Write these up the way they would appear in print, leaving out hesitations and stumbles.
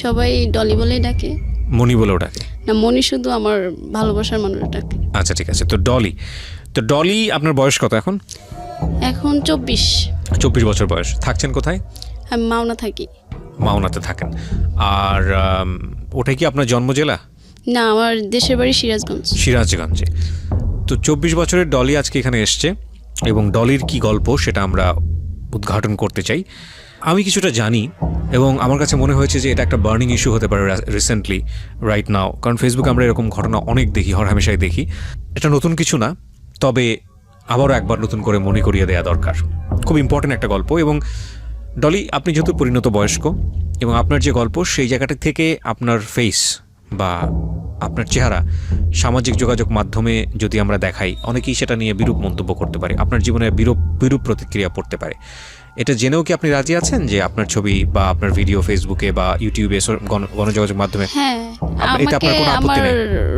সবাই ডলি বলেই ডাকে। মনি বলেও ডাকে? না, মনি শুধু আমার ভালোবাসার মানুষ ডাকে। আচ্ছা ঠিক আছে। তো ডলি আপনার বয়স কত এখন? এখন 24 বছর বয়স। থাকছেন কোথায়? আমি মাওনা থাকি। মাওনাতে থাকেন। আর ওটাই কি আপনার জন্ম জেলা? না, আমার দেশের বাড়ি সিরাজগঞ্জে। তো 24 বছরের ডলি আজকে এখানে এসছে এবং ডলির কি গল্প সেটা আমরা উদ্ঘাটন করতে চাই। আমি কিছুটা জানি এবং আমার কাছে মনে হয়েছে যে এটা একটা বার্নিং ইস্যু হতে পারে রিসেন্টলি, রাইট নাও। কারণ ফেসবুকে আমরা এরকম ঘটনা অনেক দেখি, হরহামেশাই দেখি। এটা নতুন কিছু না, তবে আবারও একবার নতুন করে মনে করিয়ে দেওয়া দরকার। খুব ইম্পর্টেন্ট একটা গল্প। এবং ডলি, আপনি যেহেতু পরিণত বয়স্ক এবং আপনার যে গল্প সেই জায়গাটা থেকে আপনার ফেস বা আপনার চেহারা সামাজিক যোগাযোগ মাধ্যমে যদি আমরা দেখাই, অনেকেই সেটা নিয়ে বিরূপ মন্তব্য করতে পারে, আপনার জীবনে বিরূপ প্রতিক্রিয়া পড়তে পারে। এটা জেনেও কি আপনি রাজি আছেন যে আপনার ছবি বা আপনার ভিডিও ফেসবুকে বা ইউটিউবে গণযোগাযোগ মাধ্যমে? হ্যাঁ, আমার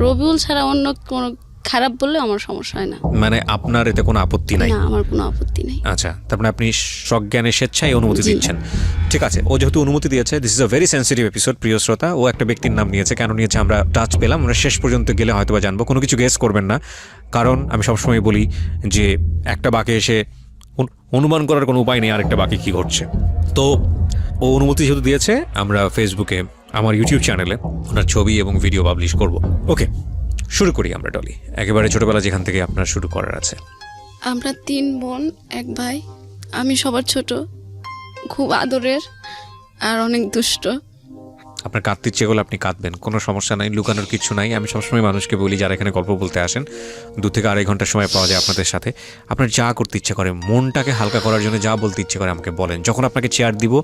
রবিউল ছাড়া অন্য কোনো খারাপ বললে আমার সমস্যা হয় না। মানে আপনার এতে কোনো আপত্তি নাই? না, আমার কোনো আপত্তি নেই। আচ্ছা, তারপরে আপনি সজ্ঞানে স্বেচ্ছায় অনুমতি দিচ্ছেন। ঠিক আছে, ও যেহেতু অনুমতি দিয়েছে, this is a very sensitive episode. প্রিয় শ্রোতা, ও একটা ব্যক্তির নাম নিয়েছে। কেন নিয়েছে আমরা টাচ পেলাম, আমরা শেষ পর্যন্ত গেলে হয়তো বা জানবো। কোনো কিছু গেস করবেন না, কারণ আমি সবসময় বলি যে একটা বাঁকে এসে অনুমান করার কোনো উপায় নেই আরেকটা বাকি কি ঘটছে। তো ও অনুমতি যেহেতু দিয়েছে, আমরা ফেসবুকে আমার ইউটিউব চ্যানেলে ওনার ছবি এবং ভিডিও পাবলিশ করব। ওকে, শুরু করি আমরা ডলি, একেবারে ছোটবেলা যেখান থেকে আপনার শুরু করার আছে। আমরা 3 বোন 1 ভাই। আমি সবার ছোট, খুব আদরের আর অনেক দুষ্ট। আপনার কাঁদতে ইচ্ছে করলে আপনি কাঁদবেন, কোনো সমস্যা নাই, লুকানোর কিছু নাই। আমি সবসময় মানুষকে বলি যারা এখানে গল্প বলতে আসেন, 2 থেকে 2.5 ঘন্টা সময় পাওয়া যায় আপনাদের সাথে। আপনার যা করতে ইচ্ছে করে, মনটাকে হালকা করার জন্য যা বলতে ইচ্ছে করে আমাকে বলেন। যখন আপনাকে চেয়ার দিব,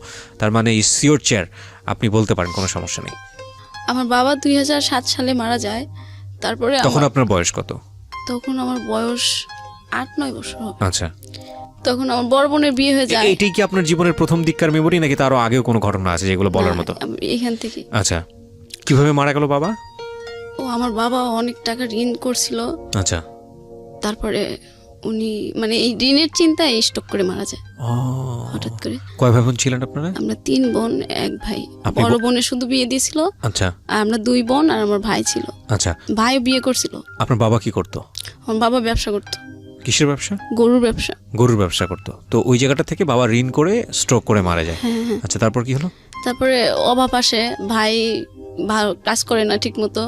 তার মানে ইটস ইওর চেয়ার, আপনি বলতে পারেন, কোনো সমস্যা নেই। আমার বাবা 2007 সালে মারা যায়। তারপরে তখন আপনার বয়স কত? তখন আমার বয়স 8-9 বছর হবে। আচ্ছা, তখন আমার বড় বোনের বিয়ে হয়ে যায়। এটাই কি আপনার জীবনের প্রথম দিককার মেমোরি, নাকি তারও আগেও কোনো ঘটনা আছে যেগুলো বলার মতো? এখান থেকে। আচ্ছা, কিভাবে মারা গেল বাবা? আমার বাবা অনেক টাকা ঋণ করছিল। আচ্ছা, তারপরে উনি মানে এই ঋণের চিন্তায় স্ট্রোক করে মারা যায় হঠাৎ করে। কয় ভাই বোন ছিলেন আপনারা? আমরা 3 বোন 1 ভাই। বড় বোনের শুধু বিয়ে দিয়েছিল। আচ্ছা। আর আমরা 2 বোন আর আমার ভাই ছিল। আচ্ছা, ভাইও বিয়ে করছিল। আপনার বাবা কি করতো? আমার বাবা ব্যবসা করতো। কিসের ব্যবসা? গরুর ব্যবসা করতো। তো ওই জায়গাটা থেকে বাবা ঋণ করে স্ট্রোক করে মারা যায়। আচ্ছা, তারপর কি হলো? তারপরে অভাব আসে, ভাই ভালো কাজ করে না ঠিক মতো,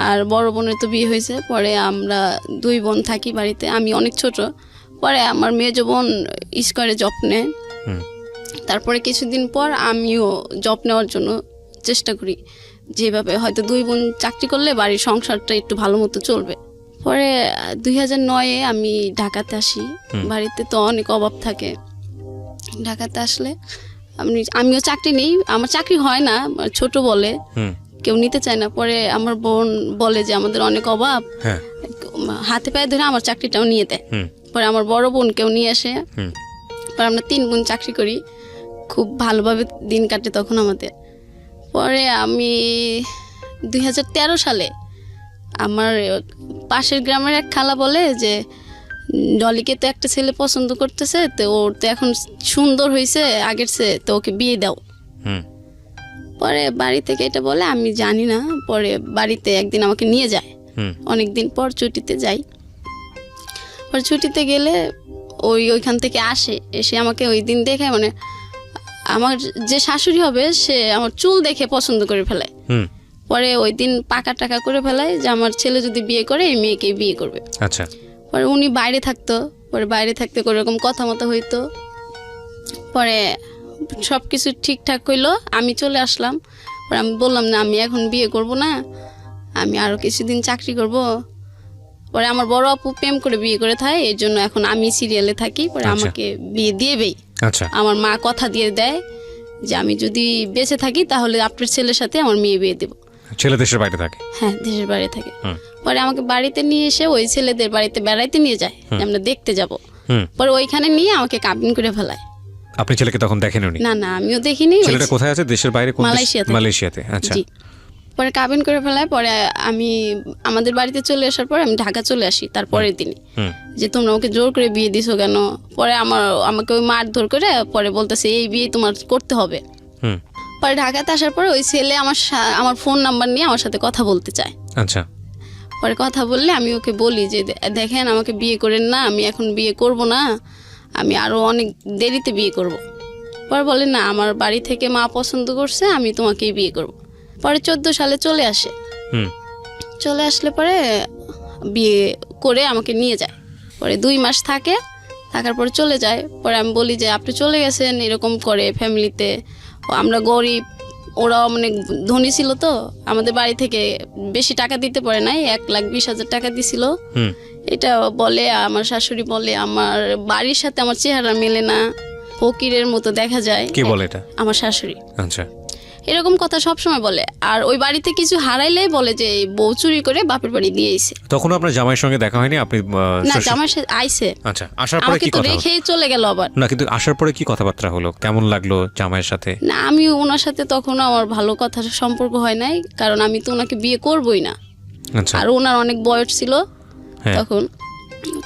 আর বড় বোনের তো বিয়ে হয়েছে। পরে আমরা 2 বোন থাকি বাড়িতে, আমি অনেক ছোট। পরে আমার মেজো বোন স্কয়ারে জব নেয়। তারপরে কিছুদিন পর আমিও জব নেওয়ার জন্য চেষ্টা করি, যেভাবে হয়তো 2 বোন চাকরি করলে বাড়ির সংসারটা একটু ভালো মতো চলবে। পরে 2009-এ আমি ঢাকাতে আসি। বাড়িতে তো অনেক অভাব থাকে। ঢাকাতে আসলে আমিও চাকরি নেই, আমার চাকরি হয় না, ছোট বলে কেউ নিতে চায় না। পরে আমার বোন বলে যে আমাদের অনেক অভাব, হাতে পায়ে ধরে আমার চাকরিটাও নিয়ে দেয়। পরে আমার বড় বোন কেউ নিয়ে আসে। পরে আমরা 3 বোন চাকরি করি, খুব ভালোভাবে দিন কাটে তখন আমাদের। পরে আমি 2013 সালে আমার পাশের গ্রামের এক খালা বলে যে ডলিকে তো একটা ছেলে পছন্দ করতেছে, তো ওর তো এখন সুন্দর হয়েছে আগের চেয়ে, তো ওকে বিয়ে দাও। পরে বাড়ি থেকে এটা বলে, আমি জানি না। পরে বাড়িতে একদিন আমাকে নিয়ে যায়, অনেকদিন পর ছুটিতে যাই। পরে ছুটিতে গেলে ওইখান থেকে এসে আমাকে ওই দিন দেখে, মানে আমার যে শাশুড়ি হবে সে আমার চুল দেখে পছন্দ করে ফেলায়। পরে ওই দিন পাকা টাকা করে ফেলায় যে আমার ছেলে যদি বিয়ে করে এই মেয়েকেই বিয়ে করবে। আচ্ছা। পরে উনি বাইরে থাকতো, পরে বাইরে থাকতে ওরকম কথা মতো হইতো। পরে সব কিছু ঠিকঠাক হইলো, আমি চলে আসলাম। পরে আমি বললাম না, আমি এখন বিয়ে করব না, আমি আরও কিছুদিন চাকরি করব। পরে আমার বড় আপু প্রেম করে বিয়ে করে থাকে, এর জন্য এখন আমি সিরিয়ালে থাকি। পরে আমাকে বিয়ে দিয়েবেই। আচ্ছা। আমার মা কথা দিয়ে দেয় যে আমি যদি বেঁচে থাকি তাহলে আপনার ছেলের সাথে আমার মেয়ে বিয়ে দেবো। ছেলে দেশের বাইরে থাকে? হ্যাঁ, দেশের বাইরে থাকে। পরে আমাকে বাড়িতে নিয়ে এসে ওই ছেলেদের বাড়িতে বেড়াইতে নিয়ে যায়, আমরা দেখতে যাব। পরে ওইখানে নিয়ে আমাকে কাবিন করে ফেলায়। আপনি ছেলেকে তখন দেখেননি? না, আমিও দেখিনি। ছেলেটা কোথায় আছে? দেশের বাইরে? মালয়েশিয়াতে। আচ্ছা। পরে কাবিন করে ফেলায়। পরে আমি আমাদের বাড়িতে চলে আসার পর আমি ঢাকা চলে আসি তারপরের দিনই, যে তোমরা ওকে জোর করে বিয়ে দিছো কেন? পরে আমাকে ওই মারধর করে পরে বলতেছে এই বিয়ে তোমার করতে হবে। পরে ঢাকাতে আসার পরে ওই ছেলে আমার ফোন নাম্বার নিয়ে আমার সাথে কথা বলতে চায়। আচ্ছা, পরে কথা বললে আমি ওকে বলি যে দেখেন আমাকে বিয়ে করেন না, আমি এখন বিয়ে করব না, আমি আরও অনেক দেরিতে বিয়ে করব। পরে বলে না, আমার বাড়ি থেকে মা পছন্দ করছে, আমি তোমাকেই বিয়ে করব। পরে 14 সালে চলে আসে। চলে আসলে পরে বিয়ে করে আমাকে নিয়ে যায়। পরে 2 মাস থাকার পরে চলে যায়। পরে আমি বলি যে আপনি চলে গেছেন, এরকম করে ফ্যামিলিতে আমরা গরিব, ওরা অনেক ধনী ছিল, তো আমাদের বাড়ি থেকে বেশি টাকা দিতে পারে নাই, 1,20,000 টাকা দিছিল। এটা বলে আমার শাশুড়ি বলে আমার বাড়ির সাথে আমার চেহারা মেলে না, ফকিরের মতো দেখা যায়। কে বলে এটা? আমার শাশুড়ি। আচ্ছা, এরকম কথা সবসময় বলে। আর ওই বাড়িতে কিছু হারাইলে বলে যে বউ চুরি করে বাপের বাড়ি দিয়ে আইছে। তখন আপনার জামাইয়ের সঙ্গে দেখা হয়নি? আপনি না, জামাইয়ের সাথে আইছে। আচ্ছা, আসার পরে আমাকে কি তো কথা হলো? রেখেই চলে গেল আবার। না, কিন্তু আসার পরে কি কথাবার্তা হলো? কেমন লাগলো জামাইয়ের সাথে? না, আমি ওনার সাথে তখন আমার ভালো কথা সম্পর্ক হয় নাই, কারণ আমি তো ওনাকে বিয়ে করবই না। আচ্ছা, আর ওনার অনেক বয়স ছিল হ্যাঁ।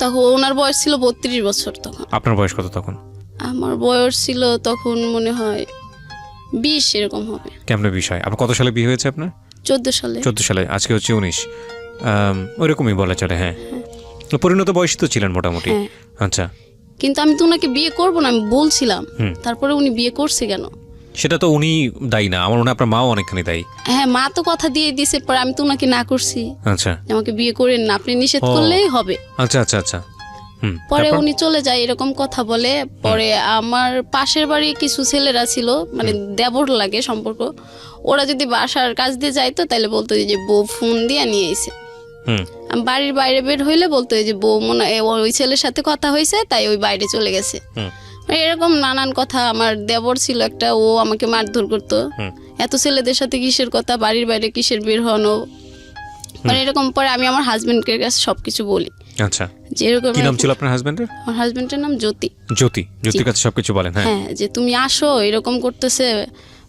তখন ওনার বয়স ছিল 32 বছর। তখন আপনার বয়স কত তখন? আমার বয়স ছিল তখন মনে হয় 20 এরকম হবে। কেমন বিষয়? আপনার কত সালে বিয়ে হয়েছে আপনার? 14 সালে। 14 সালে, আজকে হচ্ছে 19। ওইরকমই বলা চলে। হ্যাঁ, পরিণত বয়সী তো ছিলেন মোটামুটি। হ্যাঁ। আচ্ছা, কিন্তু আমি তো ওনাকে বিয়ে করবো না, আমি বলছিলাম। তারপরে উনি বিয়ে করছে কেন? সেটা তো উনি দায়ী না, আমার মনে হয় আপনার মাও অনেকখানি দায়ী। হ্যাঁ, মা তো কথা দিয়ে দিয়েছে, পরে আমি তো ওনাকে না করছি আচ্ছা, যে আমাকে বিয়ে করেন না, আপনি নিষেধ করলেই হবে। আচ্ছা আচ্ছা আচ্ছা। পরে উনি চলে যায়, এরকম কথা বলে। পরে আমার পাশের বাড়ি কিছু ছেলেরা ছিল, মানে দেবর লাগে সম্পর্ক, ওরা যদি বাসার কাজ দিয়ে যাইতো তাহলে বলতো যে বউ ফোন দিয়ে নিয়ে এসে। আমি বাড়ির বাইরে বের হইলে বলতো যে বউ মনে ওই ছেলের সাথে কথা হয়েছে, তাই ওই বাইরে চলে গেছে। এরকম নানান কথা। আমার দেবর ছিল একটা, ও আমাকে মারধর করতো, এত ছেলেদের সাথে কিসের কথা, বাড়ির বাইরে কিসের বের হনো। মানে এরকম। পরে আমি আমার হাজবেন্ডের কাছে সবকিছু বলি। আচ্ছা, যেরকম। কি নাম ছিল আপনার হাজবেন্ডের? আমার হাজবেন্ডের নাম জ্যোতি। জ্যোতির কাছে সবকিছু বলেন? হ্যাঁ, যে তুমি আসো, এরকম করতেছে,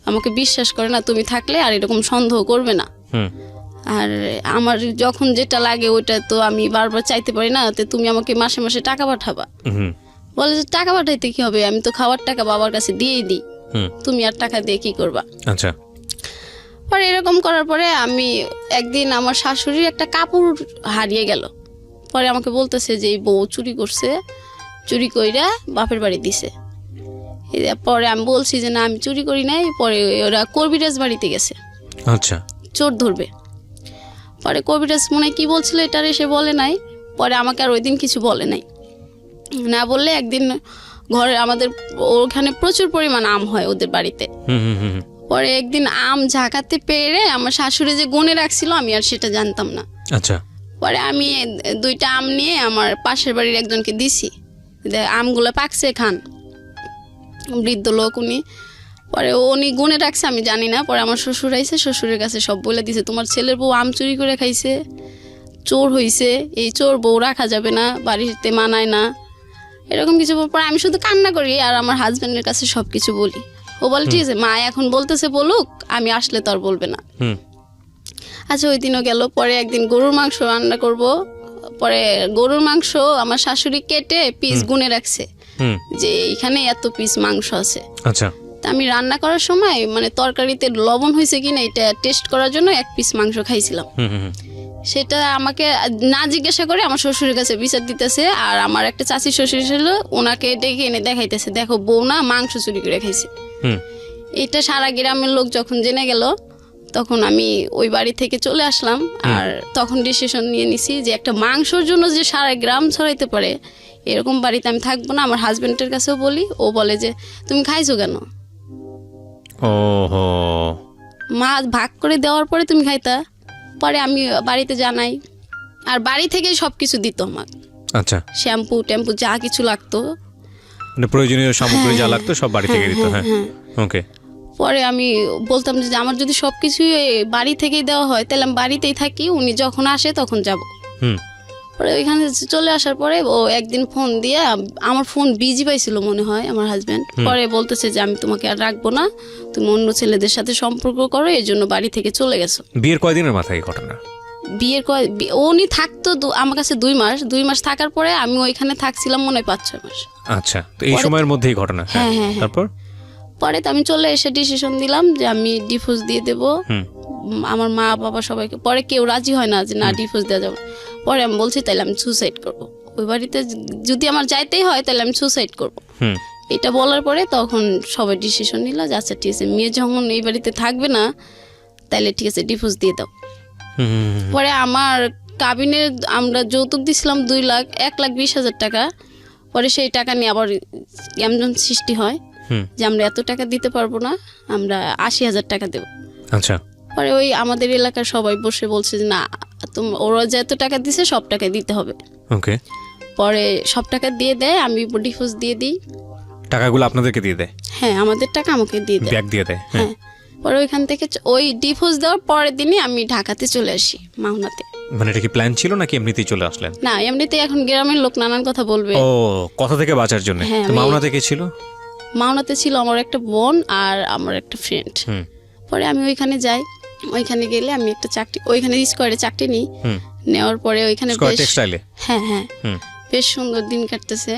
আমাকে বিশ্বাস করে না, তুমি থাকলে আর এরকম সন্দেহ করবে না। আর আমার যখন যেটা লাগে ওইটা তো আমি বারবার চাইতে পারি না, তো তুমি আমাকে মাসে মাসে টাকা পাঠাবা। বলে যে টাকা পাঠাইতে কি হবে, আমি তো খাওয়ার টাকা বাবার কাছে দিয়েই দিই, তুমি আর টাকা দিয়ে কি করবা। আচ্ছা। পরে এরকম করার পরে আমি একদিন আমার শাশুড়ির একটা কাপড় হারিয়ে গেল। পরে আমাকে বলতেছে যে এই বউ চুরি করছে, চুরি কইরা বাপের বাড়ি দিছে। পরে আমি বলছি যে না, আমি চুরি করি নাই। পরে ওরা কবিরাজ বাড়িতে গেছে, আচ্ছা, চোর ধরবে। পরে কবিরাজ মনে কি বলছিল এটার এসে বলে নাই। পরে আমাকে আর ওই দিন কিছু বলে নাই। না বললে একদিন ঘরে আমাদের ওখানে প্রচুর পরিমাণ আম হয় ওদের বাড়িতে। পরে একদিন আম ঝাঁকাতে পেরে আমার শাশুড়ি যে গুনে রাখছিল, আমি আর সেটা জানতাম না। আচ্ছা। পরে আমি 2টা আম নিয়ে আমার পাশের বাড়ির একজনকে দিছি, আমগুলো পাকছে, খান। বৃদ্ধ লোক উনি। পরে উনি গুনে রাখছে, আমি জানি না। পরে আমার শ্বশুর আইছে, শ্বশুরের কাছে সব বলে দিছে, তোমার ছেলের বউ আম চুরি করে খাইছে, চোর হইছে, এই চোর বউ রাখা যাবে না, বাড়িতে মানায় না, এরকম কিছু। পরে আমি শুধু কান্না করি আর আমার হাজব্যান্ডের কাছে সব কিছু বলি। ও বলে ঠিক আছে, মা এখন বলতেছে বলুক, আমি আসলে তো আর বলবে না। আচ্ছা, ওই দিনও গেল। পরে একদিন গরুর মাংস রান্না করব। পরে গরুর মাংস আমার শাশুড়ি কেটে পিস গুনে রাখছে যে এখানে এত পিস মাংস আছে। আচ্ছা। তা আমি রান্না করার সময় মানে তরকারিতে লবণ হয়েছে কিনা এটা টেস্ট করার জন্য 1 পিস মাংস খাইছিলাম। সেটা আমাকে না জিজ্ঞাসা করে আমার শ্বশুরের কাছে বিচার দিতেছে। আর আমার একটা চাচি শ্বশুর ছিল, ওনাকে ডেকে এনে দেখাইতেছে, দেখো বউ না মাংস চুরি করে খাইছে। এটা সারা গ্রামের লোক যখন জেনে গেল, তখন আমি ওই বাড়ি থেকে চলে আসলাম। আর তখন ডিসিশন নিয়ে নিছি যে একটা মাংসর জন্য যে সারা গ্রাম ছড়াইতে পারে, এরকম বাড়িতে আমি থাকবো না। আমার হাজবেন্ডের কাছেও বলি, ও বলে যে তুমি খাইছো কেন, মা ভাগ করে দেওয়ার পরে তুমি খাইতা। পরে আমি বাড়িতে জানাই, আর বাড়ি থেকে সবকিছু দিত আমার। আচ্ছা, শ্যাম্পু টেম্পু যা কিছু লাগতো, মানে প্রয়োজনীয় সামগ্রী যা লাগতো সব বাড়ি থেকে দিত। হ্যাঁ, ওকে। পরে আমি বলতাম যে আমার যদি সবকিছু বাড়ি থেকেই দেওয়া হয় তাহলে আমি বাড়িতেই থাকি, উনি যখন আসে তখন যাব। পরে ওইখানে চলে আসার পরে ও একদিন ফোন দিয়ে, আমার ফোন বিজি পাইছিল মনে হয় আমার হাজব্যান্ড। পরে বলতেছে যে আমি তোমাকে আর রাখবো না, তুমি অন্য ছেলেদের সাথে সম্পর্ক করো, এর জন্য বাড়ি থেকে চলে গেছো। বিয়ের কয়দিনের মাথায় এই ঘটনা? বিয়ের উনি থাকতো আমার কাছে 2 মাস থাকার পরে আমি ওইখানে থাকছিলাম মনে হয় 5-6 মাস। আচ্ছা, তো এই সময়ের মধ্যেই ঘটনা। হ্যাঁ, তারপর পরে তো আমি চলে এসে ডিসিশন দিলাম যে আমি ডিভোর্স দিয়ে দেবো। হুম আমার মা বাবা সবাইকে, পরে কেউ রাজি হয় না যে না ডিভোর্স দেওয়া যাবে। পরে আমি বলছি তাহলে আমি সুসাইড করব, ওই বাড়িতে যদি আমার যাইতেই হয় তাহলে আমি সুসাইড করব। হুম এটা বলার পরে তখন সবাই ডিসিশন নিল যে আচ্ছা ঠিক আছে, মেয়ে যখন এই বাড়িতে থাকবে না তাহলে ঠিক আছে ডিভোর্স দিয়ে দাও। হুম হুম, পরে আমার কাবিনের আমরা যৌতুক দিছিলাম 2,01,20,000 টাকা। পরে সেই টাকা নিয়ে আবার এমন সৃষ্টি হয় হুম, যে আমরা এত টাকা দিতে পারবো না, আমরা 80,000 টাকা দেবো। আচ্ছা পরে ওই আমাদের এলাকার সবাই বসে বলছে যে না ওরা যে এত টাকা দিছে সব টাকা দিতে হবে। ওকে, পরে সব টাকা দিয়ে দেয়, আমি ডিভোর্স দিয়ে দিই। টাকাগুলো আপনাদেরকে দিয়ে দেয়, হ্যাঁ আমাদের টাকা আমাকে দিয়ে দেয়। ব্যাগ দিয়ে দেয়। হ্যাঁ, হ্যাঁ, পরে ওইখান থেকে ওই ডিভোর্স দেওয়ার পরের দিনই আমি ঢাকাতে চলে আসি, মাওনাতে। মানে এটা কি প্ল্যান ছিল নাকি এমনিতেই চলে আসলেন? না এমনিতেই এখন গ্রামের লোক নানান কথা বলবে। ও, কথা থেকে বাঁচার জন্য। হ্যাঁ, তো মাওনা থেকে ছিল? মাওনাতে ছিল আমার একটা বোন আর আমার একটা ফ্রেন্ড। হুম পরে আমি ওইখানে যাই, ওইখানে গেলে আমি একটা চাকরি, ওইখানে স্কোয়ারে চাকরি নিই। হুম, নেওয়ার পরে ওইখানে স্কয়ার বেশ, টেক্সটাইলে। হ্যাঁ হ্যাঁ, হুম বেশ সুন্দর দিন কাটতেছে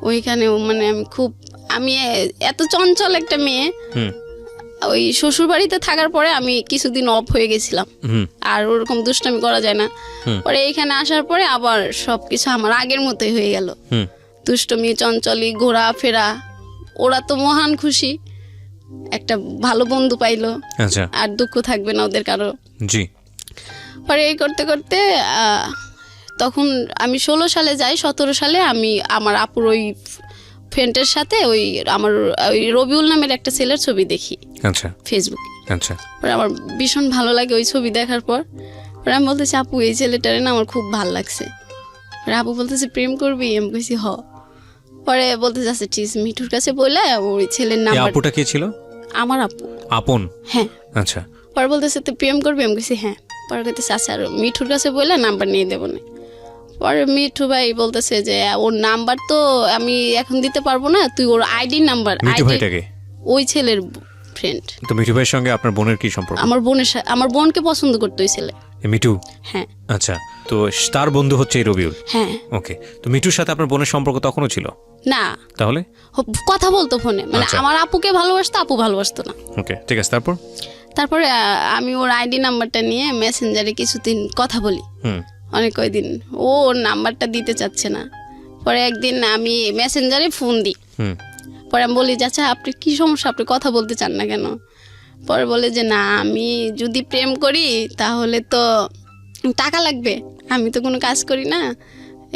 ওইখানেও। মানে আমি এত চঞ্চল একটা মেয়ে। হুম ওই শ্বশুর বাড়িতে থাকার পরে আমি কিছুদিন অফ হয়ে গেছিলাম, হুম আর ওরকম দুষ্টামি করা যায় না। হুম। পরে এইখানে আসার পরে আবার সবকিছু আমার আগের মতোই হয়ে গেল। হুম, দুষ্টমি, চঞ্চলি, ঘোরাফেরা। ওরা তো মহান খুশি, একটা ভালো বন্ধু পাইলো, আচ্ছা, আর দুঃখ থাকবে না ওদের কারো। জি। পরে এই করতে করতে তখন আমি 16 সালে যাই। 17 সালে আমি আমার আপুর ওই ফ্রেন্ডের সাথে ওই আমার ওই রবিউল নামের একটা ছেলের ছবি দেখি আচ্ছা ফেসবুকে। আচ্ছা, পরে আমার ভীষণ ভালো লাগে ওই ছবি দেখার পর। পরে আমি বলতেছি আপু এই ছেলেটারে না আমার খুব ভালো লাগছে। পরে আপু বলতেছে প্রেম করবি? আমি কইছি হ। পরে বলতে যাচ্ছে ঠিক আছে, মিঠুর কাছে বললে ওই ছেলের এই নাম্বার। আপুটা কে ছিল? আমার আপু। আপন? হ্যাঁ। আচ্ছা, পরে বলতেছে তুই প্রেম করবি? আমি কইছি হ্যাঁ। পরে বলতেছে আচ্ছা, আর মিঠুর কাছে বললে নাম্বার নিয়ে দেবো না। পরে মিঠু ভাই বলতেছে যে ওর নাম্বার তো আমি এখন দিতে পারবো না, তুই ওর আইডি নাম্বার। মিঠু ভাইটাকে? ওই ছেলের ফ্রেন্ড। তো মিঠু ভাইয়ের সঙ্গে আপনার বোনের কি সম্পর্ক? আমার বোনের সাথে, আমার বোনকে পছন্দ করতো ওই ছেলে। এ মিঠু? হ্যাঁ আচ্ছা, তো তার বন্ধু হচ্ছে এই রবিউল? হ্যাঁ। ওকে, তো মিঠুর সাথে আপনার বোনের সম্পর্ক তখনও ছিল? না, তাহলে কথা বলতো ফোনে, মানে আচ্ছা। আমার আপুকে ভালোবাসতো, আপু ভালোবাসতো না। ওকে, ঠিক আছে। তারপর? তারপরে আমি ওর আইডি নাম্বারটা নিয়ে মেসেঞ্জারে কিছুদিন কথা বলি, হুম অনেক কয়দিন। ও ওর নাম্বারটা দিতে চাচ্ছে না। পরে একদিন আমি মেসেঞ্জারে ফোন দিই। হুম পরে আমি বলি যে আচ্ছা আপনি কী সমস্যা, আপনি কথা বলতে চান না কেন? পরে বলে যে না আমি যদি প্রেম করি তাহলে তো টাকা লাগবে, আমি তো কোনো কাজ করি না,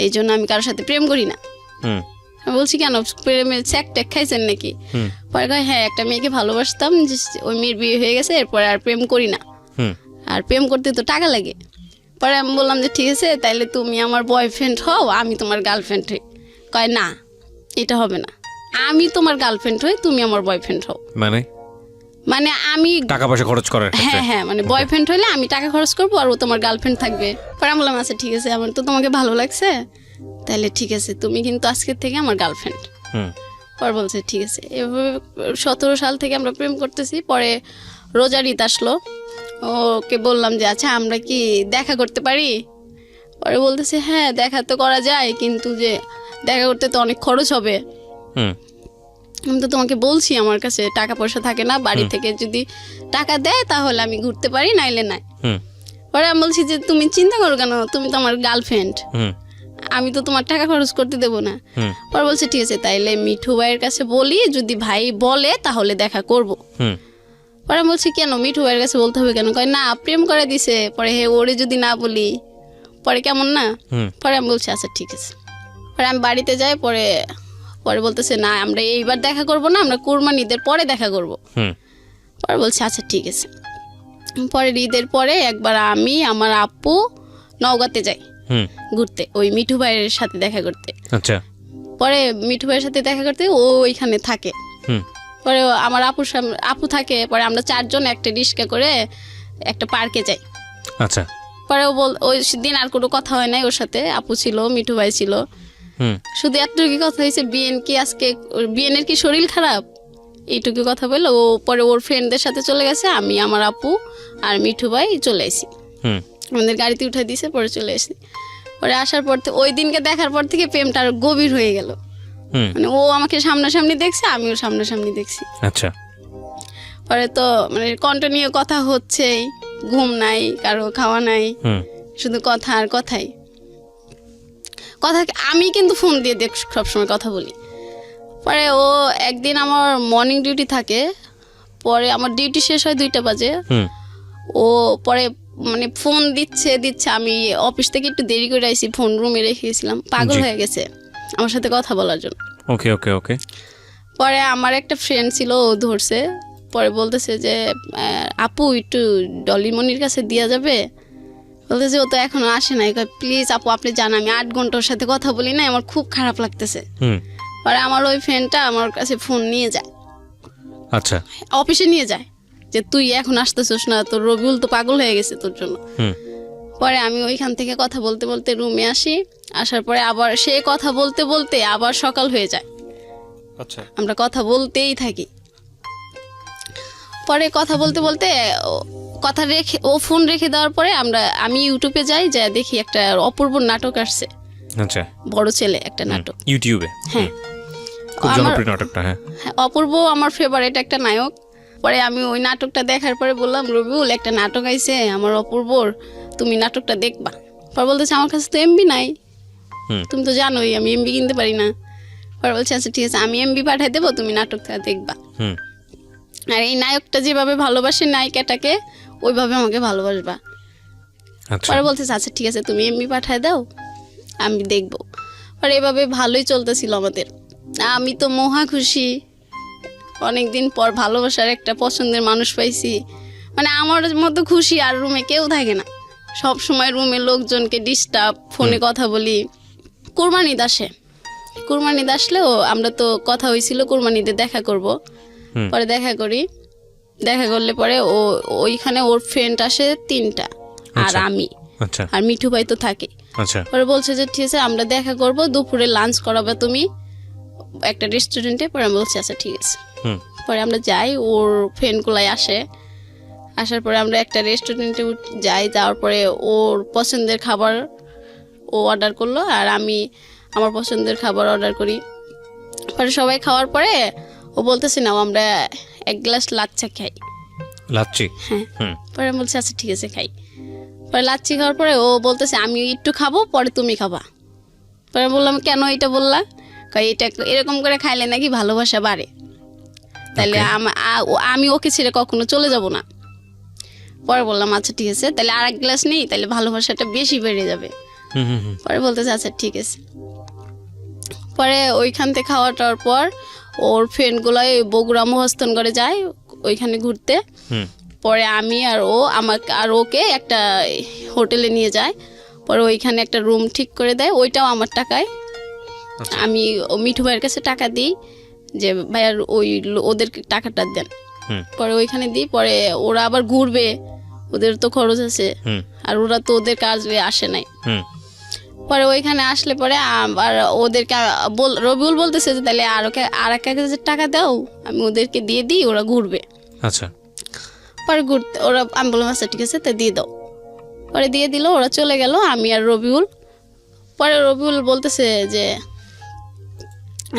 এই জন্য আমি কারোর সাথে প্রেম করি না। হুম আমি বলছি কেন, প্রেমের চেক টেক খাইছেন নাকি? হুম পরে কয় হ্যাঁ একটা মেয়েকে ভালোবাসতাম, যে ওই মেয়ের বিয়ে হয়ে গেছে, এরপরে আর প্রেম করি না, হুম আর প্রেম করতে তো টাকা লাগে। পরে আমি বললাম যে ঠিক আছে তাইলে তুমি আমার বয়ফ্রেন্ড হও, আমি তোমার গার্লফ্রেন্ড হই। কয় না এটা হবে না, আমি তোমার গার্লফ্রেন্ড হই, তুমি আমার বয়ফ্রেন্ড হও। মানে আমি টাকা পয়সা খরচ করার ক্ষেত্রে? হ্যাঁ হ্যাঁ, মানে বয়ফ্রেন্ড হইলে আমি টাকা খরচ করবো আর ও তোমার গার্লফ্রেন্ড থাকবে। পরে আমি বললাম আচ্ছা ঠিক আছে, আমার তো তোমাকে ভালো লাগছে, তাহলে ঠিক আছে তুমি কিন্তু আজকের থেকে আমার গার্লফ্রেন্ড। হুম পরে বলছে ঠিক আছে। এভাবে 17 সাল থেকে আমরা প্রেম করতেছি। পরে রোজার ঈদ আসলো, ওকে বললাম যে আচ্ছা আমরা কি দেখা করতে পারি? পরে বলতেছে হ্যাঁ দেখা তো করা যায়, কিন্তু যে দেখা করতে তো অনেক খরচ হবে। হুম আমি তো তোমাকে বলছি আমার কাছে টাকা পয়সা থাকে না, বাড়ি থেকে যদি টাকা দেয় তাহলে আমি ঘুরতে পারি, নাইলে নাই। হুম পরে আমি বলছি যে তুমি চিন্তা করো কেন, তুমি তো আমার গার্লফ্রেন্ড, হুম আমি তো তোমার টাকা খরচ করতে দেবো না। হুম পরে বলছে ঠিক আছে তাইলে মিঠু ভাইয়ের কাছে বলি, যদি ভাই বলে তাহলে দেখা করব। হুম পরে আমি বলছি কেন মিঠু ভাইয়ের কাছে বলতে হবে কেন? কয় না প্রেম করে দিছে, পরে হে ওরে যদি না বলি পরে কেমন না। হুম পরে আমি বলছি আচ্ছা ঠিক আছে। পরে আমি বাড়িতে যাই, পরে পরে বলতেছে না আমরা এইবার দেখা করব না, আমরা কুরবানি ঈদের পরে দেখা করব। হুম পরে বলছে আচ্ছা ঠিক আছে। পরে ঈদের পরে একবার আমি আমার আপু নওগাঁতে যাই হুম ঘুরতে, ওই মিঠু ভাইয়ের সাথে দেখা করতে। আচ্ছা, পরে মিঠু ভাইয়ের সাথে দেখা করতে ও ওইখানে থাকে। হুম পরে আমার আপু থাকে। পরে আমরা 4 জন একটা রিক্সা করে একটা পার্কে যাই। আচ্ছা, পরে ওই দিন আর কোনো কথা হয় নাই ওর সাথে, আপু ছিল, মিঠু ভাই ছিল, হুম শুধু এতটুকু কথা হয়েছে বিএনের কি শরীর খারাপ, এইটুকু কথা বললো। ও পরে ওর ফ্রেন্ডদের সাথে চলে গেছে, আমি আমার আপু আর মিঠু ভাই চলে আসি, হুম আমাদের গাড়িতে উঠে দিয়েছে। পরে চলে আসি। পরে আসার পর ওই দিনকে দেখার পর থেকে প্রেমটা আরো গভীর হয়ে গেল। হুম মানে ও আমাকে সামনাসামনি দেখছে, আমিও সামনাসামনি দেখছি। আচ্ছা, পরে তো মানে কন্টিনিউ কথা হচ্ছেই, ঘুম নাই, কারো খাওয়া নাই, শুধু কথা আর কথাই কথা। আমি কিন্তু ফোন দিয়ে দেখ সবসময় কথা বলি। পরে ও একদিন আমার মর্নিং ডিউটি থাকে, পরে আমার ডিউটি শেষ হয় 2টা বাজে। ও পরে মানে ফোন দিচ্ছে, আমি অফিস থেকে একটু দেরি করে আইছি, ফোন রুমে রেখে গেছিলাম, পাগল হয়ে গেছে আমার সাথে কথা বলার জন্য। ওকে ওকে ওকে। পরে আমার একটা ফ্রেন্ড ছিল, ও ধরছে, পরে বলতেছে যে আপু একটু ডলিমনির কাছে দেওয়া যাবে? বলতেছে ও তো এখনো আসে নাই। প্লিজ আপু আপনি জান আমি 8 ঘন্টা ওর সাথে কথা বলি না, আমার খুব খারাপ লাগতেছে। পরে আমার ওই ফ্রেন্ডটা আমার কাছে ফোন নিয়ে যায়, আচ্ছা, অফিসে নিয়ে যায়, যে তুই এখন আসতেছিস না, তোর রবিউল তো পাগল হয়ে গেছে তোর জন্য। পরে আমি ওইখান থেকে কথা বলতে বলতে রুমে আসি, আসার পরে আবার সে কথা বলতে বলতে আবার সকাল হয়ে যায়। আচ্ছা, আমরা কথা বলতেই থাকি। পরে কথা বলতে বলতে কথা রেখে ও ফোন রেখে দেওয়ার পরে আমি ইউটিউবে যাই, যা দেখি একটা অপূর্ব নাটক আসছে। আচ্ছা, বড় ছেলে একটা নাটক ইউটিউবে। হ্যাঁ, খুব জনপ্রিয় নাটকটা। হ্যাঁ, অপূর্ব আমার ফেভারিট একটা নায়ক। পরে আমি ওই নাটকটা দেখার পরে বললাম, রবিউল একটা নাটক আইছে আমার অপূর্বর, তুমি নাটকটা দেখবা। পরে বলতেছে আমার কাছে তো এমবি নাই, তুমি তো জানোই আমি এমবি কিনতে পারি না। পরে বলছে আচ্ছা ঠিক আছে, আমি এমবি পাঠিয়ে দেবো, তুমি নাটকটা দেখবা। আর এই নায়কটা যেভাবে ভালোবাসে নায়িকাটাকে, ওইভাবে আমাকে ভালোবাসবা। পরে বলতেছে আচ্ছা ঠিক আছে, তুমি এমবি পাঠিয়ে দাও, আমি দেখবো। পরে এভাবে ভালোই চলতেছিল আমাদের। আমি তো মহা খুশি, অনেকদিন পর ভালোবাসার একটা পছন্দের মানুষ পাইছি। মানে আমার মতো খুশি আর রুমে কেউ থাকে না, সব সময় রুমে লোকজনকে ডিস্টার্ব, ফোনে কথা বলি। কুরবানিদ আসলেও আমরা তো কথা হয়েছিল কুরবানিতে দেখা করব। পরে দেখা করলে পরে ওইখানে ওর ফ্রেন্ড আসে 3টা, আর আমি, আর মিঠু ভাই তো থাকে। পরে বলছে যে ঠিক আছে আমরা দেখা করব, দুপুরে লাঞ্চ করাবে তুমি একটা রেস্টুরেন্টে। পরে আমি বলছি আচ্ছা ঠিক আছে। পরে আমরা যাই, ওর ফ্রেন্ডগুলাই আসার পরে আমরা একটা রেস্টুরেন্টে যাই। যাওয়ার পরে ওর পছন্দের খাবার ও অর্ডার করলো, আর আমি আমার পছন্দের খাবার অর্ডার করি। পরে সবাই খাওয়ার পরে ও বলতেছে নাও আমরা 1 গ্লাস লাচ্চা খাই। লাচ্ছি? হ্যাঁ। পরে আমি বলছি আচ্ছা ঠিক আছে খাই। পরে লাচ্ছি খাওয়ার পরে ও বলতেছে আমি একটু খাবো, পরে তুমি খাবা। পরে বললাম কেন এটা বললা? এটা এরকম করে খাইলে নাকি ভালোবাসা বাড়ে, তাহলে আমি ওকে ছেড়ে কখনো চলে যাব না। পরে বললাম আচ্ছা ঠিক আছে, তাহলে আর 1 গ্লাস নেই, তাহলে ভালোবাসাটা বেশি বেড়ে যাবে। পরে বলতেছে আচ্ছা ঠিক আছে। পরে ওইখান থেকে খাওয়াটার পর ওর ফ্রেন্ডগুলো বগুড়া মহাস্থানগড়ে যায় ওইখানে ঘুরতে। পরে আমি আর ও আমাকে আর ওকে একটা হোটেলে নিয়ে যায়। পরে ওইখানে একটা রুম ঠিক করে দেয়, ওইটাও আমার টাকায়। আমি মিঠু ভাইয়ের কাছে টাকা দিই যে ভাইয়ার ওদের টাকাটা দেন। পরে ওইখানে দিই, পরে ওরা আবার ঘুরবে, ওদের তো খরচ আছে, আর ওরা তো ওদের কাজে আসে নাই। পরে ওইখানে আসলে পরে আবার ওদেরকে রবিউল বলতেছে যে তাহলে আর 1,000 টাকা দাও, আমি ওদেরকে দিয়ে দিই, ওরা ঘুরবে। আচ্ছা। পরে ঘুরতে আমি বললাম আচ্ছা ঠিক আছে, তা দিয়ে দাও। পরে দিয়ে দিল, ওরা চলে গেল, আমি আর রবিউল। পরে রবিউল বলতেছে যে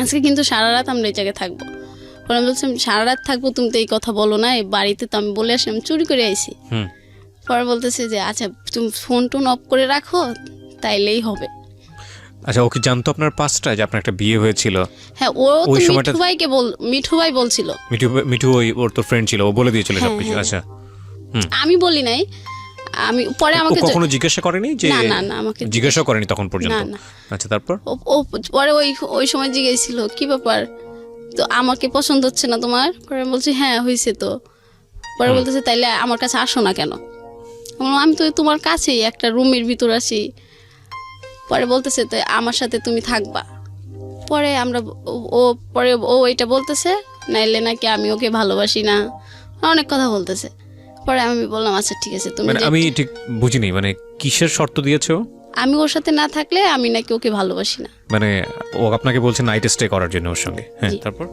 আজকে কিন্তু সারা রাত আমরা এই জায়গায় থাকবো। পরে আমি বলছি সারা রাত থাকবো, তুমি তো এই কথা বলো না, এই বাড়িতে তো আমি বলে আসি আমি চুরি করে আইছি। পরে বলতেছে যে আচ্ছা তুমি ফোন টোন অফ করে রাখো, তাইলেই হবে। আচ্ছা, ও কি জানতো আপনার পাস্টটা, যে আপনার একটা বিয়ে হয়েছিল? হ্যাঁ, ও তো মিঠু ভাই বলছিল। মিঠু ওর তো ফ্রেন্ড ছিল, ও বলে দিয়েছিল সবকিছু? আচ্ছা। আমি বলি নাই, আমি পরে আমাকে কখনো জিজ্ঞাসা করেনি যে? না আমাকে জিজ্ঞাসা করেনি তখন পর্যন্ত? আচ্ছা, তারপর ও পরে ওই সময় জিজ্ঞেসছিল কি ব্যাপার, তো আমাকে পছন্দ হচ্ছে না তোমার? পরে বলছি হ্যাঁ হয়েছে তো। পরে বলতেছে তাইলে আমার কাছে আসো না কেন? আমি তো তোমার কাছেই একটা রুমের ভিতর আছি। পরে বলতেছে তো আমার সাথে তুমি থাকবা। পরে ও এটা বলতেছে নাইলে নাকি আমি ওকে ভালোবাসি না, অনেক কথা বলতেছে। পরে আমি বললাম আচ্ছা ঠিক আছে তুমি। আমি ঠিক বুঝিনি, মানে কিসের শর্ত দিয়েছো? আমি ওর সাথে না থাকলে আমি নাকি ওকে ভালোবাসি না। মানে ও আপনাকে বলছে নাইট স্টে করার জন্য ওর সঙ্গে? হ্যাঁ, তারপর?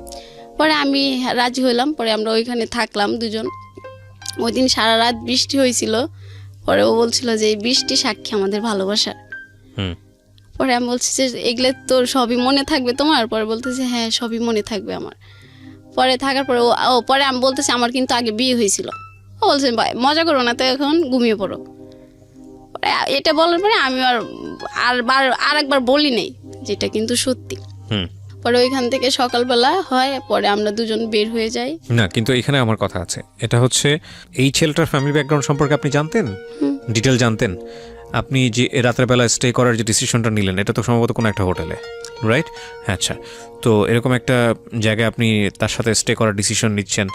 পরে আমি রাজি হইলাম। পরে আমরা ওইখানে থাকলাম দুজন। ওই দিন সারা রাত বৃষ্টি হয়েছিল। পরে ও বলছিল যে এই বৃষ্টি সাক্ষী আমাদের ভালোবাসার। পরে আমি বলছি যে এগুলো তোর সবই মনে থাকবে তোমার? পরে বলতেছে হ্যাঁ সবই মনে থাকবে আমার। পরে থাকার পরে পরে আমি বলতেছি আমার কিন্তু আগে বিয়ে হয়েছিল। ও বলছে ভাই মজা করো না তো, এখন ঘুমিয়ে পড়ো। পরে এটা বলার পরে আমি আর একবার বলি নেই, যেটা কিন্তু সত্যি। পরে ওইখান থেকে সকালবেলা হয়, পরে আমরা দুজন বের হয়ে যাই। না, কিন্তু এখানে আমার কথা আছে, এটা হচ্ছে এই ছেলেটার ফ্যামিলি ব্যাকগ্রাউন্ড সম্পর্কে আপনি জানতেন, ডিটেল জানতেন? আপনি যে রাতের বেলা স্টে করার যে ডিসিশনটা নিলেন, এটা তো সম্ভবত কোনো একটা হোটেলে, রাইট? আচ্ছা, তো এরকম একটা জায়গায় আপনি তার সাথে স্টে করার ডিসিশন নিচ্ছেন,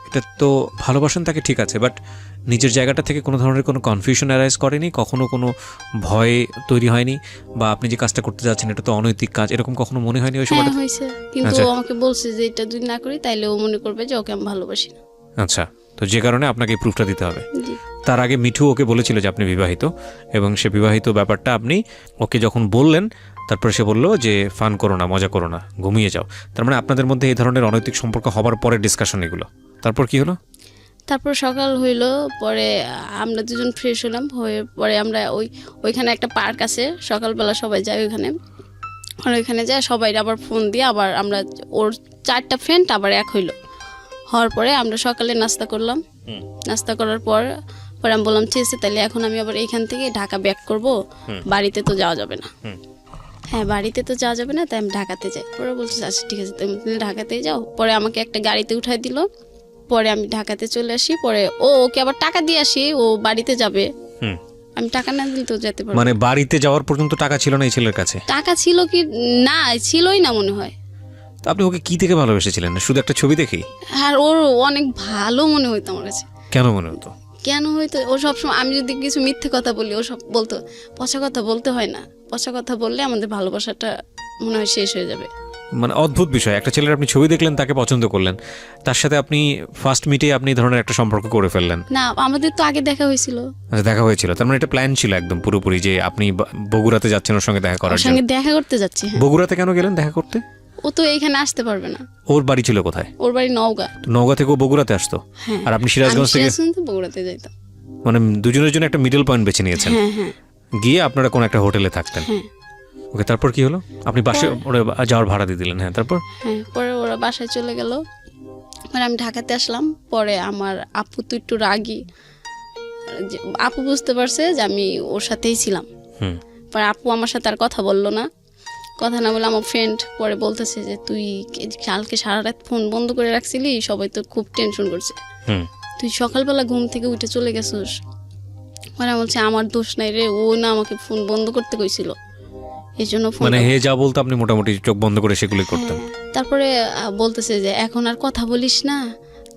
এটা তো ভালোবাসেন তাকে, ঠিক আছে, বাট নিজের জায়গাটা থেকে কোনো ধরনের কোনো কনফিউশন অ্যারাইজ করেনি কখনো? কোনো ভয় তৈরি হয়নি? বা আপনি যে কাজটা করতে যাচ্ছেন এটা তো অনৈতিক কাজ, এরকম কখনো মনে হয়নি ওই সময়টা? হয়েছে, কিন্তু ও আমাকে বলছে যে এটা যদি না করি তাইলে ও মনে করবে যে ওকে আমি ভালোবাসি না। আচ্ছা, তো যে কারণে আপনাকে এই প্রুফটা দিতে হবে। তার আগে মিঠু ওকে বলেছিল যে আপনি বিবাহিত, এবং সে বিবাহিত ব্যাপারটা আপনি ওকে যখন বললেন, তারপরে সে বললো যে ফান করো না, মজা করো না, ঘুমিয়ে যাও। তার মানে আপনাদের মধ্যে এই ধরনের অনৈতিক সম্পর্ক হবার পরে ডিসকাশন এগুলো। তারপর কি হলো? তারপর সকাল হইলো, পরে আমরা দুজন ফ্রেশ হলাম, হয়ে পরে আমরা ওইখানে একটা পার্ক আছে, সকালবেলা সবাই যায় ওইখানে। আর ওইখানে যায় সবাই আবার ফোন দিয়ে আবার আমরা ওর 4টা ফ্রেন্ড আবার এক হওয়ার পরে আমরা সকালে নাস্তা করলাম। নাস্তা করার পরে আমি বললাম ঠিক আছে, তাহলে এখন আমি আবার এইখান থেকে ঢাকা ব্যাক করব, বাড়িতে তো যাওয়া যাবে না। হ্যাঁ, বাড়িতে তো যাওয়া যাবে না, তাই আমি ঢাকাতে যাই। পরে বলছে আচ্ছা ঠিক আছে, তুমি ঢাকাতেই যাও। পরে আমাকে একটা গাড়িতে উঠাই দিল, পরে আমি ঢাকাতে চলে আসি। পরে ওকে আবার টাকা দিয়ে আসি, ও বাড়িতে যাবে। আমি টাকা না দিলে তো যেতে পারবো। মানে বাড়িতে যাওয়ার পর্যন্ত টাকা ছিল না এই ছেলের কাছে? টাকা ছিল কি না, ছিলই না মনে হয়। তো আপনি ওকে কি থেকে ভালোবেসেছিলেন? শুধু একটা ছবি দেখেই? আর ওর অনেক ভালো মনে হইতো আমার কাছে। কেন মনে হতো? কেন হইতো, ও সবসময় আমি যদি কিছু মিথ্যে কথা বলি ও সব বলতো পচা কথা বলতে হয় না, পচা কথা বললে আমাদের ভালোবাসাটা মনে হয় শেষ হয়ে যাবে। মানে অদ্ভুত বিষয়, একটা ছেলের আপনি ছবি দেখলেন, তাকে পছন্দ করলেন, তার সাথে আপনি ফার্স্ট মিটে আপনি এই ধরনের একটা সম্পর্ক করে ফেললেন। না, আমাদের তো আগে দেখা হয়েছিল। আচ্ছা, দেখা হয়েছিল, তার মানে এটা প্ল্যান ছিল একদম পুরোপুরি যে আপনি বগুড়াতে যাচ্ছেন ওর সঙ্গে দেখা করার ওর জন্য? সঙ্গে দেখা করতে যাচ্ছি। হ্যাঁ। বগুড়াতে কেন গেলেন দেখা করতে? ও তো এইখানে আসতে পারবে না। ওর বাড়ি ছিল কোথায়? ওর বাড়ি নওগাঁ। তো নওগাঁ থেকে ও বগুড়াতে আসতো? হ্যাঁ। আর আপনি সিরাজগঞ্জ থেকে? তো বগুড়াতে যাইতাম। মানে দুজনের জন্য একটা মিডল পয়েন্ট বেছে নিয়েছেন। হ্যাঁ হ্যাঁ। গিয়ে আপনারা কোন একটা হোটেলে থাকতেন? হ্যাঁ। ওকে, তারপর কি হলো? আপনি বাসে ওরা যাওয়ার ভাড়া দিয়ে দিলেন? হ্যাঁ, তারপর? হ্যাঁ, পরে ওরা বাসায় চলে গেল, পরে আমি ঢাকাতে আসলাম। পরে আমার আপু তো একটু রাগী, আপু বুঝতে পারছে যে আমি ওর সাথেই ছিলাম। পরে আপু আমার সাথে আর কথা বললো না, কথা না বলে আমার ফ্রেন্ড পরে বলতেছে যে তুই কালকে সারা রাত ফোন বন্ধ করে রাখছিলি, সবাই তো খুব টেনশন করছে, তুই সকালবেলা ঘুম থেকে উঠে চলে গেছিস। পরে বলছে আমার দোষ নাই রে, ও না আমাকে ফোন বন্ধ করতে কইছিল, এই জন্য ফোন। মানে হে যা বলতো আপনি মোটামুটি চোখ বন্ধ করে সেগুলি করতেন? তারপরে বলতেছে যে এখন আর কথা বলিস না,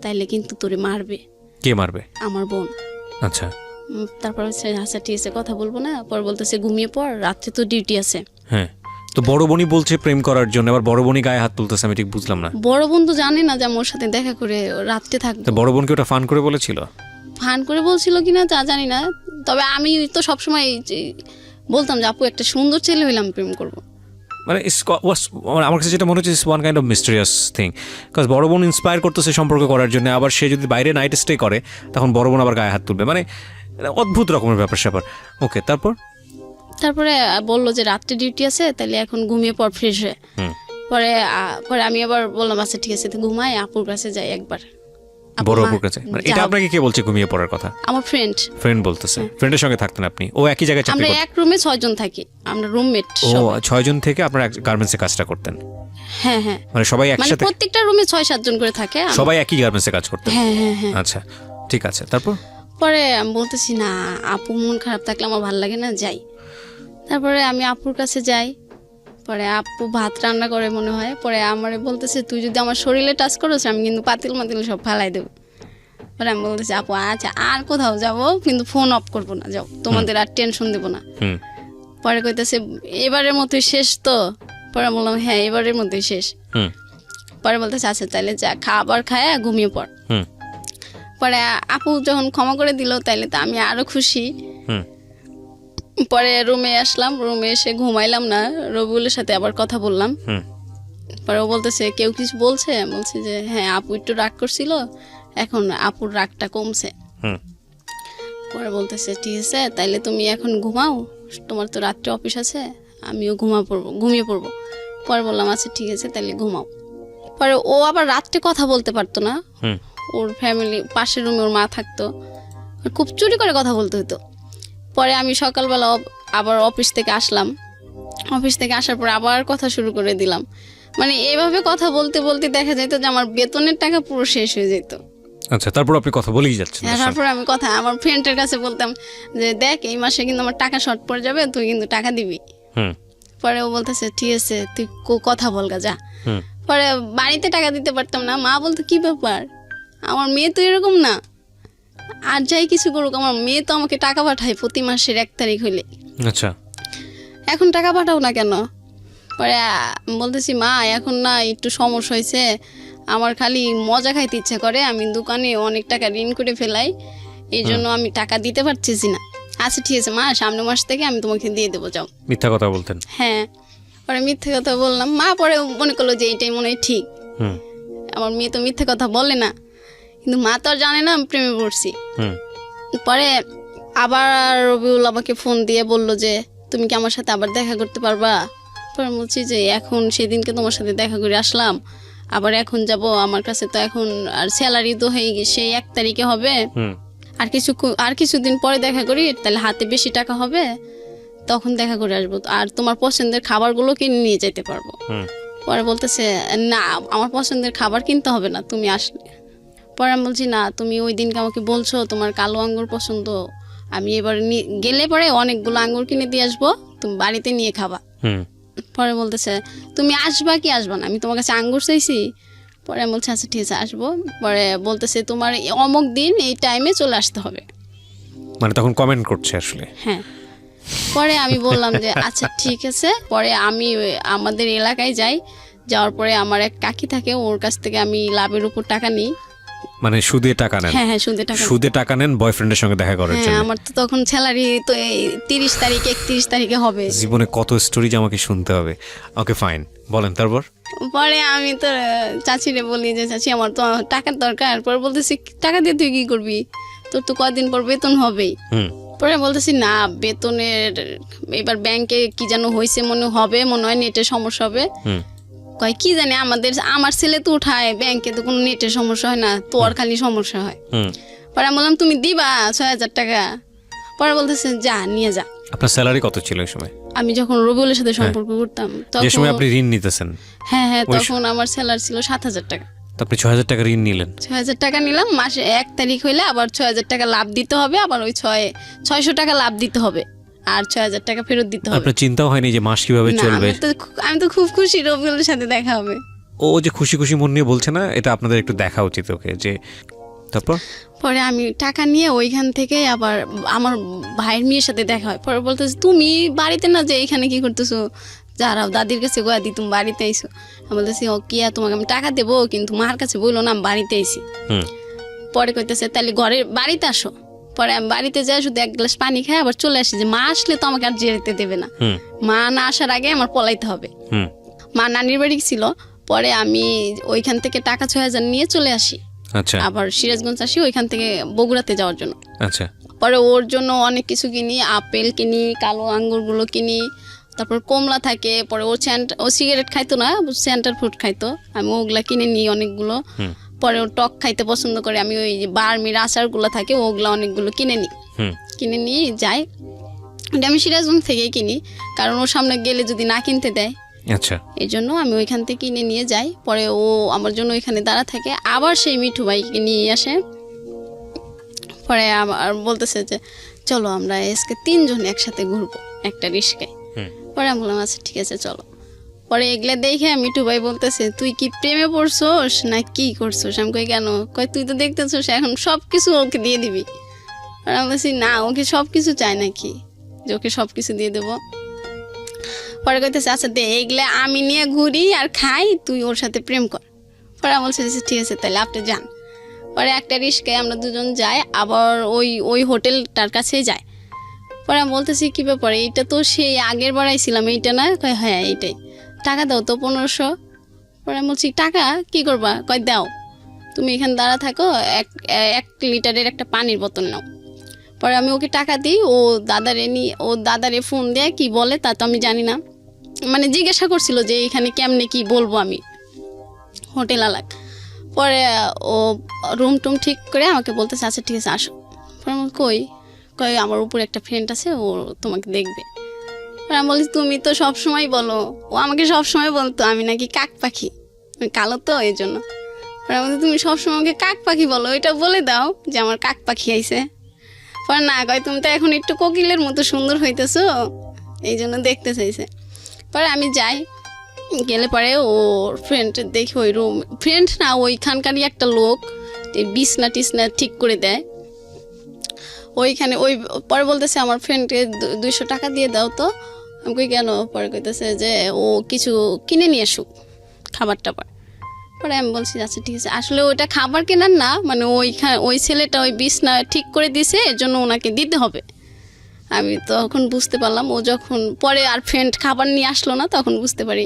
তাইলে কিন্তু তোরে মারবে। কে মারবে? আমার বোন। আচ্ছা। তারপর আচ্ছা ঠিক আছে, কথা বলবো না। পর বলতেছে ঘুমিয়ে পড়, রাত্রে তো ডিউটি আছে। হ্যাঁ, তো বড় বোনই বলছে প্রেম করার জন্য, আবার বড় বোনই গায়ে হাত তুলতেছে, আমি ঠিক বুঝলাম না। বড় বোন তো জানে না যে আমার সাথে দেখা করে রাত্রে থাকবে। তো বড় বোনকে ওটা ফান করে বলেছিল? ফান করে বলছিল কিনা তা জানি না, তবে আমি তো সবসময় বলতাম যে আপু একটা সুন্দর ছেলে হইলে আমি প্রেম করবো। মানে আমার কাছে যেটা মনে হচ্ছে one kind of mysterious thing, because বড় বোন ইন্সপায়ার করতেছে সম্পর্ক করার জন্য, আবার সে যদি বাইরে নাইট স্টে করে তখন বড় বোন আবার গায়ে হাত তুলবে, মানে অদ্ভুত রকমের ব্যাপার স্যাপার। ওকে, তারপরে বললো যে রাত্রে ডিউটি আছে, তাহলে এখন ঘুমিয়ে পর ফ্রেশ হয়ে। পরে আমি আবার বললাম আচ্ছা ঠিক আছে, ঘুমাই, আপুর কাছে যাই একবার। বড় আপুর কাছে? মানে এটা আপনাকে কে বলছে ঘুমিয়ে পড়ার কথা? আমার ফ্রেন্ড বলতেছে। ফ্রেন্ডের সঙ্গে থাকতেন আপনি? ও একই জায়গায় চাকরি আমরা করতেন? এক রুমে 6 জন থাকি, আমরা রুমমেট। ও 6 জন থেকে আপনারা গার্মেন্টসে কাজটা করতেন? হ্যাঁ হ্যাঁ। মানে সবাই একসাথে? প্রত্যেকটা রুমে 6-7 জন করে থাকে, সবাই একই গার্মেন্টসে কাজ করতেন? হ্যাঁ হ্যাঁ হ্যাঁ। আচ্ছা, ঠিক আছে, তারপর? পরে আমি বলতেছি না, আপু মন খারাপ থাকলে আমার ভালো লাগে না, যাই। তারপরে আমি আপুর কাছে যাই, পরে আপু ভাত রান্না করে মনে হয়। পরে আমারে বলতেছে তুই যদি আমার শরীরে টাচ করিস আমি কিন্তু পাতিল মাতিল সব ফালাই দেবো। পরে আমি বলতেছি আপু আচ্ছা আর কোথাও যাবো, কিন্তু ফোন অফ করবো না, যাও, তোমাদের আর টেনশন দেবো না। পরে কইতেছে এবারের মতোই শেষ তো? পরে বললাম হ্যাঁ এবারের মতোই শেষ। পরে বলতেছে আচ্ছা তাহলে যা, খাবার খায় ঘুমিয়ে পড়। পরে আপু যখন ক্ষমা করে দিল তাইলে তো আমি আরো খুশি। পরে রুমে আসলাম, রুমে এসে ঘুমাইলাম না, রবিউলের সাথে আবার কথা বললাম। পরে ও বলতেছে কেউ কিছু বলছে? বলছে যে হ্যাঁ আপু একটু রাগ করছিল, এখন আপুর রাগটা কমছে। পরে বলতেছে ঠিক আছে তাইলে তুমি এখন ঘুমাও, তোমার তো রাত্রে অফিস আছে, আমিও ঘুমিয়ে পড়বো। পরে বললাম আচ্ছা ঠিক আছে তাইলে ঘুমাও। পরে ও আবার রাত্রে কথা বলতে পারতো না, হুম ওর ফ্যামিলি পাশের রুমে ওর মা থাকতো, খুব চুরি করে কথা বলতে হতো। পরে আমি সকালবেলা আবার অফিস থেকে আসলাম, অফিস থেকে আসার পর আবার কথা শুরু করে দিলাম। মানে এইভাবে কথা বলতে বলতে দেখা যেত যে আমার বেতনের টাকা পুরো শেষ হয়ে যেত। আচ্ছা, তারপর আপনি কথা বলেই যাচ্ছেন। তারপর আমি কথা আমার ফ্রেন্ডের কাছে বলতাম যে দেখ এই মাসে কিন্তু আমার টাকা শর্ট পড়ে যাবে, তুই কিন্তু টাকা দিবি। হুম পরে ও বলতেছে ঠিক আছে তুই কথা বলগা যা। হুম পরে বাড়িতে টাকা দিতে পারতাম না, মা বলতো কি ব্যাপার, আমার মেয়ে তো এরকম না, আর যাই কিছু করুক আমার মেয়ে তো আমাকে টাকা পাঠায় প্রতি মাসের 1 তারিখ হইলে, আচ্ছা এখন টাকা পাঠাও না কেন? পরে বলতেছি মা এখন না একটু সমস্যা হয়েছে, আমার খালি মজা খাইতে ইচ্ছা করে, আমি দোকানে অনেক টাকা ঋণ করে ফেলাই, এই জন্য আমি টাকা দিতে পারতেছি না। আচ্ছা ঠিক আছে মা, সামনের মাস থেকে আমি তোমাকে দিয়ে দেবো, যাও। মিথ্যা কথা বলতেন? হ্যাঁ, পরে মিথ্যে কথা বললাম। মা পরে মনে করলো যে এইটাই মনে হয় ঠিক, হুম আমার মেয়ে তো মিথ্যে কথা বলে না, কিন্তু মা তো আর জানে না আমি প্রেমে পড়ছি। হুম পরে আবার রবিউল আমাকে ফোন দিয়ে বলল যে তুমি কি আমার সাথে আবার দেখা করতে পারবা? পরে বলছি যে এখন সেদিনকে তোমার সাথে দেখা করে আসলাম, আবার এখন যাব, আমার কাছে তো এখন আর স্যালারি তো হয়ে গেছে, সেই 1 তারিখে হবে, হুম আর কিছুদিন পরে দেখা করি, তাহলে হাতে বেশি টাকা হবে, তখন দেখা করে আসবো, আর তোমার পছন্দের খাবারগুলো কিনে নিয়ে যেতে পারবো। হুম পরে বলতেছে না আমার পছন্দের খাবার কিনতে হবে না, তুমি আসলে। পরে আমি বলছি না তুমি ওই দিনকে আমাকে বলছো তোমার কালো আঙ্গুর পছন্দ, আমি এবার গেলে পরে অনেকগুলো আঙ্গুর কিনে দিয়ে আসবো, তুমি বাড়িতে নিয়ে খাবা। হুম পরে বলতেছে তুমি আসবা কি আসবা না, আমি তোমার কাছে আঙ্গুর চাইছি? পরে আমি বলছি আচ্ছা ঠিক আছে আসবো। পরে বলতেছে তোমার অমুক দিন এই টাইমে চলে আসতে হবে। মানে তখন কমেন্ট করছে আসলে? হ্যাঁ। পরে আমি বললাম যে আচ্ছা ঠিক আছে। পরে আমি আমাদের এলাকায় যাই, যাওয়ার পরে আমার এক কাকি থাকে, ওর কাছ থেকে আমি লাভের উপর টাকা নিই। মানে সুদে টাকা নেন? হ্যাঁ হ্যাঁ, সুদে টাকা নেন বয়ফ্রেন্ডের সঙ্গে দেখা করার হ্যাঁ, জন্য? আমার তো তখন স্যালারি তো এই 30 তারিখ 31 তারিখে হবে। জীবনে কত স্টোরি যে আমাকে শুনতে হবে। ওকে ফাইন, বলেন তারপর। পরে আমি তো চাচিরে বলি যে চাচি আমার তো টাকার দরকার। পরে বলতেছি টাকা দিয়ে তুই কি করবি, তোর তো কয়দিন পর বেতন হবেই। হুম পরে বলতেছি না বেতনের এবার ব্যাংকে কি যেন হয়েছে মনে হয় নেটের সমস্যা হবে। হুম কয় কি জানি আমার ছেলে তো উঠায় ব্যাংকে, তো কোনো নেটের সমস্যা হয় না, তোর খালি সমস্যা হয়। হুম পরে আমি বললাম তুমি দিবা 6,000 টাকা? পরে বলতেছে যা নিয়ে যা। আপনার স্যালারি কত ছিল ওই সময়? আমি যখন রবিউলের সাথে সম্পর্ক করতাম যে সময় তখন আপনি ঋণ নিতেছেন? হ্যাঁ হ্যাঁ, তখন আমার স্যালারি ছিল 7,000 টাকা। তো আপনি 6,000 টাকা ঋণ নিলেন? 6,000 টাকা নিলাম, মাসে 1 তারিখ হইলে আবার 6,000 টাকা লাভ দিতে হবে, আবার ওই 600 টাকা লাভ দিতে হবে, আর 6,000 টাকা ফেরত দিতে হবে। আপনার চিন্তাও হয়নি যে মাস কিভাবে না, চলবে? আমি তো খুব খুশি রবিউলের সাথে দেখা হবে। ও যে খুশি খুশি মন নিয়ে বলছে না, এটা আপনাদের একটু দেখা উচিত ওকে। যে তারপর পরে আমি টাকা নিয়ে ওইখান থেকে আবার আমার ভাইয়ের মেয়ের সাথে দেখা হয়। পরে বলতেছে তুমি বাড়িতে না যে এখানে কি করতেছো, যারাও দাদির কাছে গোয়া দি তুমি বাড়িতে আইসো। আমি বলতেছি ও কি তোমাকে আমি টাকা দেবো, কিন্তু মার কাছে বললো না আমি বাড়িতে আইসি। হুম পরে কইতেছে তাহলে বাড়িতে আসো। পরে আমি বাড়িতে যাই, শুধু 1 গ্লাস পানি খাই আবার চলে আসি, যে মা আসলে তো আমাকে আর যেতে দেবে না, হুম মা না আসার আগে আমার পলাইতে হবে। হুম মা নানির বাড়ি ছিল, পরে আমি ওইখান থেকে টাকা 6,000 নিয়ে চলে আসি, আচ্ছা আবার সিরাজগঞ্জ আসি ওইখান থেকে বগুড়াতে যাওয়ার জন্য। আচ্ছা পরে ওর জন্য অনেক কিছু কিনি, আপেল কিনি, কালো আঙ্গুরগুলো কিনি, তারপর কমলা থাকে। পরে ও সিগারেট খাইতো না, সেন্টার ফুড খাইতো, আমি ওগুলা কিনে নিই অনেকগুলো। হুম পরে ও টক খাইতে পছন্দ করে, আমি ওই যে বার্মির আচারগুলো থাকে ওগুলো অনেকগুলো কিনে নিই। হুম কিনে নিয়ে যাই, এটা আমি সিরাজগঞ্জ থেকেই কিনি, কারণ ওর সামনে গেলে যদি না কিনতে দেয়, আচ্ছা এই জন্য আমি ওইখান থেকে কিনে নিয়ে যাই। পরে ও আমার জন্য ওইখানে দাঁড়া থাকে, আবার সেই মিঠু ভাইকে নিয়ে আসে। পরে আর বলতেছে যে চলো আমরা আজকে 3 জন একসাথে ঘুরবো একটা রিস্কায়। হুম পরে আমি বললাম আচ্ছা ঠিক আছে চলো। পরে এগুলা দেখে মিঠু ভাই বলতেছে তুই কি প্রেমে পড়ছোস না কি করছোস? আমি কই কেন? কই তুই তো দেখতেছোস এখন সব কিছু ওকে দিয়ে দিবি। আর আমি বলছি না, ওকে সব কিছু চাই নাকি যে ওকে সব কিছু দিয়ে দেবো? পরে কইতেছে আচ্ছা দে, এগুলা আমি নিয়ে ঘুরি আর খাই, তুই ওর সাথে প্রেম কর। পরে আমি বলছি ঠিক আছে তাহলে আপনি যান। পরে একটা রিস্কায় আমরা দুজন যাই, আবার ওই হোটেলটার কাছেই যাই। পরে আমি বলতেছি কী ব্যাপার, এইটা তো সেই আগের বার আইছিলাম, এইটা না? কয় হ্যাঁ এইটাই। টাকা দাও তো 1500। পরে আমি বলছি টাকা কী করবা? কয় দাও, তুমি এখানে দাঁড়া থাকো, 1 লিটারের একটা পানির বোতল নাও। পরে আমি ওকে টাকা দিই, ও দাদারে ফোন দেয়, কি বলে তা তো আমি জানি না, মানে জিজ্ঞাসা করছিল যে এখানে কেমনে কি বলবো আমি। হোটেল আলাক। পরে ও রুম টুম ঠিক করে আমাকে বলতেছে আচ্ছা ঠিক আছে আসো। পরে আমি কই কই আমার উপরে একটা ফ্রেন্ড আছে, ও তোমাকে দেখবে। পরে আমি বলি তুমি তো সবসময় বলো, ও আমাকে সবসময় বলতো আমি নাকি কাক পাখি, আমি কালো তো এই জন্য। পরে আমি বলি, তুমি সবসময় আমাকে কাক পাখি বলো, এটা বলে দাও যে আমার কাক পাখি আইছে। পরে না কয় তুমি তো এখন একটু কোকিলের মতো সুন্দর হইতেছো, এই জন্য দেখতে চাইছে। পরে আমি যাই, গেলে পরে ওর ফ্রেন্ড দেখি ওই রুম, ফ্রেন্ড না ওইখানকারই একটা লোক বিছনা টিছনা ঠিক করে দেয় ওইখানে। ওই পরে বলতেছে আমার ফ্রেন্ডকে 200 টাকা দিয়ে দাও তো। আমি কই কেন? পরে কইতেছে যে ও কিছু কিনে নিয়ে আসুক খাবার টাবার। পরে আমি বলছি আচ্ছা ঠিক আছে। আসলে ওইটা খাবার কেনার না, মানে ওই ছেলেটা ওই বিছনা ঠিক করে দিছে, এর জন্য ওনাকে দিতে হবে। আমি তখন বুঝতে পারলাম, ও যখন পরে আর ফ্রেন্ড খাবার নিয়ে আসলো না তখন বুঝতে পারি।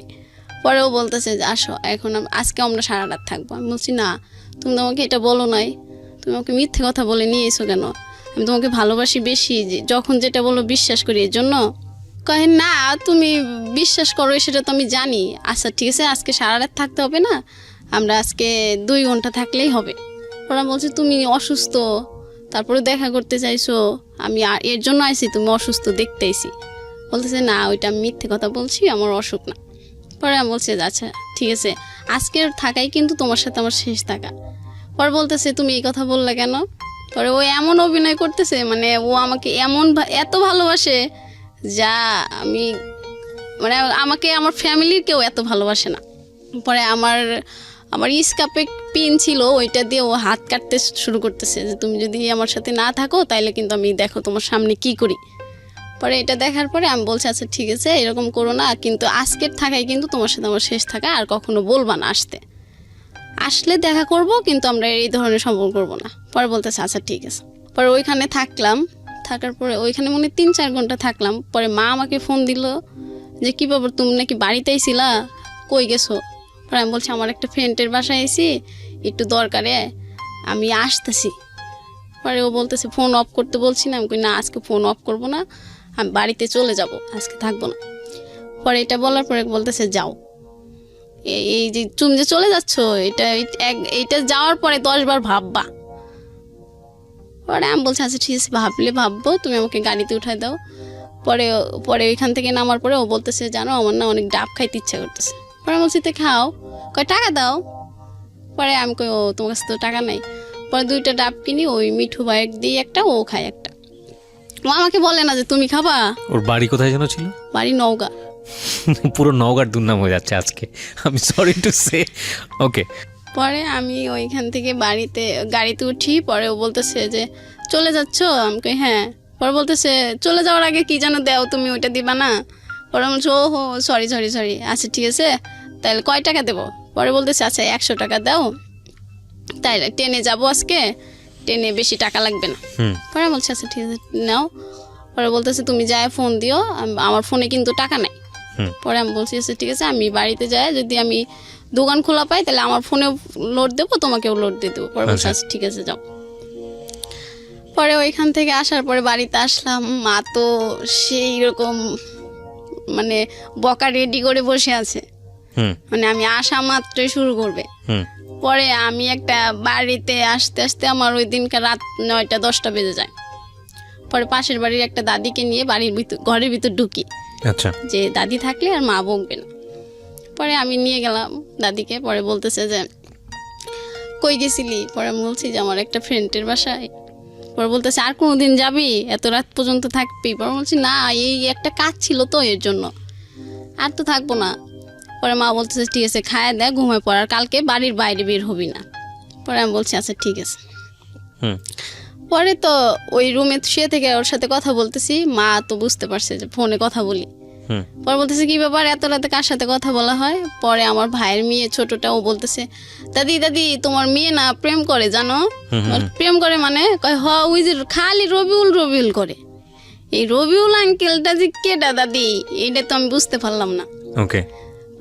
পরে ও বলতেছে যে আসো এখন আজকে আমরা সারা রাত থাকবো। আমি বলছি না, তুমি তো আমাকে এটা বলো নাই, তুমি আমাকে মিথ্যে কথা বলে নিয়ে এসো কেন? আমি তোমাকে ভালোবাসি বেশি, যখন যেটা বলো বিশ্বাস করি, এর জন্য। কহে না তুমি বিশ্বাস করো সেটা তো আমি জানি। আচ্ছা ঠিক আছে, আজকে সারা রাত থাকতে হবে না, আমরা আজকে 2 ঘন্টা থাকলেই হবে। ওরা বলছে তুমি অসুস্থ, তারপরে দেখা করতে চাইছো, আমি এর জন্য আইছি, তুমি অসুস্থ দেখতে আইছি। বলতেছে না ওইটা আমি মিথ্যে কথা বলছি, আমার অসুখ না। পরে আমি বলছি আচ্ছা ঠিক আছে, আজকের থাকাই কিন্তু তোমার সাথে আমার শেষ থাকা। পরে বলতেছে তুমি এই কথা বললে কেন? পরে ও এমন অভিনয় করতেছে, মানে ও আমাকে এত ভালোবাসে যা আমি, মানে আমাকে আমার ফ্যামিলির কেউ এত ভালোবাসে না। পরে আমার স্কার্ফে পিন ছিল, ওইটা দিয়ে ও হাত কাটতে শুরু করতেছে যে তুমি যদি আমার সাথে না থাকো তাইলে কিন্তু আমি দেখো তোমার সামনে কি করি। পরে এটা দেখার পরে আমি বলছি আচ্ছা ঠিক আছে এরকম করো না, কিন্তু আজকের থাকাই কিন্তু তোমার সাথে আমার শেষ থাকা, আর কখনো বলবা না আসলে দেখা করব, কিন্তু আমরা এই ধরনের সম্পর্ক করবো না। পরে বলতেছে আচ্ছা ঠিক আছে। পরে ওইখানে থাকার পরে ওইখানে মনে 3-4 ঘন্টা থাকলাম। পরে মা আমাকে ফোন দিল যে কী ব্যাপার, তুমি নাকি বাড়িতেই ছিলা, কই গেছো? পরে আমি বলছি আমার একটা ফ্রেন্ডের বাসায় আইছি, একটু দরকারে আমি আসতেছি। পরে ও বলতেছে ফোন অফ করতে বলছি না। আমি কই না আজকে ফোন অফ করবো না, আমি বাড়িতে চলে যাব, আজকে থাকবো না। পরে এটা বলার পরে বলতেছে যাও, এই যে তুমি যে চলে যাচ্ছ এইটা যাওয়ার পরে 10 বার ভাববা। পরে আমি বলছি আচ্ছা ঠিক আছে ভাববো, তুমি আমাকে গাড়িতে উঠাই দাও। পরে ওইখান থেকে নামার পরে ও বলতেছে জানো আমার না অনেক ডাব খাইতে ইচ্ছা করতেছে। পরে আমি বলছি তো খাও, কয় টাকা দাও। পরে আমি কই ও তোমার কাছে তো টাকা নাই। পরে 2টা ডাব কিনি, ওই মিঠু ভাইয়ের দিয়ে একটা, ও খায় একটা। ও আমাকে বলে না যে তুমি খাবা। ওর বাড়ি কোথায় যেন ছিল? বাড়ি নওগাঁ। পুরো নওগাঁর দুর্নাম হয়ে যাচ্ছে আজকে, আমি সরি টু সে। ওকে। পরে আমি ওইখান থেকে গাড়িতে উঠি। পরে ও বলতেছে যে চলে যাচ্ছ? আমি কই হ্যাঁ। পরে বলতেছে চলে যাওয়ার আগে কি যেন দাও তুমি, ওইটা দিবা না? পরে বলছে ও হো সরি। আচ্ছা ঠিক আছে, তাহলে কয় টাকা দেবো? পরে বলতেছে আচ্ছা 100 টাকা দাও, তাইলে ট্রেনে যাবো আজকে, ট্রেনে বেশি টাকা লাগবে না। পরে বলছে আচ্ছা ঠিক আছে নাও। পরে বলতেছে তুমি যায় ফোন দিও, আমার ফোনে কিন্তু টাকা নাই। পরে আমি বলছি আচ্ছা ঠিক আছে, আমি বাড়িতে যাই, যদি আমি দোকান খোলা পাই তাহলে আমার ফোনেও লোড দেবো, তোমাকেও লোড দিয়ে দেবো। পরে বলছি আচ্ছা ঠিক আছে যাও। পরে ওইখান থেকে আসার পরে বাড়িতে আসলাম, মা তো সেই রকম মানে বকা রেডি করে বসে আছে, মানে আমি আসা মাত্রই শুরু করবে। পরে আমি একটা বাড়িতে আসতে আসতে আমার ওই দিনকার রাত 9টা-10টা বেজে যায়। পরে পাশের বাড়ির একটা দাদিকে নিয়ে ঘরের ভিতর ঢুকি, আচ্ছা যে দাদি থাকলে আর মা বকবে না। পরে আমি নিয়ে গেলাম দাদিকে। পরে বলতেছে যে কই গেছিলি? পরে আমি বলছি যে আমার একটা ফ্রেন্ডের বাসায়। পরে বলতেছে আর কোনোদিন যাবি, এত রাত পর্যন্ত থাকবি? পরে বলছি না এই একটা কাজ ছিল তো এর জন্য, আর তো থাকবো না। পরে মা বলতেছে ঠিক আছে খায় দেয়, ঘুমায় পড়ার, কালকে বাড়ির বাইরে বের হবি না। পরে আমি বলছি আচ্ছা ঠিক আছে। পরে তো ওই রুমে শুয়ে থেকে ওর সাথে কথা বলতেছি, মা তো বুঝতে পারছে যে ফোনে কথা বলি। পরে বলতেছে কি ব্যাপার এত রাতে কার সাথে কথা বলা হয়? পরে আমার ভাইয়ের মেয়ে ছোটটা, ও বলতেছে দাদি তোমার মেয়ে না প্রেম করে জানো? প্রেম করে মানে? কয় হ ওই যে খালি রবিউল করে। এই রবিউল আঙ্কেলটা যে কেডা দাদি, এইটা তো আমি বুঝতে পারলাম না। ওকে।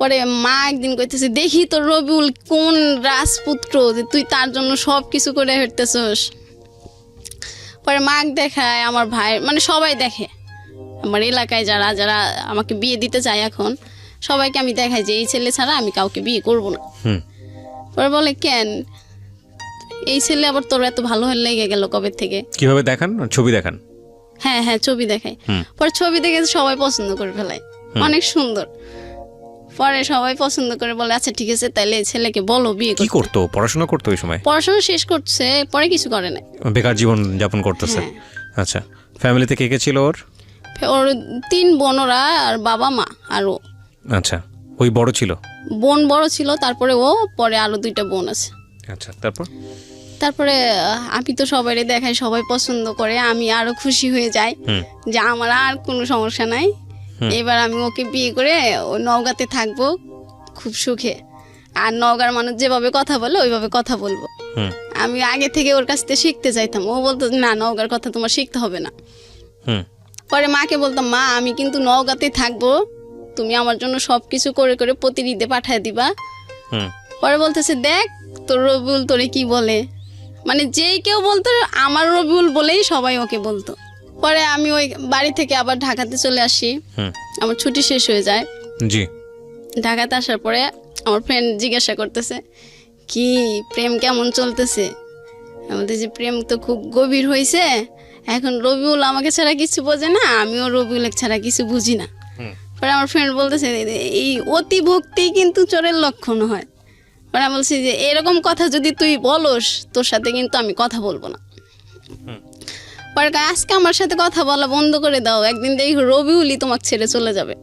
পরে মা একদিন কইতেছে দেখি তোর রবিউল কোন রাজপুত্র যে তুই তার জন্য সব কিছু করে হেঁটতেছস। পরে মাক দেখায়, আমার ভাই মানে সবাই দেখে, আমার এলাকায় যারা আমাকে বিয়ে দিতে চায় এখন সবাইকে আমি দেখাই যে এই ছেলে ছাড়া আমি কাউকে বিয়ে করব না। পরে বলে কেন এই ছেলে আবার তোর এত ভালো হয়ে লেগে গেল কবে থেকে? কিভাবে দেখান? ছবি দেখান? হ্যাঁ হ্যাঁ ছবি দেখাই। পরে ছবি দেখে সবাই পছন্দ করে ফেলায়, অনেক সুন্দর। পরে সবাই পছন্দ করে বলে আচ্ছা ঠিক আছে তাইলে এই ছেলেকে বলো বিয়ে কি করতো? পড়াশোনা করতো ওই সময়? পড়াশোনা শেষ করছে, পরে কিছু করে না, বেকার জীবন যাপন করতেছে। আচ্ছা, ফ্যামিলিতে কে কে ছিল ওর? ওর 3 বোনরা আর বাবা মা আর ও। আচ্ছা, ওই বড় ছিল? বোন বড় ছিল, তারপরে ও, পরে আরো 2টা বোন আছে। আচ্ছা, তারপরে আমি তো সবাই দেখাই, সবাই পছন্দ করে, আমি আরো খুশি হয়ে যাই যে আমার আর কোনো সমস্যা নাই, এবার আমি ওকে বিয়ে করে ও নওগাঁতে থাকবো খুব সুখে। আর নওগাঁর মানুষ যেভাবে কথা বলে ওইভাবে কথা বলবো। আমি আগে থেকে ওর কাছ থেকে শিখতে চাইতাম, ও বলতো না নওগাঁর কথা তোমার শিখতে হবে না। পরে মাকে বলতাম মা আমি কিন্তু নওগাঁতে থাকবো, তুমি আমার জন্য সবকিছু করে করে প্রতি ঈদে পাঠায় দিবা। পরে বলতেছে দেখ তোর রবিউল তোরে কি বলে, মানে যেই কেউ বলতো আমার রবিউল বলেই সবাই ওকে বলতো। পরে আমি ওই বাড়ি থেকে আবার ঢাকাতে চলে আসি, আমার ছুটি শেষ হয়ে যায়। জি। ঢাকাতে আসার পরে আমার ফ্রেন্ড জিজ্ঞাসা করতেছে কি প্রেম কেমন চলতেছে, আমাদের যে প্রেম তো খুব গভীর হয়েছে, এখন রবিউল আমাকে ছাড়া কিছু বোঝে না, আমিও রবিউলের ছাড়া কিছু বুঝি না। পরে আমার ফ্রেন্ড বলতেছে এই অতি ভক্তি কিন্তু চোরের লক্ষণ হয়। পরে আমি বলছি যে এরকম কথা যদি তুই বলস তোর সাথে কিন্তু আমি কথা বলবো না। পরে আজকে আমার সাথে কথা বলা বন্ধ করে দাও, একদিন দেখি রবিউলই তোমাকে ছেড়ে চলে যাবে।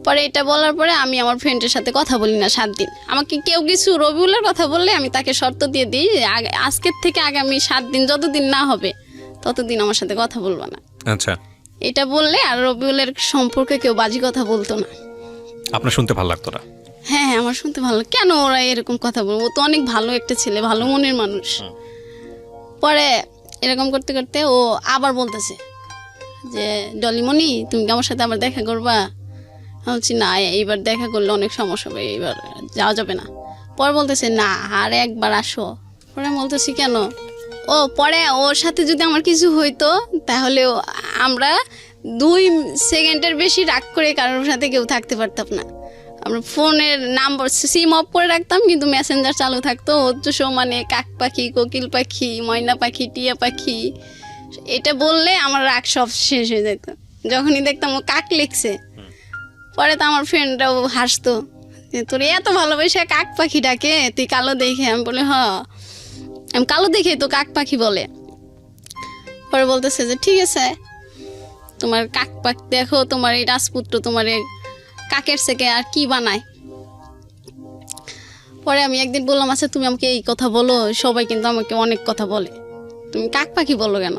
পরে এটা বলার পরে আমি আমার ফ্রেন্ডের সাথে কথা বলি না 7 দিন। আমাকে কেউ কিছু রবিউলের কথা বললে আমি তাকে শর্ত দিয়ে দিই আজকের থেকে আগামী 7 দিন যতদিন না হবে ততদিন আমার সাথে কথা বলবো না। আচ্ছা, এটা বললে আর রবিউলের সম্পর্কে কেউ বাজে কথা বলতো না। আপনার শুনতে ভালো লাগতো না? হ্যাঁ হ্যাঁ আমার শুনতে ভালো, কেন ওরা এরকম কথা বলবো, ও তো অনেক ভালো একটা ছেলে, ভালো মনের মানুষ। পরে এরকম করতে করতে ও আবার বলতেছে যে ডলিমণি তুমি কি আমার সাথে আবার দেখা করবা? আমি বলছি না এইবার দেখা করলে অনেক সমস্যা হবে, এইবার যাওয়া যাবে না। পরে বলতেছে না আর একবার আসো। পরে আমি বলতেছি কেন? ও পরে ওর সাথে যদি আমার কিছু হইতো তাহলে আমরা 2 সেকেন্ডের বেশি রাগ করে কারোর সাথে কেউ থাকতে পারতাম না। আমরা ফোনের নাম্বার সিম অফ করে রাখতাম কিন্তু মেসেঞ্জার চালু থাকতো। হচ্ছে মানে কাক পাখি, কোকিল পাখি, ময়না পাখি, টিয়া পাখি, এটা বললে আমার রাগ সব শেষ হয়ে যেত। যখনই দেখতাম ও কাক লিখছে পরে তো আমার ফ্রেন্ডরাও হাসতো যে তোর এত ভালোবাসা কাক পাখি ডাকে, তুই কালো দেখে? আমি বলি আমি কালো দেখে তো কাক পাখি বলে। পরে বলতেছে যে ঠিক আছে তোমার কাক পাখি দেখো, তোমার এই রাজপুত্র তোমার কাকের থেকে আর কি বানায়। পরে আমি একদিন বললাম আচ্ছা তুমি আমাকে এই কথা বলো, সবাই কিন্তু আমাকে অনেক কথা বলে, তুমি কাক পাখি বলো কেন?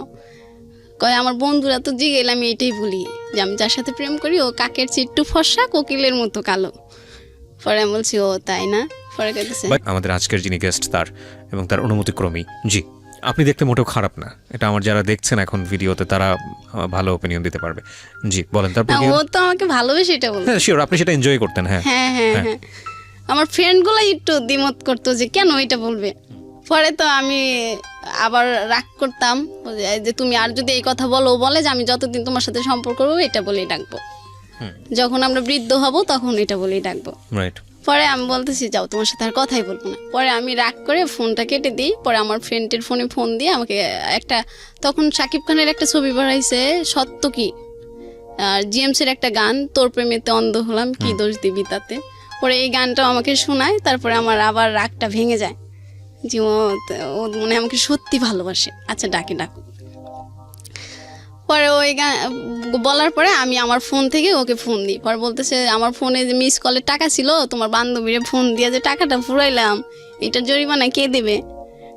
কয় আমার বন্ধুরা তো জিগেল আমি এটাই বলি যে আমি যার সাথে প্রেম করি ও কাকের চিট্টু ফর্সা কোকিলের মতো কালো। পরে আমি বলছি ও তাই না? পরে কইতেছে আমাদের আজকের যিনি গেস্ট তার এবং তার অনুমতিক্রমেই। জি, আপনি দেখতে মোটেও খারাপ না, এটা আমার যারা দেখছেন এখন ভিডিওতে তারা ভালো ওপিনিয়ন দিতে পারবে। জি বলেন। তারপর ও তো আমাকে ভালোবেসে এটা বলতো। হ্যাঁ শিওর, আপনি সেটা এনজয় করতেন। হ্যাঁ হ্যাঁ হ্যাঁ হ্যাঁ আমার ফ্রেন্ডগুলো একটু দ্বিমত করতো যে কেন এটা বলবে। পরে তো আমি আবার রাগ করতাম যে তুমি আর যদি এই কথা বলো, বলে যে আমি যতদিন তোমার সাথে সম্পর্ক করবো এটা বলেই ডাকবো, যখন আমরা বৃদ্ধ হব তখন এটা বলেই ডাকবো। রাইট। পরে আমি বলতেছি যাও তোমার সাথে আর কথাই বলবো না। পরে আমি রাগ করে ফোনটা কেটে দিই। পরে আমার ফ্রেন্ডের ফোনে ফোন দিয়ে আমাকে একটা, তখন শাকিব খানের একটা ছবি বানাইছে সত্য কি, আর জিএমসির একটা গান তোর প্রেমেতে অন্ধ হলাম কি দোষ দিবি তাতে। পরে এই গানটাও আমাকে শোনায়। তারপরে আমার আবার রাগটা ভেঙে যায় যে ও মনে আমাকে সত্যি ভালোবাসে, আচ্ছা ডাকে ডাকুক। পরে ওই গান বলার পরে আমি আমার ফোন থেকে ওকে ফোন দিই। পরে বলতেছে আমার ফোনে যে মিস কলের টাকা ছিল তোমার বান্ধবীরে ফোন দিয়ে যে টাকাটা ফুরাইলাম এটা জরিমানা কে দেবে?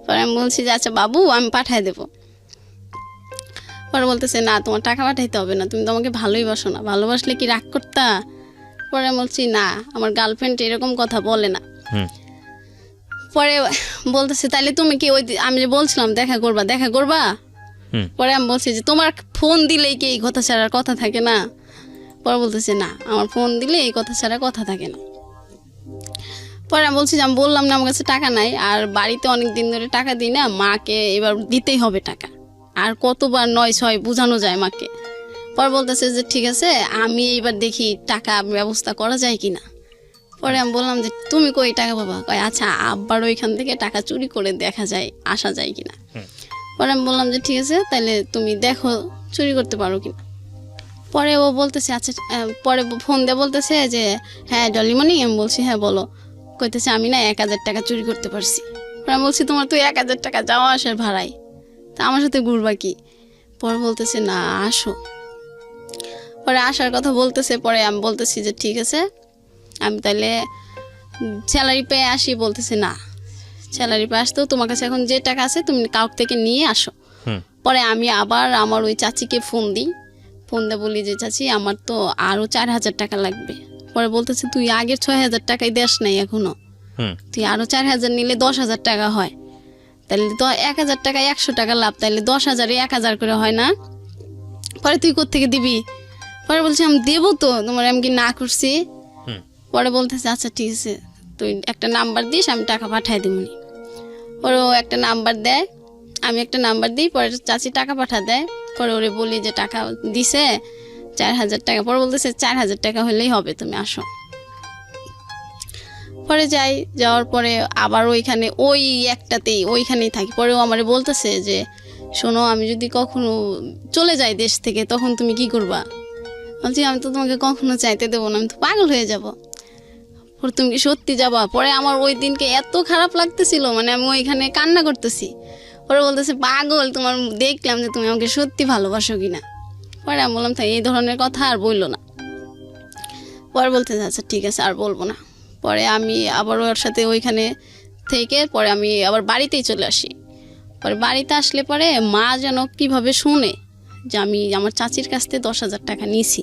পরে আমি বলছি যে আচ্ছা বাবু আমি পাঠায় দেবো। পরে বলতেছে না তোমার টাকা পাঠাইতে হবে না, তুমি তো আমাকে ভালোই বাসো না, ভালোবাসলে কি রাগ করতা? পরে আমি বলছি না আমার গার্লফ্রেন্ড এরকম কথা বলে না। পরে বলতেছে তাহলে তুমি কি ওই আমি যে বলছিলাম দেখা করবা দেখা করবা? পরে আমি বলছি যে তোমার ফোন দিলেই কি এই কথা ছাড়ার কথা থাকে না? পরে বলতেছে না আমার ফোন দিলে এই কথা ছাড়া কথা থাকে না। পরে আমি বলছি যে আমি বললাম না আমার কাছে টাকা নাই, আর বাড়িতে অনেক দিন ধরে টাকা দিই না, মাকে এবার দিতেই হবে টাকা, আর কতবার 9-6 বোঝানো যায় মাকে। পরে বলতেছে যে ঠিক আছে আমি এইবার দেখি টাকা ব্যবস্থা করা যায় কিনা। পরে আমি বললাম যে তুমি কই টাকা পাবা, কয় আচ্ছা আব্বার ওইখান থেকে টাকা চুরি করে দেখা যায় আসা যায় কিনা। পরে আমি বললাম যে ঠিক আছে তাহলে তুমি দেখো চুরি করতে পারো কিনা। পরে ও বলতেছে আচ্ছা পরে ফোন দিয়ে বলতেছে যে হ্যাঁ ডলিমণি, আমি বলছি হ্যাঁ বলো। কইতেছে আমি না 1000 টাকা চুরি করতে পারছি। পরে আমি বলছি তোমার তো 1000 টাকা যাওয়া আসার ভাড়াই, তা আমার সাথে ঘুরবা কি। পরে বলতেছে না আসো। পরে আসার কথা বলতেছে, পরে আমি বলতেছি যে ঠিক আছে আমি তাহলে স্যালারি পেয়ে আসি। বলতেছে না স্যালারি পেয়ে আসতেও তোমার কাছে এখন যে টাকা আছে তুমি কাউক থেকে নিয়ে আসো। পরে আমি আবার আমার ওই চাচিকে ফোন দিই, ফোন দিয়ে বলি যে চাচি আমার তো আরও 4000 টাকা লাগবে। পরে বলতেছে তুই আগের 6000 টাকাই দেশ নাই এখনো, তুই আরও 4000 নিলে 10,000 টাকা হয়, তাহলে তো 1000 টাকায় 100 টাকা লাভ, তাহলে 10,000-এ 1000 করে হয় না। পরে তুই কোত্থেকে দিবি। পরে বলছি আমি দেবো তো, তোমার আমি কি না করছি। পরে বলতেছে আচ্ছা ঠিক আছে তুই একটা নাম্বার দিস আমি টাকা পাঠাই দিবনি। পরে ও একটা নাম্বার দেয়, আমি একটা নাম্বার দিই, পরে চাচি টাকা পাঠা দেয়। পরে ওরে বলি যে টাকা দিছে 4000 টাকা। পরে বলতেছে 4000 টাকা হলেই হবে তুমি আসো। পরে যাই, যাওয়ার পরে আবার ওইখানে ওই একটাতেই ওইখানেই থাকি। পরেও আমার বলতেছে যে শোনো আমি যদি কখনো চলে যাই দেশ থেকে তখন তুমি কি করবা। বলছি আমি তো তোমাকে কখনো চাইতে দেবো না, আমি তো পাগল হয়ে যাব। পরে তুমি কি সত্যি যাবা। পরে আমার ওই দিনকে এত খারাপ লাগতেছিল, মানে আমি ওইখানে কান্না করতেছি। পরে বলতেছে পাগল তোমার দেখলাম যে তুমি আমাকে সত্যি ভালোবাসো কিনা। পরে আমি বললাম তাই এই ধরনের কথা আর বললো না। পরে বলতেছে আচ্ছা ঠিক আছে আর বলবো না। পরে আমি আবার ওর সাথে ওইখানে থেকে পরে আমি আবার বাড়িতেই চলে আসি। পরে বাড়িতে আসলে পরে মা যেন কীভাবে শুনে যে আমি আমার চাচির কাছ থেকে 10,000 টাকা নিয়েছি।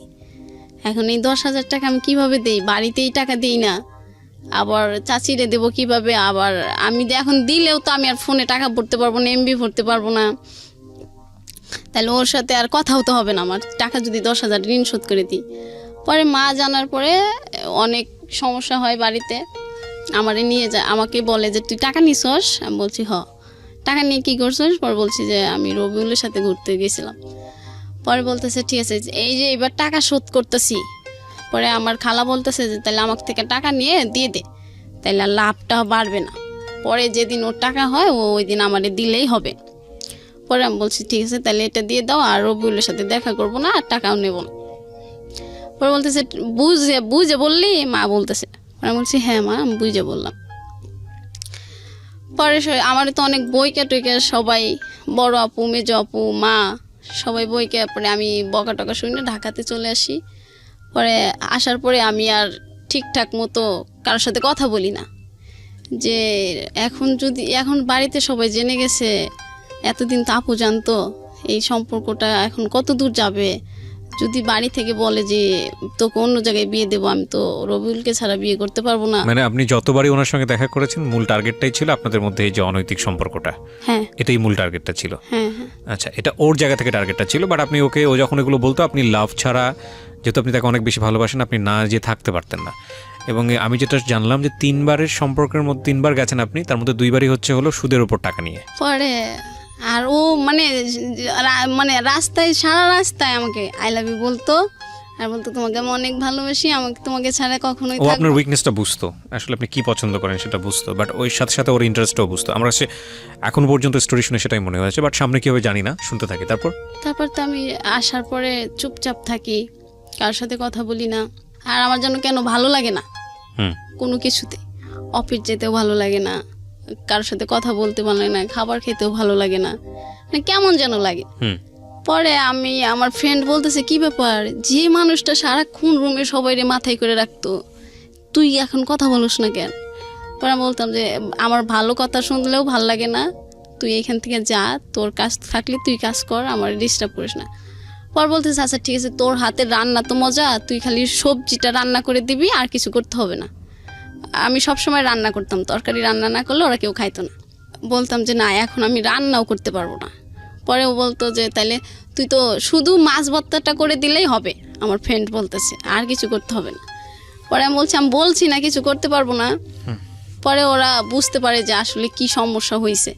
এখন এই 10,000 টাকা আমি কীভাবে দেই, বাড়িতেই টাকা দিই না, আবার চাচিরে দেবো কীভাবে। আবার আমি এখন দিলেও তো আমি আর ফোনে টাকা ভরতে পারবো না, এমবি ভরতে পারবো না, তাহলে ওর সাথে আর কথাও তো হবে না আমার, টাকা যদি 10,000 ঋণ শোধ করে দিই। পরে মা জানার পরে অনেক সমস্যা হয় বাড়িতে, আমারে নিয়ে যায়, আমাকে বলে যে তুই টাকা নিছস। আমি বলছি হ। টাকা নিয়ে কী করছস। পরে বলছি যে আমি রবিউলের সাথে ঘুরতে গেছিলাম। পরে বলতেছে ঠিক আছে এই যে এবার টাকা শোধ করতেছি। পরে আমার খালা বলতেছে যে তাহলে আমার থেকে টাকা নিয়ে দিয়ে দে, তাহলে আর লাভটা বাড়বে না, পরে যেদিন ওর টাকা হয় ওই দিন আমারে দিলেই হবে। পরে আমি বলছি ঠিক আছে তাহলে এটা দিয়ে দাও, আর রবিউলের সাথে দেখা করবো না আর টাকাও নেব না। পরে বলতেছে বুঝে বুঝে বললি। মা বলতেছে, পরে বলছি হ্যাঁ মা আমি বুঝে বললাম। পরে আমার তো অনেক বইকা টইকা সবাই, বড় আপু মেজ আপু মা সবাই বইকে। পরে আমি বকা টকা শুনে ঢাকাতে চলে আসি। পরে আসার পরে আমি আর ঠিকঠাক মতো কারোর সাথে কথা বলি না, যে এখন বাড়িতে সবাই জেনে গেছে, এতদিন তো আপু জানতো, এই সম্পর্কটা এখন কত দূর যাবে। যদি বাড়ি থেকে বলে যে তোকে অন্য জায়গায় বিয়ে দেবো, আমি তো রবিউলকে ছাড়া বিয়ে করতে পারবো না। মানে আপনি যতবারই ওনার সঙ্গে দেখা করেছেন মূল টার্গেটটাই ছিল আপনাদের মধ্যে এই যে অনৈতিক সম্পর্কটা। হ্যাঁ এটাই মূল টার্গেটটা ছিল। হ্যাঁ। আচ্ছা, এটা ওর জায়গা থেকে টার্গেটটা ছিল, বাট আপনি ও যখন এগুলো বলতো আপনি লাভ ছাড়া, যেহেতু আপনি তাকে অনেক বেশি ভালোবাসেন, আপনি না যে থাকতে পারতেন না। এবং আমি যেটা জানলাম যে 3বারের সম্পর্কের মধ্যে 3বার গেছেন আপনি, তার মধ্যে 2বারই হলো সুদের উপর টাকা নিয়ে। পরে আর ও মানে রাস্তায় সারা রাস্তায় আমাকে আই লাভ ইউ বলতো, আর বলতো তোমাকে আমি অনেক ভালোবাসি, আমাকে তোমাকে ছাড়া কখনোই ও আপনার উইকনেসটা বুঝতো, আসলে আপনি কি পছন্দ করেন সেটা বুঝতো, বাট ওই সাথে সাথে ওর ইন্টারেস্টও বুঝতো। আমার কাছে এখন পর্যন্ত স্টোরি শুনে সেটাই মনে হয়েছে, বাট সামনে কি হবে জানি না, শুনতে থাকি। তারপর তো আমি আসার পরে চুপচাপ থাকি, কারোর সাথে কথা বলি না। আর আমার যেন কেন ভালো লাগে না কোনো কিছুতে, অফিস যেতেও ভালো লাগে না, কারোর সাথে কথা বলতে ভালো লাগে না, খাবার খেতেও ভালো লাগে না, মানে কেমন যেন লাগে। পরে আমার ফ্রেন্ড বলতেছে কি ব্যাপার, যে মানুষটা সারাক্ষণ রুমে সবাই মাথায় করে রাখতো, তুই এখন কথা বলিস না কেন। পরে আমি বলতাম যে আমার ভালো কথা শুনলেও ভালো লাগে না, তুই এখান থেকে যা, তোর কাজ থাকলে তুই কাজ কর, আমার ডিস্টার্ব করিস না। পর বলতেছে আচ্ছা ঠিক আছে তোর হাতের রান্না তো মজা, তুই খালি সবজিটা রান্না করে দিবি, আর কিছু করতে হবে না। আমি সবসময় রান্না করতাম, তরকারি রান্না না করলে ওরা কেউ খাইতো না। বলতাম যে না এখন আমি রান্নাও করতে পারবো না। পরে ও বলতো যে তাহলে তুই তো শুধু মাছ ভর্তাটা করে দিলেই হবে, আমার ফ্রেন্ড বলতেছে, আর কিছু করতে হবে না। পরে আমি বলছি না কিছু করতে পারবো না। পরে ওরা বুঝতে পারে যে আসলে কি সমস্যা হয়েছে।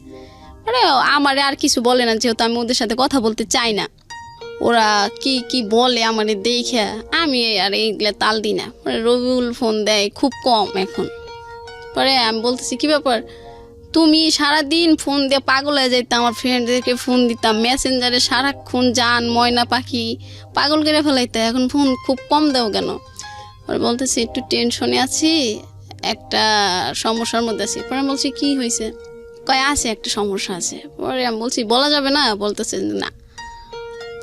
পরে আমারে আর কিছু বলে না, যেহেতু আমি ওদের সাথে কথা বলতে চাই না। ওরা কি কি বলে আমার দেখে আমি আর এইগুলা তাল দিই না। পরে রবিউল ফোন দেয় খুব কম এখন। পরে আমি বলতেছি কি ব্যাপার, তুমি সারাদিন ফোন দিয়ে পাগল হয়ে যাইতাম, আমার ফ্রেন্ডদেরকে ফোন দিতাম মেসেঞ্জারে সারাক্ষণ, জান ময়না পাখি পাগল করে ফেলাইতে, এখন ফোন খুব কম দাও কেন? পরে বলতেছি একটু টেনশনে আছি, একটা সমস্যার মধ্যে আছি। পরে আমি বলছি কি হয়েছে? কয় আছে একটা সমস্যা আছে। পরে আমি বলছি বলা যাবে না? বলতেছে না।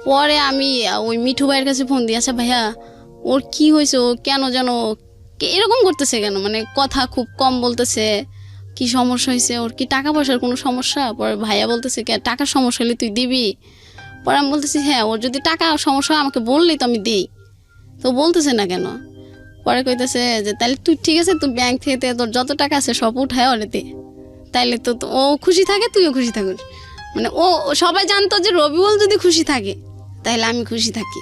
পরে আমি ওই মিঠু ভাইয়ের কাছে ফোন দিই, আচ্ছা ভাইয়া ওর কি হয়েছে, ও কেন যেন এরকম করতেছে কেন, মানে কথা খুব কম বলতেছে, কি সমস্যা হয়েছে, ওর কি টাকা পয়সার কোনো সমস্যা? পরে ভাইয়া বলতেছে টাকার সমস্যা হলে তুই দিবি? পরে আমি বলতেছি হ্যাঁ, ওর যদি টাকা সমস্যা আমাকে বললেই তো আমি দিই, তো বলতেছে না কেন? পরে কইতেছে যে তাহলে তুই ঠিক আছে, তুই ব্যাংক থেকে তোর যত টাকা আছে সব উঠায় ওরে দে, তাইলে তো ও খুশি থাকে, তুইও খুশি থাকিস। মানে ও সবাই জানতো যে রবিউল যদি খুশি থাকে তাইলে আমি খুশি থাকি,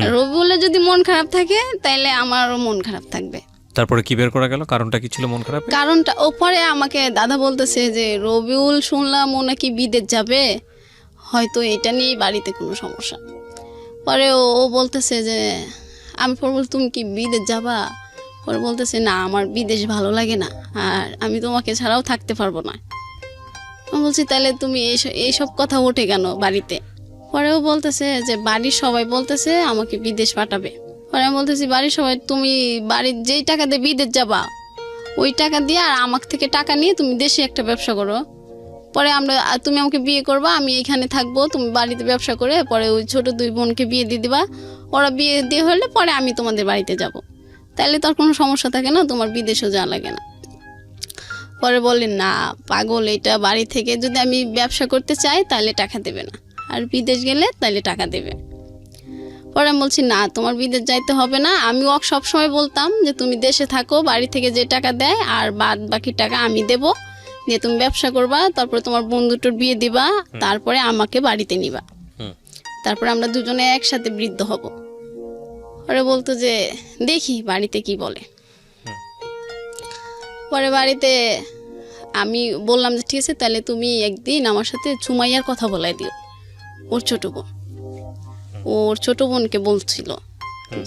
আর রবিউলের যদি মন খারাপ থাকে তাইলে আমারও মন খারাপ থাকবে। তারপরে কি বের করা গেল, কারণটা কি ছিল মন খারাপ? কারণটা ও পরে আমাকে দাদা বলতেছে যে রবিউল শুনলাম ও নাকি বিদেশ যাবে, হয়তো এটা নিয়েই বাড়িতে কোনো সমস্যা। পরে ও বলতেছে যে আমি পরে বল তুমি কি বিদেশ যাবা? পরে বলতেছে না, আমার বিদেশ ভালো লাগে না, আর আমি তোমাকে ছাড়াও থাকতে পারবো না। আমি বলছি তাহলে তুমি এইসব কথা ওঠে কেন বাড়িতে? পরেও বলতেছে যে বাড়ির সবাই বলতেছে আমাকে বিদেশ পাঠাবে। পরে আমি বলতেছি বাড়ির সবাই, তুমি বাড়ির যেই টাকা দিয়ে বিদেশ যাবা ওই টাকা দিয়ে আর আমার থেকে টাকা নিয়ে তুমি দেশে একটা ব্যবসা করো, পরে তুমি আমাকে বিয়ে করবা, আমি এখানে থাকবো, তুমি বাড়িতে ব্যবসা করে পরে ওই ছোট 2 বোনকে বিয়ে দিয়ে দিবা, ওরা বিয়ে দিয়ে হলে পরে আমি তোমাদের বাড়িতে যাব, তাহলে তো আর কোনো সমস্যা থাকে না, তোমার বিদেশেও যাওয়া লাগে না। পরে বললেন না পাগল, এটা বাড়ি থেকে যদি আমি ব্যবসা করতে চাই তাহলে টাকা দেবে না, আর বিদেশ গেলে তাহলে টাকা দেবে। পরে আমি বলছি না, তোমার বিদেশ যাইতে হবে না, আমি ওকে সবসময় বলতাম যে তুমি দেশে থাকো, বাড়ি থেকে যে টাকা দেয় আর বাদ বাকি টাকা আমি দেব, দিয়ে তুমি ব্যবসা করবা, তারপরে তোমার বন্ধুটোর বিয়ে দিবা, তারপরে আমাকে বাড়িতে নিবা, তারপরে আমরা দুজনে একসাথে বৃদ্ধ হব। পরে বলতো যে দেখি বাড়িতে কি বলে। পরে বাড়িতে আমি বললাম যে ঠিক আছে, তাহলে তুমি একদিন আমার সাথে সুমাইয়ার কথা বলাই দিও, ওর ছোট বোন। ওর ছোট বোনকে বলছিল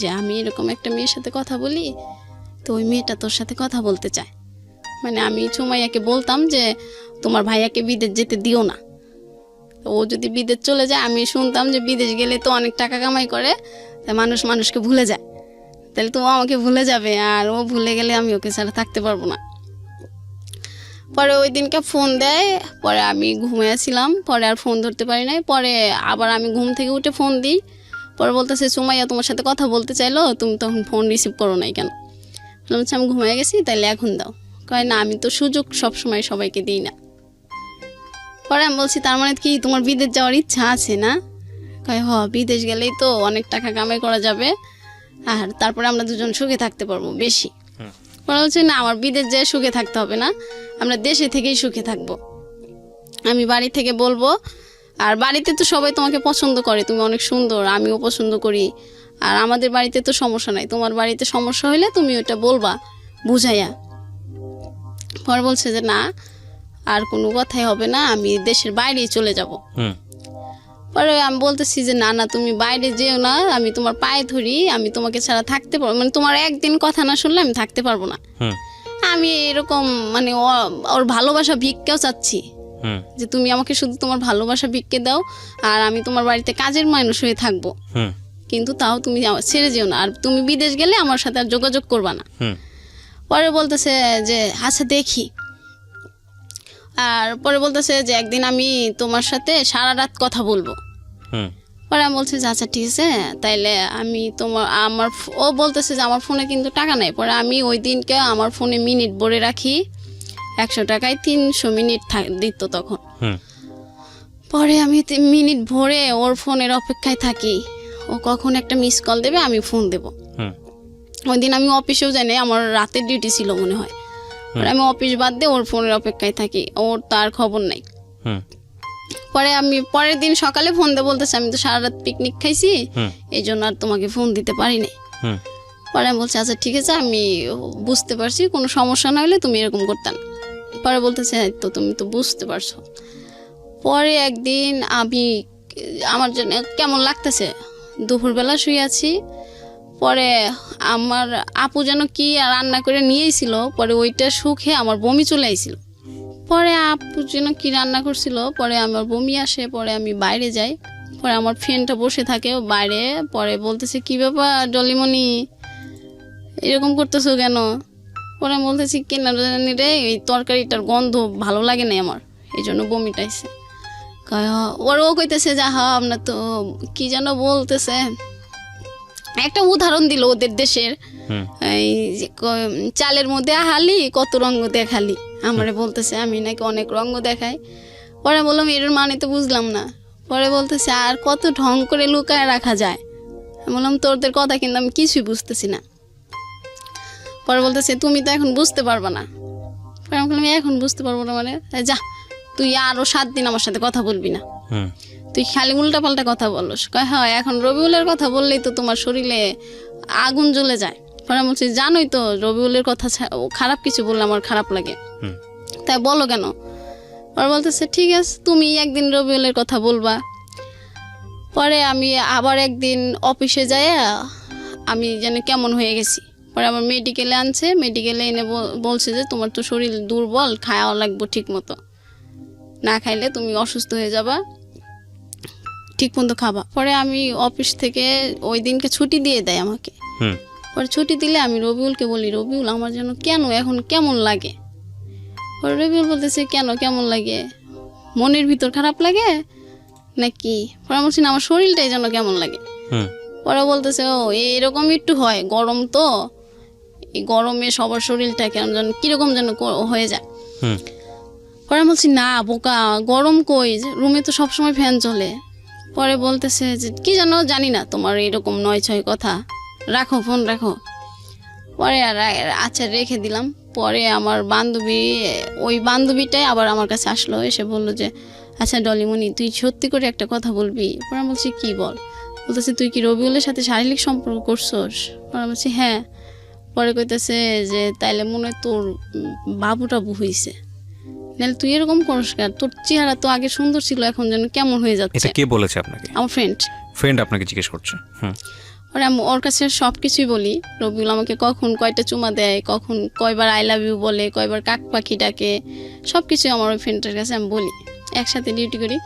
যে আমি এরকম একটা মেয়ের সাথে কথা বলি, তো ওই মেয়েটা তোর সাথে কথা বলতে চায়। মানে আমি সুমাইয়াকে বলতাম যে তোমার ভাইয়াকে বিদেশ যেতে দিও না, ও যদি বিদেশ চলে যায়, আমি শুনতাম যে বিদেশ গেলে তো অনেক টাকা কামাই করে, তাই মানুষকে ভুলে যায়, তাহলে তো ও আমাকে ভুলে যাবে, আর ও ভুলে গেলে আমি ওকে ছাড়া থাকতে পারবো না। পরে ওই দিনকে ফোন দেয়, পরে আমি ঘুমিয়েছিলাম, পরে আর ফোন ধরতে পারি নাই। পরে আবার আমি ঘুম থেকে উঠে ফোন দিই, পরে বলতেছে সুমাইয়া তোমার সাথে কথা বলতে চাইলো, তুমি তখন ফোন রিসিভ করো নাই কেন? বলছি আমি ঘুমিয়ে গেছি, তাইলে এখন দাও। কয় না, আমি তো সুযোগ সবসময় সবাইকে দিই না। পরে আমি বলছি তার মানে কি তোমার বিদেশ যাওয়ার ইচ্ছা আছে না? কয় বিদেশ গেলেই তো অনেক টাকা কামাই করা যাবে, আর তারপরে আমরা দুজন সুখে থাকতে পারবো বেশি। পরে বলছে না, আমার বিদেশ যেয়ে সুখে থাকতে হবে না, আমরা দেশে থেকেই সুখে থাকবো, আমি বাড়ি থেকে বলবো, আর বাড়িতে তো সবাই তোমাকে পছন্দ করে, তুমি অনেক সুন্দর, আমিও পছন্দ করি, আর আমাদের বাড়িতে তো সমস্যা নাই, তোমার বাড়িতে সমস্যা হলে তুমি ওটা বলবা বুঝাইয়া। পরে বলছে যে না, আর কোনো কথাই হবে না, আমি দেশের বাইরেই চলে যাব। পরে আমি বলতেছি যে না না, তুমি বাইরে যেও না, আমি তোমার পায়ে ধরি, আমি তোমাকে ছাড়া থাকতে পারবো, মানে তোমার একদিন কথা না শুনলে আমি থাকতে পারবো না। আমি এরকম মানে ওর ভালোবাসা ভিক্ষাও চাচ্ছি, যে তুমি আমাকে শুধু তোমার ভালোবাসা ভিক্ষে দাও, আর আমি তোমার বাড়িতে কাজের মানুষ হয়ে থাকবো, কিন্তু তাও তুমি ছেড়ে যেও না, আর তুমি বিদেশ গেলে আমার সাথে আর যোগাযোগ করবা না। পরে বলতেছে যে আচ্ছা দেখি, আর পরে বলতেছে যে একদিন আমি তোমার সাথে সারা রাত কথা বলবো। পরে আমি বলছি যে আচ্ছা ঠিক আছে, তাইলে আমি ও বলতেছে যে আমার ফোনে কিন্তু টাকা নাই। পরে আমি ওই দিনকে আমার ফোনে মিনিট ভরে রাখি, 100 টাকায় 300 মিনিট দিত তখন। পরে আমি মিনিট ভরে ওর ফোনের অপেক্ষায় থাকি, ও কখন একটা মিস কল দেবে আমি ফোন দেব। ওই দিন আমি অফিসেও যাই নাই, আমার রাতের ডিউটি ছিল মনে হয়। আমি অফিস বাদ দিয়ে ওর ফোনের অপেক্ষায় থাকি, ওর তার খবর নাই। পরে আমি পরের দিন সকালে ফোন দিয়ে বলতেছি আমি তো সারা রাত পিকনিক খাইছি, এই জন্য আর তোমাকে ফোন দিতে পারি নাই। পরে আমি বলছি আচ্ছা ঠিক আছে, আমি বুঝতে পারছি, কোনো সমস্যা না হলে তুমি এরকম করতাম। পরে বলতেছে তো তুমি তো বুঝতে পারছো। পরে একদিন আমি আমার জন্য কেমন লাগতেছে। দুপুরবেলা শুয়ে আছি, পরে আমার আপু যেন কি রান্না করে নিয়েছিল, পরে ওইটা শুকে আমার বমি চলে আইছিল। পরে আপু যেন কি রান্না করছিল, পরে আমার বমি আসে, পরে আমি বাইরে যাই। পরে আমার ফ্রেন্ডটা বসে থাকে বাইরে, পরে বলতেছে কি ব্যাপার ডলিমণি এরকম করতেছো কেন? পরে আমি বলতেছি কেন জানি রে, এই তরকারিটার গন্ধ ভালো লাগে না আমার, এই জন্য বমিটা আইছে। ওরও কইতেছে যা আপনার তো কি যেন বলতেছে, একটা উদাহরণ দিল ওদের দেশের, এই যে চালের মধ্যে হালি কত রঙ দেখালি, আমারে বলতেছে আমি নাকি অনেক রঙ দেখাই। পরে বললাম এর মানে তো বুঝলাম না। পরে বলতেছে আর কত ঢং করে লুকায় রাখা যায়। আমি বললাম তোদের কথা কিন্তু আমি কিছুই বুঝতেছি না। পরে বলতেছে তুমি তো এখন বুঝতে পারবা না। পরে আমি বললাম এখন বুঝতে পারবো না মানে? যা তুই আরো 7 দিন আমার সাথে কথা বলবি না, তুই খালি উল্টাপাল্টা কথা বলস। কয় হ্যাঁ এখন রবিউলের কথা বললেই তো তোমার শরীরে আগুন জ্বলে যায়। পরে আমি বলছি জানোই তো রবিউলের কথা খারাপ কিছু বললে আমার খারাপ লাগে, তাই বলো কেন? পরে বলতেছে ঠিক আছে তুমি একদিন রবিউলের কথা বলবা। পরে আমি আবার একদিন অফিসে যাই, আমি যেন কেমন হয়ে গেছি। পরে আমার মেডিকেলে আনছে, মেডিকেলে এনে বলছে যে তোমার তো শরীর দুর্বল, খাওয়া লাগবে ঠিক মতো, না খাইলে তুমি অসুস্থ হয়ে যাবা, ঠিক মতো খাবা। পরে আমি অফিস থেকে ওই দিনকে ছুটি দিয়ে দেয় আমাকে। পরে ছুটি দিলে আমি রবিউলকে বলি রবিউল আমার যেন কেন এখন কেমন লাগে। পরে রবিউল বলতেছে কেন কেমন লাগে, মনের ভিতর খারাপ লাগে নাকি? পরে বলছি না আমার শরীরটাই যেন কেমন লাগে। পরে বলতেছে ও এরকম একটু হয়, গরম তো, এই গরমে সবার শরীরটা কেমন যেন কিরকম যেন হয়ে যায়। পরে বলছি না বোকা গরম কই, রুমে তো সবসময় ফ্যান চলে। পরে বলতেছে যে কি জানো জানি না তোমার এরকম 9-6 কথা, রাখো ফোন রাখো। পরে আর আচ্ছা রেখে দিলাম। পরে আমার বান্ধবী, ওই বান্ধবীটাই আবার আমার কাছে আসলো, এসে বললো যে আচ্ছা ডলিমণি তুই সত্যি করে একটা কথা বলবি? পরে আমি বলছি কি বল? বলতেছে তুই কি রবিউলের সাথে শারীরিক সম্পর্ক করছোস? পরে বলছি হ্যাঁ। পরে কইতেছে যে তাইলে মনে হয় তোর বাবু টাবু হইছে, নাহলে তুই এরকম করিস কেন? তোর চেহারা তো আগে সুন্দর ছিল, এখন যেন কেমন হয়ে যাচ্ছে। এটা কে বলেছে আপনাকে? আমার ফ্রেন্ড আপনাকে জিজ্ঞেস করছে? ওরা ওর কাছে সব কিছুই বলি। রবিউল আমাকে কখন কয়টা চুমা দেয়, কখন কয়বার আই লাভ ইউ বলে, কয়বার কাক পাখি ডাকে, সব কিছুই আমার ওই ফ্রেন্ডের কাছে আমি বলি, একসাথে ডিউটি করি।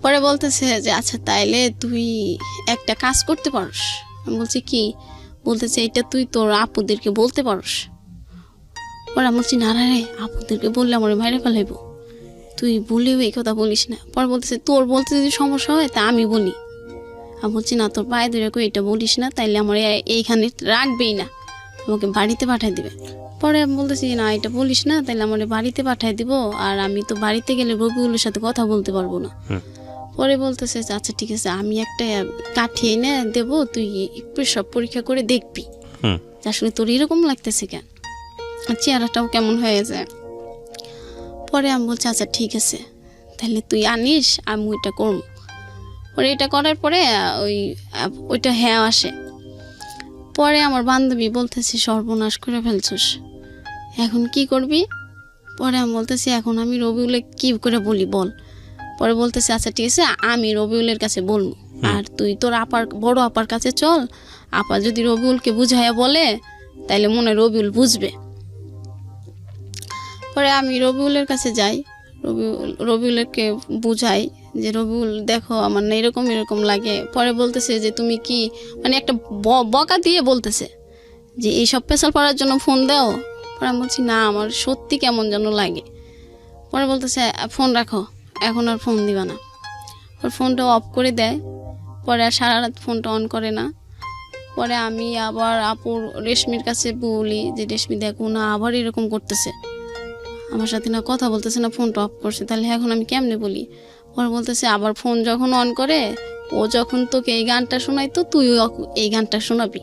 পরে বলতেছে যে আচ্ছা তাইলে তুই একটা কাজ করতে পারস। আমি বলছি কি? বলতেছে এটা তুই তোর আপুদেরকে বলতে পারস। পরে আমি বলছি না রে আপুদেরকে বললে আমার মাইরে ফেলাইব, তুই বললেও এই কথা বলিস না। পরে বলতেছে তোর বলতে যদি সমস্যা হয় তা আমি বলি। আমি বলছি না তোর পায়ে ধরে কই এটা বলিস না, তাইলে আমার এইখানে রাখবেই না, আমাকে বাড়িতে পাঠিয়ে দিবে। পরে আমি বলতেছি না এটা বলিস না, তাইলে আমার বাড়িতে পাঠিয়ে দিব, আর আমি তো বাড়িতে গেলে রবিউলের সাথে কথা বলতে পারবো না। পরে বলতেছে আচ্ছা ঠিক আছে আমি একটা কাঠি এনে দেবো, তুই একটু সব পরীক্ষা করে দেখবি আসলে তোর এরকম লাগতেছে কেন, চেহারাটাও কেমন হয়ে যায়। পরে আমি বলছি আচ্ছা ঠিক আছে তাহলে তুই আনিস, আমি ওইটা করবো। পরে এটা করার পরে ওইটা হ্যাঁ আসে। পরে আমার বান্ধবী বলতেছি সর্বনাশ করে ফেলছিস, এখন কি করবি? পরে আমি বলতেছি এখন আমি রবিউলে কি করে বলি বল। পরে বলতেছে আচ্ছা ঠিক আছে আমি রবিউলের কাছে বলবো, আর তুই তোর বড় আপার কাছে চল, আপা যদি রবিউলকে বুঝাইয়া বলে তাইলে মনে রবিউল বুঝবে। পরে আমি রবিউলের কাছে যাই, রবিউলকে বুঝাই যে রবিউল দেখো আমার না এরকম এরকম লাগে। পরে বলতেছে যে তুমি কি মানে একটা বকা দিয়ে বলতেছে যে এইসব পেশাল পড়ার জন্য ফোন দাও। পরে আমি বলছি না আমার সত্যি কেমন যেন লাগে। পরে বলতেছে ফোন রাখো, এখন আর ফোন দিবা না। ওর ফোনটা অফ করে দেয়। পরে আর সারা রাত ফোনটা অন করে না। পরে আমি আবার আপুর রেশমির কাছে বলি যে রেশমি দেখো না আবার এরকম করতেছে, আমার সাথে না কথা বলতেছে না, ফোনটা অফ করছে, তাহলে এখন আমি কেমনে বলি? পরে বলতেছে আবার ফোন যখন অন করে ও যখন তোকে এই গানটা শোনাইতো তুই এই গানটা শোনাবি,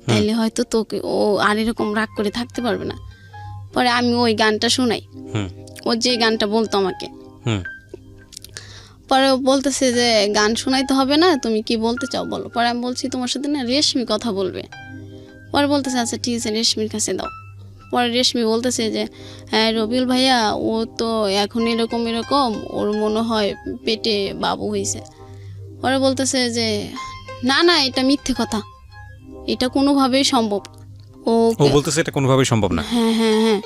তাইলে হয়তো তোকে ও আর এরকম রাগ করে থাকতে পারবে না। পরে আমি ওই গানটা শোনাই, ও যে গানটা বলতো আমাকে। পরে বলতেছে যে গান শোনাইতে হবে না, তুমি কি বলতে চাও বলো। পরে আমি বলছি তোমার সাথে না রেশমি কথা বলবে। পরে বলতেছে আচ্ছা ঠিক আছে রেশমির কাছে দাও। পরে রেশমি বলতেছে যে হ্যাঁ রবিউল ভাইয়া ও তো এখন এরকম এরকম, ওর মনে হয় পেটে বাবু হয়েছে। পরে বলতেছে যে না না এটা মিথ্যে কথা, এটা কোনোভাবেই সম্ভব। ও বলতেছে এটা কোনোভাবেই সম্ভব না। হ্যাঁ হ্যাঁ হ্যাঁ।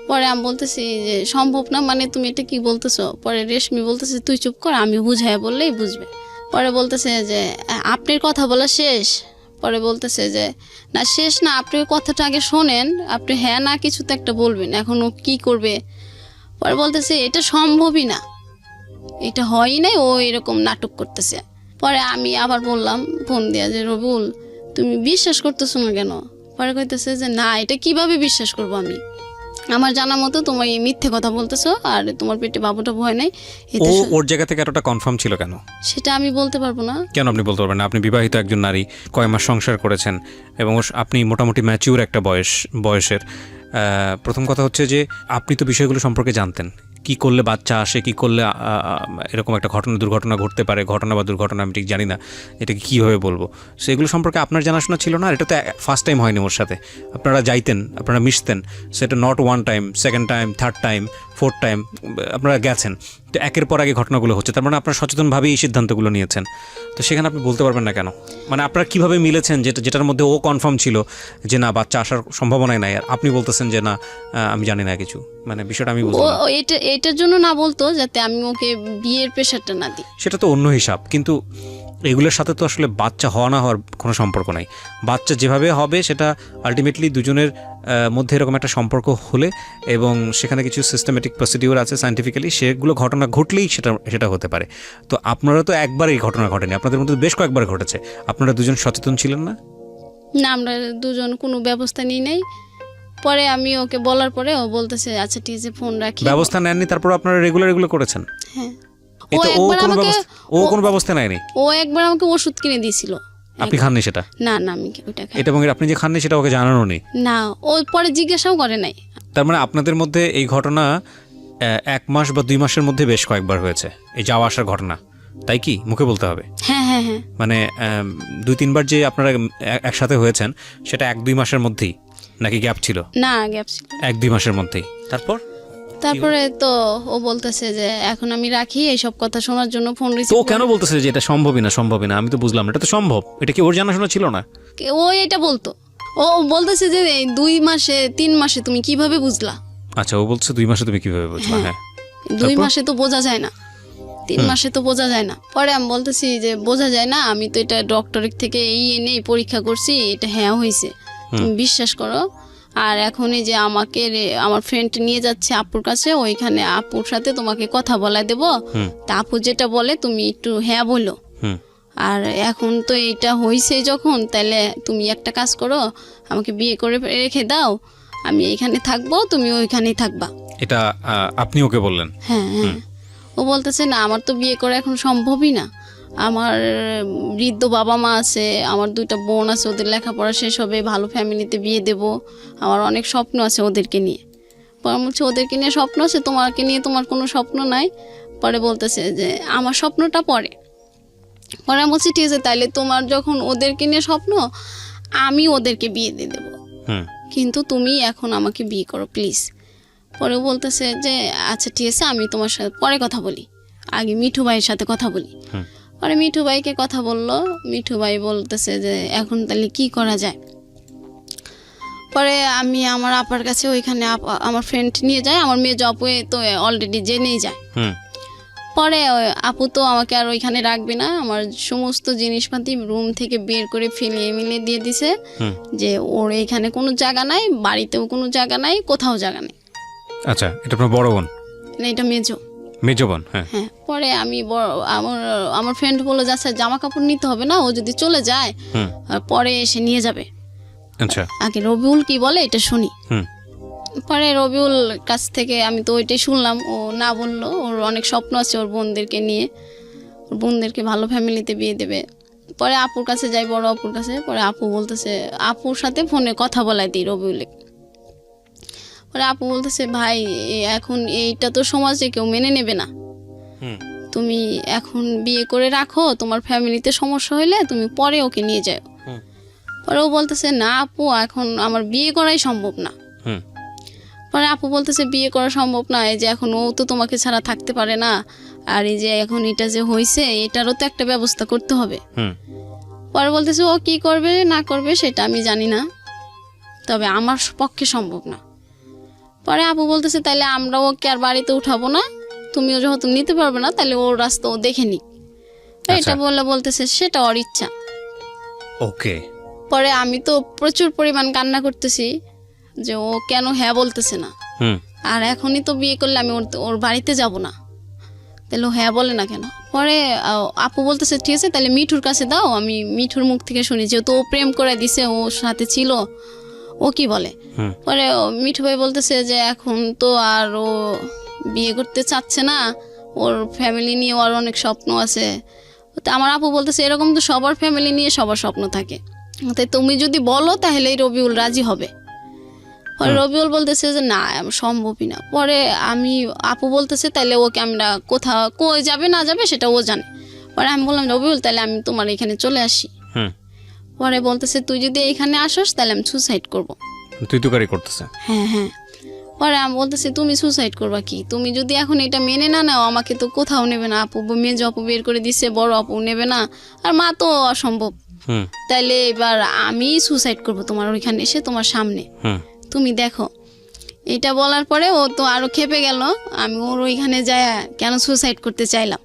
পরে আমি বলতেছি যে সম্ভব না মানে তুমি এটা কি বলতেছো? পরে রেশমি বলতেছে তুই চুপ কর, আমি বুঝাই বললেই বুঝবে। পরে বলতেছে যে আপনার কথা বলা শেষ? পরে বলতেছে যে না শেষ না, আপনি ওই কথাটা আগে শোনেন, আপনি হ্যাঁ না কিছু তো একটা বলবেন, এখন ও কী করবে। পরে বলতেছে এটা সম্ভবই না, এটা হয়ই নাই, ও এরকম নাটক করতেছে। পরে আমি আবার বললাম ফোন দিয়া যে রবিউল তুমি বিশ্বাস করতেছো না কেন? পরে কইতেছে যে না এটা কিভাবে বিশ্বাস করবো আমি, আমার জানা মতো তোমার এই মিথ্যে কথা বলতেছো, আর তোমার পেটে বাবুটা ভয় নাই। ও ওর জায়গা থেকে এতটা কনফার্ম ছিল কেন? সেটা আমি বলতে পারবো না। কেন আপনি বলতে পারবেন না? আপনি বিবাহিত একজন নারী, কয় মাস সংসার করেছেন এবং আপনি মোটামুটি ম্যাচিউর একটা বয়সের। প্রথম কথা হচ্ছে যে আপনি তো বিষয়গুলো সম্পর্কে জানতেন, কি করলে বাচ্চা আসে, কি করলে এরকম একটা দুর্ঘটনা ঘটতে পারে। ঘটনা বা দুর্ঘটনা আমি ঠিক জানি না, এটাকে কীভাবে বলবো, সেগুলো সম্পর্কে আপনার জানাশোনা ছিল না। আর এটা তো ফার্স্ট টাইম হয়নি ওর সাথে, আপনারা যাইতেন, আপনারা মিশতেন, সেটা not one time, second time, third time, fourth time আপনারা গেছেন। তো একের পর আগে ঘটনাগুলো হচ্ছে, তার মানে আপনারা সচেতনভাবেই এই সিদ্ধান্তগুলো নিয়েছেন। তো সেখানে আপনি বলতে পারবেন না কেন? মানে আপনারা কীভাবে মিলেছেন যেটার মধ্যে ও কনফার্ম ছিল যে না বাচ্চা আসার সম্ভাবনাই নাই, আর আপনি বলতেছেন যে না আমি জানি না কিছু? মানে বিষয়টা আমি বুঝলাম না। এটার জন্য না বলতো যাতে আমি ওকে বিয়ের প্রেশারটা না দিই, সেটা তো অন্য হিসাব। কিন্তু এগুলোর সাথে তো আসলে বাচ্চা হওয়া না হওয়ার কোনো সম্পর্ক নাই। বাচ্চা যেভাবে হবে সেটা আলটিমেটলি দুজনের মধ্যে এরকম একটা সম্পর্ক হলে, এবং সেখানে কিছু সিস্টেমেটিক প্রসিডিওর আছে সায়েন্টিফিক্যালি, সেগুলো ঘটনা ঘটলেই সেটা হতে পারে। তো আপনারা তো একবার এই ঘটনা ঘটেনি, আপনাদের মধ্যে বেশ কয়েকবার ঘটেছে। আপনারা দুজন সচেতন ছিলেন না? না আমরা দুজন কোনো ব্যবস্থা নিই নাই। পরে আমি ওকে বলার পরে ও বলতেছে আচ্ছা ঠিক আছে ফোন রাখি। ব্যবস্থা নেননি, তারপর আপনারা রেগুলার এগুলো করেছেন? হ্যাঁ। ও কোনো ব্যবস্থা নেয়নি? ও একবার আমাকে ওষুধ কিনে দিয়েছিল। আপনি খাননি সেটা? না না আমি ওইটা খাই। এটা এবং আপনি যে খাননি সেটা ওকে জানানো নেই? না, ও পরে জিজ্ঞাসাও করে নাই। তার মানে আপনাদের মধ্যে এই ঘটনা 1 মাস বা 2 মাসের মধ্যে বেশ কয়েকবার হয়েছে, এই যাওয়া আসার ঘটনা, তাই কি? মুখে বলতে হবে। হ্যাঁ হ্যাঁ হ্যাঁ। মানে 2-3 বার যে আপনারা একসাথে হয়েছেন সেটা 1-2 মাসের মধ্যেই নাকি গ্যাপ ছিল? না গ্যাপ ছিল 1-2 মাসের মধ্যেই। তারপরে তো ও বলতেছে যে এখন আমি রাখি, এইসব কথা শোনার জন্য ফোন রিসিভ। তো কেন বলতেছে যে এটা সম্ভবই না? আমি তো বুঝলাম না, এটা তো সম্ভব। এটা কি ওর জানাশোনা ছিল না? ও এটা বলতো, ও বলতেছে যে 2 মাসে 3 মাসে তুমি কিভাবে বুঝলা? আচ্ছা, ও বলছে 2 মাসে তুমি কিভাবে বুঝলা? হ্যাঁ 2 মাসে তো বোঝা যায় না, 3 মাসে তো বোঝা যায় না। পরে আমি বলতেছি যে বোঝা যায় না, আমি তো এটা ডক্টরের থেকে এনে পরীক্ষা করছি, এটা হ্যাঁ হয়েছে, তুমি বিশ্বাস করো। আর এখন এই যে আমাকে আমার ফ্রেন্ড নিয়ে যাচ্ছে আপুর কাছে, ওইখানে আপুর সাথে তোমাকে কথা বলা দেবো, তা আপু যেটা বলে তুমি একটু হ্যাঁ বলো। আর এখন তো এটা হয়েছে যখন, তাহলে তুমি একটা কাজ করো, আমাকে বিয়ে করে রেখে দাও, আমি এইখানে থাকবো, তুমি ওইখানেই থাকবা। এটা আপনি ওকে বললেন? হ্যাঁ হ্যাঁ। ও বলতেছে না আমার তো বিয়ে করা এখন সম্ভবই না, আমার বৃদ্ধ বাবা মা আছে, আমার 2টা বোন আছে, ওদের লেখাপড়া শেষ হবে, ভালো ফ্যামিলিতে বিয়ে দেব, আমার অনেক স্বপ্ন আছে ওদেরকে নিয়ে। পরে বলছে ওদেরকে নিয়ে স্বপ্ন আছে, তোমাকে নিয়ে তোমার কোনো স্বপ্ন নাই। পরে বলতেছে যে আমার স্বপ্নটা পরে আমি বলছি ঠিক আছে, তাইলে তোমার যখন ওদেরকে নিয়ে স্বপ্ন, আমি ওদেরকে বিয়ে দিয়ে দেবো, কিন্তু তুমি এখন আমাকে বিয়ে করো প্লিজ। পরে বলতেছে যে আচ্ছা ঠিক আছে, আমি তোমার সাথে পরে কথা বলি, আগে মিঠু ভাইয়ের সাথে কথা বলি। পরে মিঠু ভাইকে কথা বললো, মিঠু ভাই বলতেছে যে এখন তাহলে কি করা যায়। পরে আমি আমার আপার কাছে, ওইখানে আমার ফ্রেন্ড নিয়ে যায়, আমার মেয়ে আপু তো অলরেডি জেনেই যায়। পরে আপু তো আমাকে আর ওইখানে রাখবে না, আমার সমস্ত জিনিসপাতি রুম থেকে বের করে মিলিয়ে দিয়ে দিছে যে ওর এইখানে কোনো জায়গা নাই, বাড়িতেও কোনো জায়গা নাই, কোথাও জায়গা নেই। আচ্ছা, এটা আপনার বড় বোন? না, এটা মেজো বোন। হ্যাঁ। পরে আমি আমার ফ্রেন্ড বলে যাচ্ছে জামা কাপড় নিতে হবে না, ও যদি চলে যায় আর পরে এসে নিয়ে যাবে। আচ্ছা, আগে রবিউল কি বলে এটা শুনি। পরে রবিউল কাছ থেকে আমি তো ওইটাই শুনলাম, ও না বললো ওর অনেক স্বপ্ন আছে ওর বোনদেরকে নিয়ে, ওর বোনদেরকে ভালো ফ্যামিলিতে বিয়ে দেবে। পরে আপুর কাছে যাই, বড় আপুর কাছে। পরে আপু বলতেছে, আপুর সাথে ফোনে কথা বলাই দিই রবিউলে। পরে আপু বলতেছে ভাই এখন এইটা তো সমাজে কেউ মেনে নেবে না, তুমি এখন বিয়ে করে রাখো, তোমার ফ্যামিলিতে সমস্যা হইলে তুমি পরে ওকে নিয়ে যাও। পরে ও বলতেছে না আপু এখন আমার বিয়ে করাই সম্ভব না, পরে আপু বলতেছে বিয়ে করা সম্ভব না, এই যে এখন ও তো তোমাকে ছাড়া থাকতে পারে না, আর এই যে এখন এটা যে হয়েছে এটারও তো একটা ব্যবস্থা করতে হবে। পরে বলতেছে ও কি করবে না করবে সেটা আমি জানি না, তবে আমার পক্ষে সম্ভব না। পরে আপু বলতেছে তাহলে আমরা ওকে আর বাড়িতে উঠাবো না, তুমিও যেহেতু নিতে পারবে না তাহলে ওর রাস্তা ও দেখে নিক। এটা বললে বলতেছে সেটা ওর ইচ্ছা। ওকে। পরে আমি তো প্রচুর পরিমাণ কান্না করতেছি যে ও কেন হ্যাঁ বলতেছে না, আর এখনই তো বিয়ে করলে আমি ওর বাড়িতে যাব না, তাহলে ও হ্যাঁ বলে না কেন। পরে আপু বলতেছে ঠিক আছে তাহলে মিঠুর কাছে দাও, আমি মিঠুর মুখ থেকে শুনি, যেহেতু ও প্রেম করে দিছে, ওর সাথে ছিল, ও কি বলে। পরে মিঠু ভাই বলতেছে যে এখন তো আর ও বিয়ে করতে চাচ্ছে না, ওর ফ্যামিলি নিয়ে ওর অনেক স্বপ্ন আছে। তো আমার আপু বলতেছে এরকম তো সবার ফ্যামিলি নিয়ে সবার স্বপ্ন থাকে, তাই তুমি যদি বলো তাহলেই রবিউল রাজি হবে। পরে রবিউল বলতেছে যে না সম্ভবই না। পরে আপু বলতেছে তাহলে ওকে আমরা কোথাও কই যাবে না যাবে সেটা ও জানে। পরে আমি বললাম রবিউল তাহলে আমি তোমার এখানে চলে আসি। পরে বলতেছে তুই যদি এখানে আসস তাহলে আমি সুসাইড করবো। তুই তুকারি করতেছে? হ্যাঁ। পরে আমি বলতেছি তুমি সুসাইড করবা কি, তুমি যদি এখন এটা মেনে না নাও আমাকে তো কোথাও নেবে না, আপু মেজ আপু বের করে দিচ্ছে, বড় আপু নেবে না, আর মা তো অসম্ভব। তাইলে এবার আমি সুসাইড করবো তোমার ওইখানে এসে তোমার সামনে, তুমি দেখো। এটা বলার পরে ও তো আরো খেপে গেল, আমি ওর ওইখানে যায় কেন সুসাইড করতে চাইলাম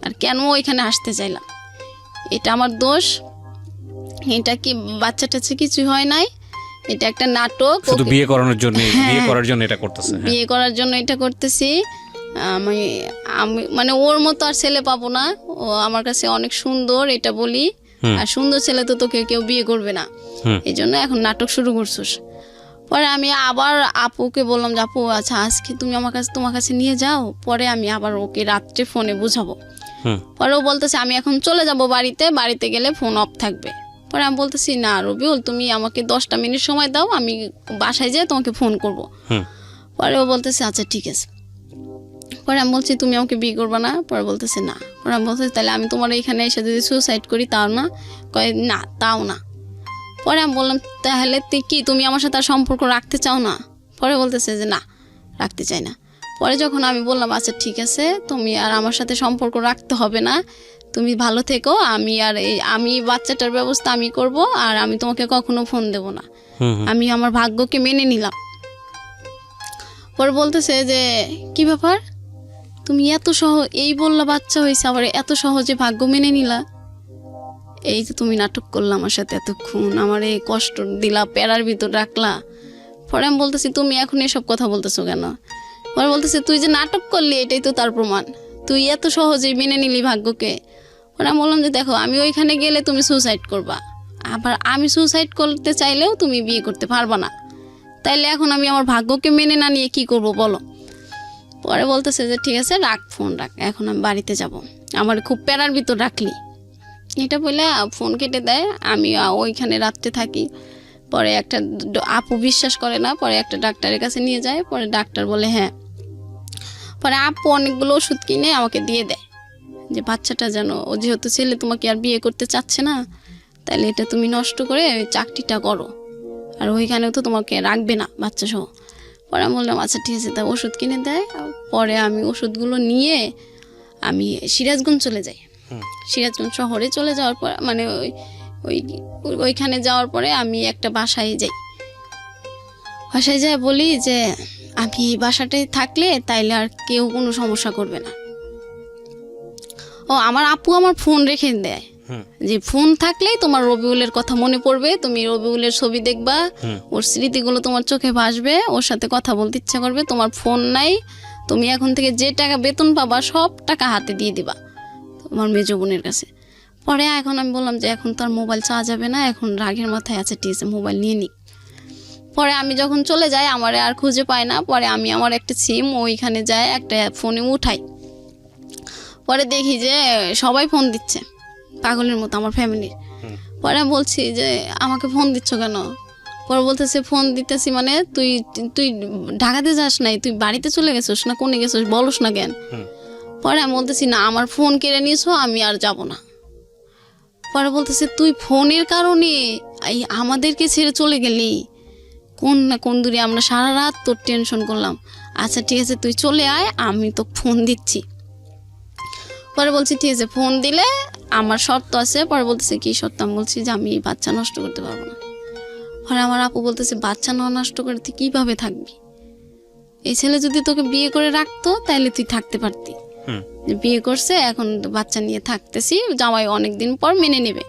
আর কেন ওইখানে আসতে চাইলাম, এটা আমার দোষ, এটা কি বাচ্চা টাচ্চা কিছু হয় নাই, এটা একটা নাটক, শুধু বিয়ে করানোর জন্য, বিয়ে করার জন্য এটা করতেছে, বিয়ে করার জন্য এটা করতেছি। আমি মানে ওর মতো আর ছেলে পাবো না, ও আমার কাছে অনেক সুন্দর এটা বলি, আর সুন্দর ছেলে তো তোকে কেউ বিয়ে করবে না, এই জন্য এখন নাটক শুরু করছিস। পরে আমি আবার আপুকে বললাম যে আপু আচ্ছা আজকে তুমি তোমার কাছে নিয়ে যাও, পরে আমি আবার ওকে রাত্রে ফোনে বুঝাবো। পরে ও বলতেছে আমি এখন চলে যাব বাড়িতে গেলে ফোন অফ থাকবে। পরে আমি বলতেছি না রবিউল তুমি আমাকে 10টা মিনিট সময় দাও, আমি বাসায় যেয়ে তোমাকে ফোন করব। পরে ও বলতেছে আচ্ছা ঠিক আছে। পরে আমি বলছি তুমি আমাকে বিয়ে করবে না, পরে বলতেছে না। পরে আমি বলতেছি তাহলে আমি তোমার এখানে এসে যদি সুসাইড করি তাও না, কয় না তাও না। পরে আমি বললাম তাহলে কি তুমি আমার সাথে আর সম্পর্ক রাখতে চাও না? পরে বলতেছে যে না রাখতে চাই না। পরে যখন আমি বললাম আচ্ছা ঠিক আছে তুমি আর আমার সাথে সম্পর্ক রাখতে হবে না, তুমি ভালো থেকো, আমি বাচ্চাটার ব্যবস্থা আমি করব, আর আমি তোমাকে কখনো ফোন দেব না, আমি আমার ভাগ্যকে মেনে নিলাম। পরে বলতেছে যে কি ব্যাপার তুমি এত এই বললা বাচ্চা হয়েছে আবার এত সহজে ভাগ্য মেনে নিলা, এই যে তুমি নাটক করলা আমার সাথে এতক্ষণ, আমার এই কষ্ট দিলা, প্যারার ভিতর রাখলা। পরে আমি বলতেছি তুমি এখন এসব কথা বলতেছো কেন? পরে বলতেছে তুই যে নাটক করলি এটাই তো তার প্রমাণ, তুই এত সহজেই মেনে নিলি ভাগ্যকে। পরে আমি বললাম যে দেখো আমি ওইখানে গেলে তুমি সুসাইড করবা, আবার আমি সুসাইড করতে চাইলেও তুমি বিয়ে করতে পারবা না, তাইলে এখন আমি আমার ভাগ্যকে মেনে না নিয়ে কি করব বলো? পরে বলতেছে যে ঠিক আছে রাখ ফোন রাখ, এখন আমি বাড়িতে যাব, আমার খুব প্যারার ভিতর রাখলি। এটা বলে ফোন কেটে দেয়। আমি ওইখানে রাত্রে থাকি। পরে একটা আপু বিশ্বাস করে না, পরে একটা ডাক্তারের কাছে নিয়ে যায়। পরে ডাক্তার বলে হ্যাঁ। পরে আপু অনেকগুলো ওষুধ কিনে আমাকে দিয়ে দেয় যে বাচ্চাটা যেন, ও যেহেতু ছেলে তোমাকে আর বিয়ে করতে চাচ্ছে না, তাহলে এটা তুমি নষ্ট করে চাকরিটা করো, আর ওইখানেও তো তোমাকে রাখবে না বাচ্চা সহ। পরে আমি বললাম আচ্ছা ঠিক আছে, তা ওষুধ কিনে দেয়। পরে আমি ওষুধগুলো নিয়ে আমি সিরাজগঞ্জ চলে যাই। সিরাজগঞ্জ শহরে চলে যাওয়ার পর মানে ওইখানে যাওয়ার পরে আমি একটা বাসায় যাই বলি যে আমি বাসাটায় থাকলে তাইলে আর কেউ কোনো সমস্যা করবে না। ও আমার আপু আমার ফোন রেখে দেয় যে ফোন থাকলেই তোমার রবিউলের কথা মনে পড়বে, তুমি রবিউলের ছবি দেখবা, ওর স্মৃতিগুলো তোমার চোখে ভাসবে, ওর সাথে কথা বলতে ইচ্ছা করবে। তোমার ফোন নাই, তুমি এখন থেকে যে টাকা বেতন পাবা সব টাকা হাতে দিয়ে দিবা তোমার মেজো বোনের কাছে। পরে এখন আমি বললাম যে এখন তো আর মোবাইল চাওয়া যাবে না, এখন রাগের মাথায় আছে ঠিক আছে মোবাইল নিয়ে নিক। পরে আমি যখন চলে যাই আমার আর খুঁজে পাই না। পরে আমি আমার একটা সিম ওইখানে যাই একটা ফোনে উঠাই। পরে দেখি যে সবাই ফোন দিচ্ছে পাগলের মতো আমার ফ্যামিলির। পরে বলছি যে আমাকে ফোন দিচ্ছ কেন? পরে বলতেছে ফোন দিতেছি মানে তুই ঢাকাতে যাস নাই, তুই বাড়িতে চলে গেছিস না, কোনে গেছিস বলস না কেন? পরে আমি বলতেছি না আমার ফোন কেড়ে নিয়েছো, আমি আর যাব না। পরে বলতেছে তুই ফোনের কারণে এই আমাদেরকে ছেড়ে চলে গেলি, কোন না কোন দূরে আমরা সারা রাত তোর টেনশন করলাম। আচ্ছা ঠিক আছে তুই চলে আয়, আমি তো ফোন দিচ্ছি। পরে বলছি ঠিক আছে, ফোন দিলে আমার শর্ত আছে। পরে বলতেছে কি শর্ত? আমি বলছি যে আমি এই বাচ্চা নষ্ট করতে পারবো না। পরে আমার আপু বলতেছে বাচ্চা না নষ্ট করে তুই কীভাবে থাকবি? এই ছেলে যদি তোকে বিয়ে করে রাখতো তাহলে তুই থাকতে পারতি। বিয়ে করছে, এখন বাচ্চা নিয়ে থাকতেছি, জামাই অনেকদিন পর মেনে নেবে।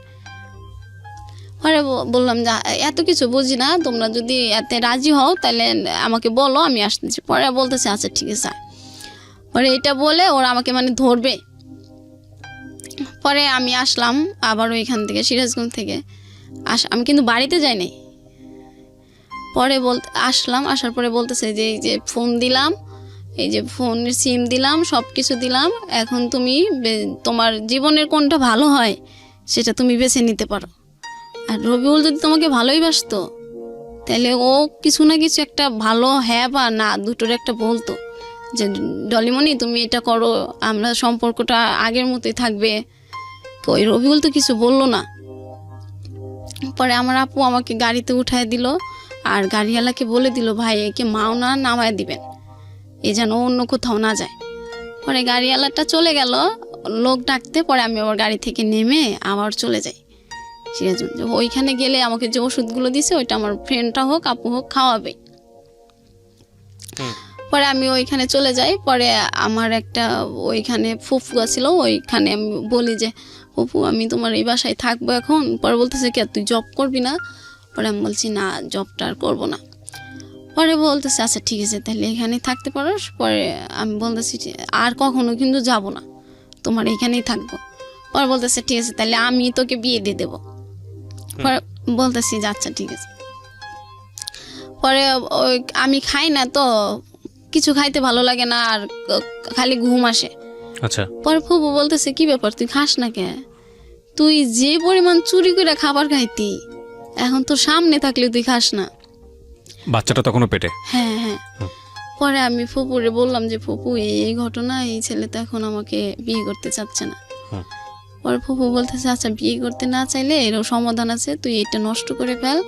পরে বললাম যে এত কিছু বুঝি না, তোমরা যদি এতে রাজি হও তাহলে আমাকে বলো, আমি আসতেছি। পরে বলতেছে আচ্ছা ঠিক আছে। পরে এটা বলে ওরা আমাকে মানে ধরবে। পরে আমি আসলাম আবার ওইখান থেকে, সিরাজগঞ্জ থেকে আমি কিন্তু বাড়িতে যাই নাই। পরে আসলাম, আসার পরে বলতেছে যে এই যে ফোন দিলাম, এই যে ফোনের সিম দিলাম, সব কিছু দিলাম, এখন তুমি তোমার জীবনের কোনটা ভালো হয় সেটা তুমি বেছে নিতে পারো। আর রবিউল যদি তোমাকে ভালোই বাসতো তাহলে ও কিছু না কিছু একটা ভালো হ্যাঁ বা না দুটোর একটা বলতো যে ডলিমণি তুমি এটা করো, আমরা সম্পর্কটা আগের মতোই থাকবে। ওই রবিউল তো কিছু বললো না। পরে আমার আপু আমাকে গাড়িতে উঠায় দিল, আর গাড়িওয়ালাকে বলে দিল ভাই একে মাওনা নামায় দিবেন, এ যেন অন্য কোথাও না যায়। পরে গাড়িওয়ালাটা চলে গেল লোক ডাকতে। পরে আমি আবার গাড়ি থেকে নেমে আবার চলে যাই সিরাজগঞ্জ। ওইখানে গেলে আমাকে যে ওষুধগুলো দিছে ওইটা আমার ফ্রেন্ডটা হোক আপু হোক খাওয়াবে। পরে আমি ওইখানে চলে যাই। পরে আমার একটা ওইখানে ফুফু ছিল, ওইখানে আমি বলি যে ফুফু আমি তোমার এই বাসায় থাকবো এখন। পরে বলতেছে কে তুই জব করবি না? পরে আমি বলছি না জবটা আর করবো না। পরে বলতেছে আচ্ছা ঠিক আছে তাহলে এখানেই থাকতে পারো। পরে আমি বলতেছি আর কখনো কিন্তু যাব না, তোমার এখানেই থাকবো। পরে বলতেছে ঠিক আছে তাহলে আমি তোকে বিয়ে দিয়ে দেবো। পরে বলতেছি যে আচ্ছা ঠিক আছে। পরে ওই আমি খাই না তো, কিছু খাইতে ভালো লাগে না, আর খালি ঘুম আসে। আচ্ছা। পরে ফুফু বলতেছে কি ব্যাপার তুই খাস না কে? তুই যে পরিমাণ চুরি করে খাবার খাইতি, এখন তোর সামনে থাকলে তুই খাস না। বাচ্চাটা তখনও পেটে? হ্যাঁ হ্যাঁ। পরে আমি ফুপুরে বললাম যে ফুপু এই ঘটনা, এই ছেলে তো এখন আমাকে বিয়ে করতে চাচ্ছে না। পরে ফুপু বলতেছে আচ্ছা বিয়ে করতে না চাইলে এরও সমাধান আছে, তুই এটা নষ্ট করে ফেল,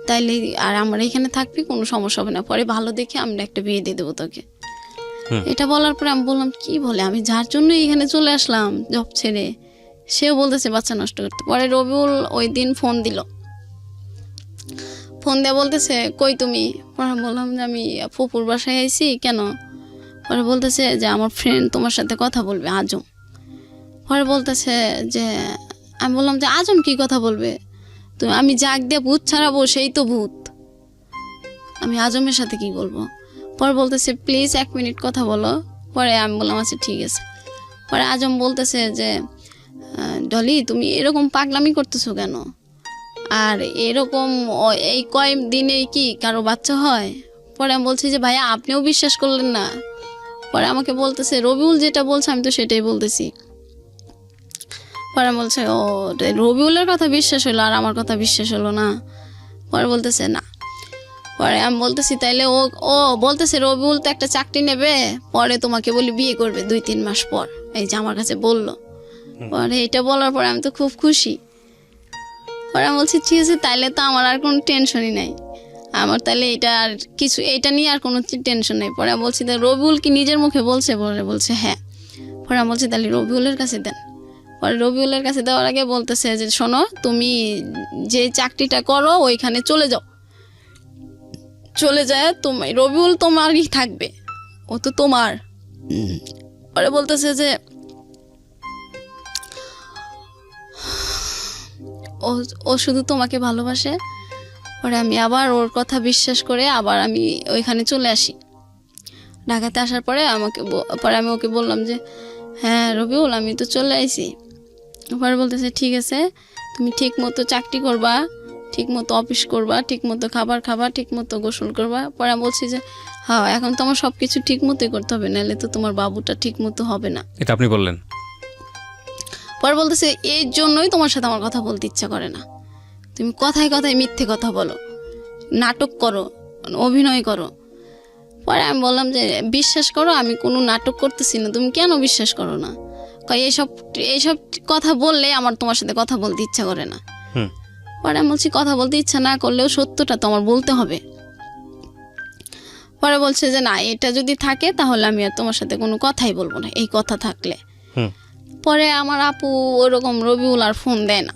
তাইলে আর আমার এখানে থাকবি, কোনো সমস্যা হবে না। পরে ভালো দেখে আমরা একটা বিয়ে দিয়ে দেবো তোকে। এটা বলার পরে আমি বললাম কি বলে, আমি যার জন্য এখানে চলে আসলাম জব ছেড়ে, সেও বলতেছে বাচ্চা নষ্ট করতে। পরে রবিউল ওই দিন ফোন দিল, ফোন দিয়ে বলতেছে কই তুমি? পরে বললাম যে আমি ফুপুর বাসায় আইছি। কেন? পরে বলতেছে যে আমার ফ্রেন্ড তোমার সাথে কথা বলবে, আজম। পরে বলতেছে যে আমি বললাম যে আজম কি কথা বলবে? তো আমি জাগ দিয়ে ভূত ছাড়াবো, সেই তো ভূত, আমি আজমের সাথে কি বলবো? পরে বলতেছে প্লিজ 1 মিনিট কথা বলো। পরে আমি বললাম আচ্ছা ঠিক আছে। পরে আজম বলতেছে যে ডলি তুমি এরকম পাগলামি করতেছো কেন? আর এরকম এই কয়েক দিনে কি কারো বাচ্চা হয়? পরে আমি বলছি যে ভাইয়া আপনিও বিশ্বাস করলেন না। পরে আমাকে বলতেছে রবিউল যেটা বলছে আমি তো সেটাই বলতেছি। পরে বলছে ও রবিউলের কথা বিশ্বাস হলো আর আমার কথা বিশ্বাস হলো না। পরে বলতেছে না। পরে আমি বলতেছি তাইলে ও বলতেছে রবিউল তো একটা চাকরি নেবে, পরে তোমাকে বলি বিয়ে করবে 2-3 মাস পর, এই যে আমার কাছে বললো। পরে এটা বলার পরে আমি তো খুব খুশি। পরে আমি বলছি ঠিক আছে তাইলে তো আমার আর কোনো টেনশনই নাই, আমার তাহলে এটা আর কিছু এটা নিয়ে আর কোনো টেনশন নেই। পরে আমি বলছি রবিউল কি নিজের মুখে বলছে? পরে বলছে হ্যাঁ। পরে আমি বলছি তাহলে রবিউলের কাছে দেন। পরে রবিউলের কাছে দেওয়ার আগে বলতেছে যে শোনো তুমি যে চাকরিটা করো ওইখানে চলে যাও, চলে যায় তোমার রবিউল তোমারই থাকবে, ও তো তোমার। পরে বলতেছে যে ও শুধু তোমাকে ভালোবাসে। পরে আমি আবার ওর কথা বিশ্বাস করে আবার আমি ওইখানে চলে আসি। ঢাকাতে আসার পরে পরে আমি ওকে বললাম যে হ্যাঁ রবিউল আমি তো চলে আইছি। পরে বলতেছে ঠিক আছে তুমি ঠিক মতো চাকরি করবা, ঠিক মতো অফিস করবা, ঠিক মতো খাবার খাবা, ঠিক মতো গোসল করবা। পরে আমি বলছি যে হ্যাঁ এখন তোমার সব কিছু ঠিক মতোই করতে হবে, নাহলে তো তোমার বাবুটা ঠিক মতো হবে না। এটা আপনি বললেন? পরে বলতেছে এই জন্যই তোমার সাথে আমার কথা বলতে ইচ্ছা করে না, তুমি কথায় কথায় মিথ্যে কথা বলো, নাটক করো, অভিনয় করো। পরে আমি বললাম যে বিশ্বাস করো আমি কোনো নাটক করতেছি না, তুমি কেন বিশ্বাস করো না? এইসব কথা বললে আমার তোমার সাথে কথা বলতে ইচ্ছা করে না। পরে আমি বলছি কথা বলতে ইচ্ছা না করলেও সত্যটা তো আমার বলতে হবে। পরে বলছে যে না, এটা যদি থাকে তাহলে আমি আর তোমার সাথে কোনো কথাই বলবো না, এই কথা থাকলে। হুম। পরে আমার আপু ওরকম রবিউল আর ফোন দেয় না,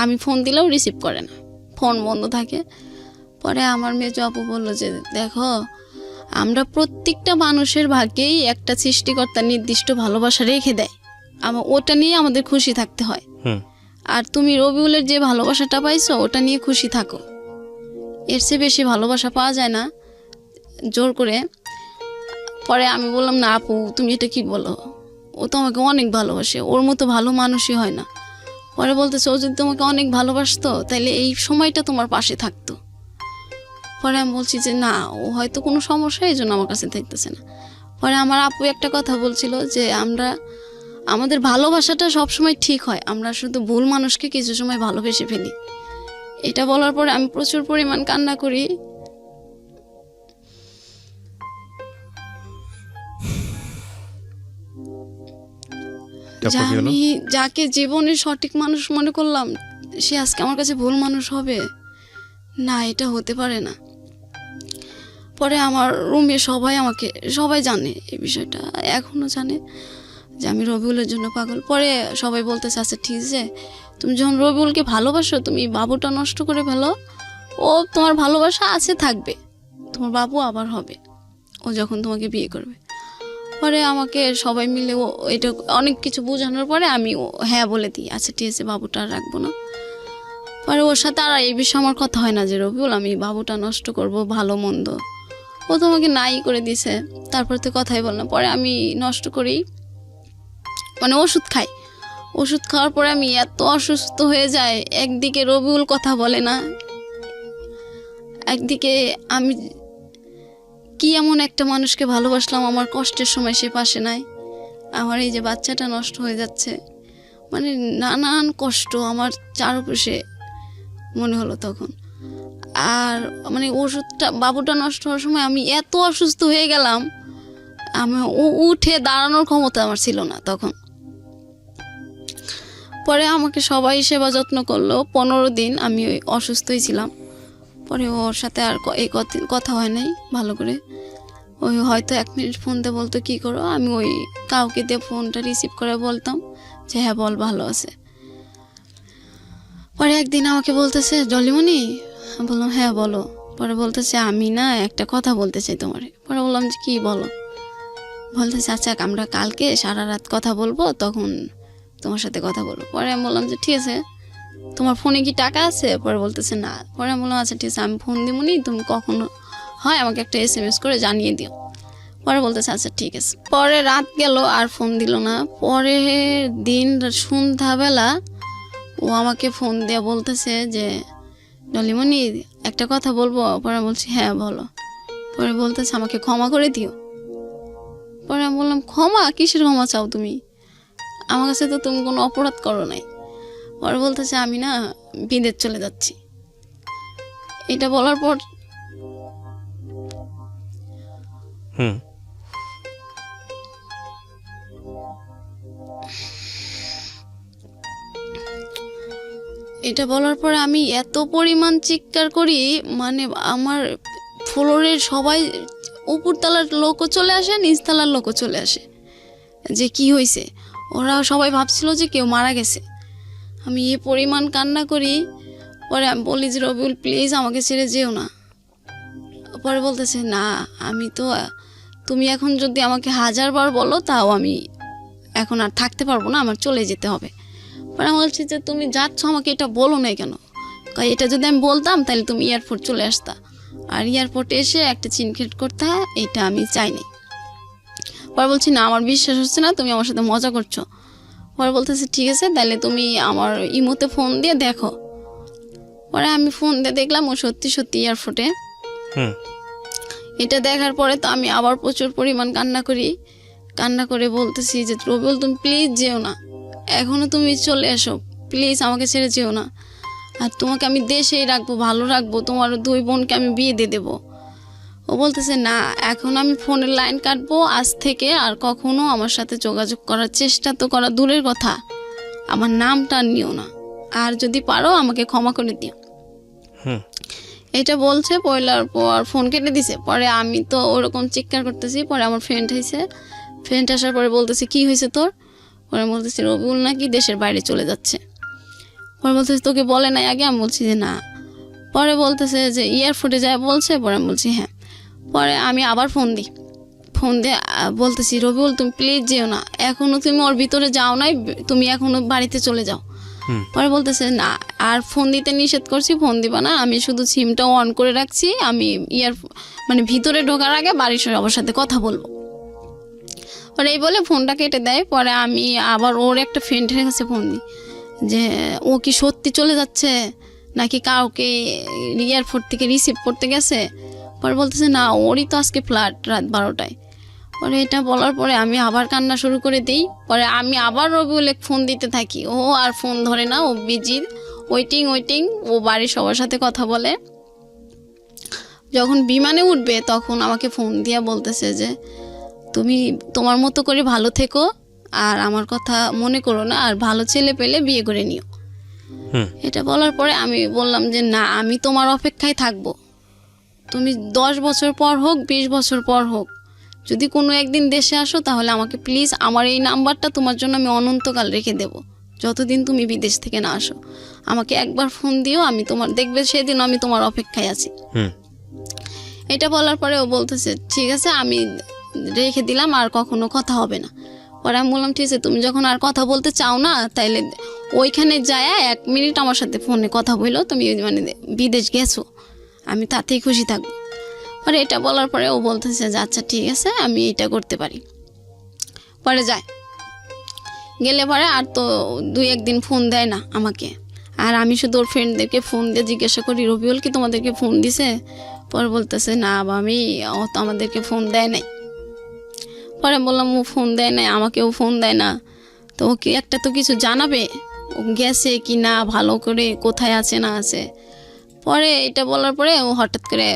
আমি ফোন দিলেও রিসিভ করে না, ফোন বন্ধ থাকে। পরে আমার মেজো আপু বললো যে দেখো, আমরা প্রত্যেকটা মানুষের ভাগ্যেই একটা সৃষ্টিকর্তা নির্দিষ্ট ভালোবাসা রেখে দেয়, ওটা নিয়ে আমাদের খুশি থাকতে হয়। আর তুমি রবিউলের যে ভালোবাসাটা পাইছো ওটা নিয়ে খুশি থাকো, এর চেয়ে বেশি ভালোবাসা পাওয়া যায় না জোর করে। পরে আমি বললাম না আপু, তুমি এটা কি বলো, ও তো আমাকে অনেক ভালোবাসে, ওর মতো ভালো মানুষই হয় না। পরে বলতেছে ও যদি তোমাকে অনেক ভালোবাসতো তাহলে এই সময়টা তোমার পাশে থাকতো। পরে আমি বলছি যে না, ও হয়তো কোনো সমস্যা, এই জন্য আমার কাছে থাকতেছে না। পরে আমার আপু একটা কথা বলছিল যে আমাদের ভালোবাসাটা সবসময় ঠিক হয়, আমরা শুধু ভুল মানুষকে কিছু সময় ভালোবেসে ফেলি। এটা বলার পরে আমি প্রচুর পরিমাণ কান্না করি। যে আমি যাকে জীবনের সঠিক মানুষ মনে করলাম সে আজকে আমার কাছে ভুল মানুষ হবে, না এটা হতে পারে না। পরে আমার রুমে সবাই জানে এই বিষয়টা, এখনও জানে যে আমি রবিউলের জন্য পাগল। পরে সবাই বলতেছে আচ্ছা ঠিক আছে, তুমি যখন রবিউলকে ভালোবাসো তুমি বাবুটা নষ্ট করে ফেলো, ও তোমার ভালোবাসা আছে থাকবে, তোমার বাবু আবার হবে ও যখন তোমাকে বিয়ে করবে। পরে আমাকে সবাই মিলে এটা অনেক কিছু বোঝানোর পরে আমি হ্যাঁ বলে দিই, আচ্ছা ঠিক আছে বাবুটা আর রাখবো না। পরে ওর সাথে আর এই বিষয়ে আমার কথা হয় না যে রবিউল আমি বাবুটা নষ্ট করব, ভালো মন্দ ও তো আমাকে নাই করে দিছে, তারপর তো কথাই বললাম। পরে আমি নষ্ট করি, মানে ওষুধ খাই, ওষুধ খাওয়ার পরে আমি এত অসুস্থ হয়ে যাই, একদিকে রবিউল কথা বলে না, একদিকে আমি কি এমন একটা মানুষকে ভালোবাসলাম, আমার কষ্টের সময় সে পাশে নাই, আমার এই যে বাচ্চাটা নষ্ট হয়ে যাচ্ছে, মানে নানান কষ্ট আমার চারপাশে মনে হলো তখন। আর মানে ওষুধটা বাবুটা নষ্ট হওয়ার সময় আমি এত অসুস্থ হয়ে গেলাম, আমি উঠে দাঁড়ানোর ক্ষমতা আমার ছিল না তখন। পরে আমাকে সবাই সেবা যত্ন করলো, 15 দিন আমি ওই অসুস্থই ছিলাম। পরে ওর সাথে আর এই কথা হয় নাই ভালো করে, ওই হয়তো 1 মিনিট ফোন দিয়ে বলতো কী করো, আমি ওই কাউকে দিয়ে ফোনটা রিসিভ করে বলতাম যে হ্যাঁ বল ভালো আছে। পরে একদিন আমাকে বলতেছে জলিমণি, বললাম হ্যাঁ বলো। পরে বলতেছে আমি না একটা কথা বলতে চাই তোমারে। পরে বললাম যে কী বলো। বলতেছে আচ্ছা আমরা কালকে সারা রাত কথা বলবো, তখন তোমার সাথে কথা বলবো। পরে আমি বললাম যে ঠিক আছে, তোমার ফোনে কি টাকা আছে? পরে বলতেছে না। পরে আমি বললাম আচ্ছা ঠিক আছে, আমি ফোন দিবনি, তুমি কখনো হয় আমাকে একটা SMS করে জানিয়ে দিও। পরে বলতেছে আচ্ছা ঠিক আছে। পরে রাত গেল আর ফোন দিল না। পরের দিন সন্ধ্যাবেলা ও আমাকে ফোন দিয়ে বলতেছে যে ডলিমণি একটা কথা বলবো। পরে বলছি হ্যাঁ বলো। পরে বলতেছে আমাকে ক্ষমা করে দিও। পরে আমি বললাম ক্ষমা? কিসের ক্ষমা চাও তুমি? আমার কাছে তো তুমি কোনো অপরাধ করো নাই। পরে বলতেছে আমি না বিদেশ চলে যাচ্ছি। এটা বলার পর এটা বলার পরে আমি এত পরিমাণ চিৎকার করি, মানে আমার ফ্লোরের সবাই, উপরতলার লোকও চলে আসে, নিচতলার লোকও চলে আসে যে কি হয়েছে। ওরা সবাই ভাবছিল যে কেউ মারা গেছে। আমি এ পরিমাণ কান্না করি। পরে আমি বলি যে রবিউল প্লিজ আমাকে ছেড়ে যেও না। পরে বলতেছে না, আমি তো, তুমি এখন যদি আমাকে 1000বার বলো তাও আমি এখন আর থাকতে পারবো না, আমার চলে যেতে হবে। পরে আমি বলছি যে তুমি যাচ্ছ আমাকে এটা বলো না কেন? এটা যদি আমি বলতাম তাহলে তুমি এয়ারপোর্ট চলে আসতা, আর এয়ারপোর্টে এসে একটা চিনখেট করতে, এটা আমি চাইনি। পরে বলছি না আমার বিশ্বাস হচ্ছে না, তুমি আমার সাথে মজা করছো। পরে বলতেছে ঠিক আছে তাহলে তুমি আমার ইমোতে ফোন দিয়ে দেখো। পরে আমি ফোন দিয়ে দেখলাম ও সত্যি সত্যি এয়ারপোর্টে। এটা দেখার পরে তো আমি আবার প্রচুর পরিমাণ কান্না করি। কান্না করে বলতেছি যে রবিউল তুমি প্লিজ যেও না, এখনও তুমি চলে এসো, প্লিজ আমাকে ছেড়ে যেও না, আর তোমাকে আমি দেশেই রাখবো, ভালো রাখবো, তোমার 2 বোনকে আমি বিয়ে দিয়ে দেবো। ও বলতেছে না, এখন আমি ফোনের লাইন কাটবো, আজ থেকে আর কখনো আমার সাথে যোগাযোগ করার চেষ্টা তো করা দূরের কথা, আমার নামটা নিও না, আর যদি পারো আমাকে ক্ষমা করে দিও। এটা বলছে বলার পর ফোন কেটে দিছে। পরে আমি তো ওরকম চিৎকার করতেছি। পরে আমার ফ্রেন্ড হয়েছে, ফ্রেন্ড আসার পরে বলতেছে কি হয়েছে তোর? পরে বলতেছি রবিউল নাকি দেশের বাইরে চলে যাচ্ছে। পরে বলতেছে তোকে বলে নাই আগে? আমি বলছি যে না। পরে বলতেছে যে এয়ারপোর্টে যায় বলছে। পরে আমি বলছি হ্যাঁ। পরে আমি আবার ফোন দিই, ফোন দিয়ে বলতেছি রবিউল তুমি প্লিজ যেও না, এখনও তুমি ওর ভিতরে যাও নাই, তুমি এখনও বাড়িতে চলে যাও। পরে বলতেছে না, আর ফোন দিতে নিষেধ করছি, ফোন দিবা না, আমি শুধু সিমটা অন করে রাখছি, আমি মানে ভিতরে ঢোকার আগে বাড়ির সবার সাথে কথা বলবো। পরে এই বলে ফোনটা কেটে দেয়। পরে আমি আবার ওর একটা ফ্রেন্ডের কাছে ফোন দিই যে ও কি সত্যি চলে যাচ্ছে নাকি কাউকে এয়ারপোর্ট থেকে রিসিভ করতে গেছে। পরে বলতেছে না, ওরই তো আজকে ফ্লাইট রাত 12টায়। পরে এটা বলার পরে আমি আবার কান্না শুরু করে দিই। পরে আমি আবার রবিউলে ফোন দিতে থাকি, ও আর ফোন ধরে না, ও বিজি, ওয়েটিং। ও বাড়ির সবার সাথে কথা বলে। যখন বিমানে উঠবে তখন আমাকে ফোন দিয়ে বলতেছে যে তুমি তোমার মতো করে ভালো থেকো, আর আমার কথা মনে করো না, আর ভালো ছেলে পেলে বিয়ে করে নিও। এটা বলার পরে আমি বললাম যে না, আমি তোমার অপেক্ষায় থাকবো। তুমি 10 বছর পর হোক, 20 বছর পর হোক, যদি কোনো একদিন দেশে আসো তাহলে আমাকে প্লিজ, আমার এই নাম্বারটা তোমার জন্য আমি অনন্তকাল রেখে দেব, যতদিন তুমি বিদেশ থেকে না আসো আমাকে একবার ফোন দিও, আমি তোমার দেখবে সেদিন আমি তোমার অপেক্ষায় আছি। এটা বলার পরে ও বলতেছে ঠিক আছে, আমি রেখে দিলাম, আর কখনো কথা হবে না। পরে আমি বললাম ঠিক আছে, তুমি যখন আর কথা বলতে চাও না তাইলে ওইখানে যায় 1 মিনিট আমার সাথে ফোনে কথা বললো, তুমি মানে বিদেশ গেছো, আমি তাতেই খুশি থাকবো। পরে এটা বলার পরে ও বলতেছে যে আচ্ছা ঠিক আছে, আমি এটা করতে পারি। পরে যায়, গেলে পরে আর তো 2-1 দিন ফোন দেয় না আমাকে। আর আমি শুধু ওর ফ্রেন্ডদেরকে ফোন দিয়ে জিজ্ঞাসা করি রবিউল কি তোমাদেরকে ফোন দিছে? পরে বলতেছে না আমি, ও তো আমাদেরকে ফোন দেয় নাই। পরে বললাম ও ফোন দেয় নাই, আমাকেও ফোন দেয় না, তো ওকে একটা তো কিছু জানাবে, ও গেছে কি না, ভালো করে কোথায় আছে না আছে। পরে এটা বলার পরে ও হঠাৎ করে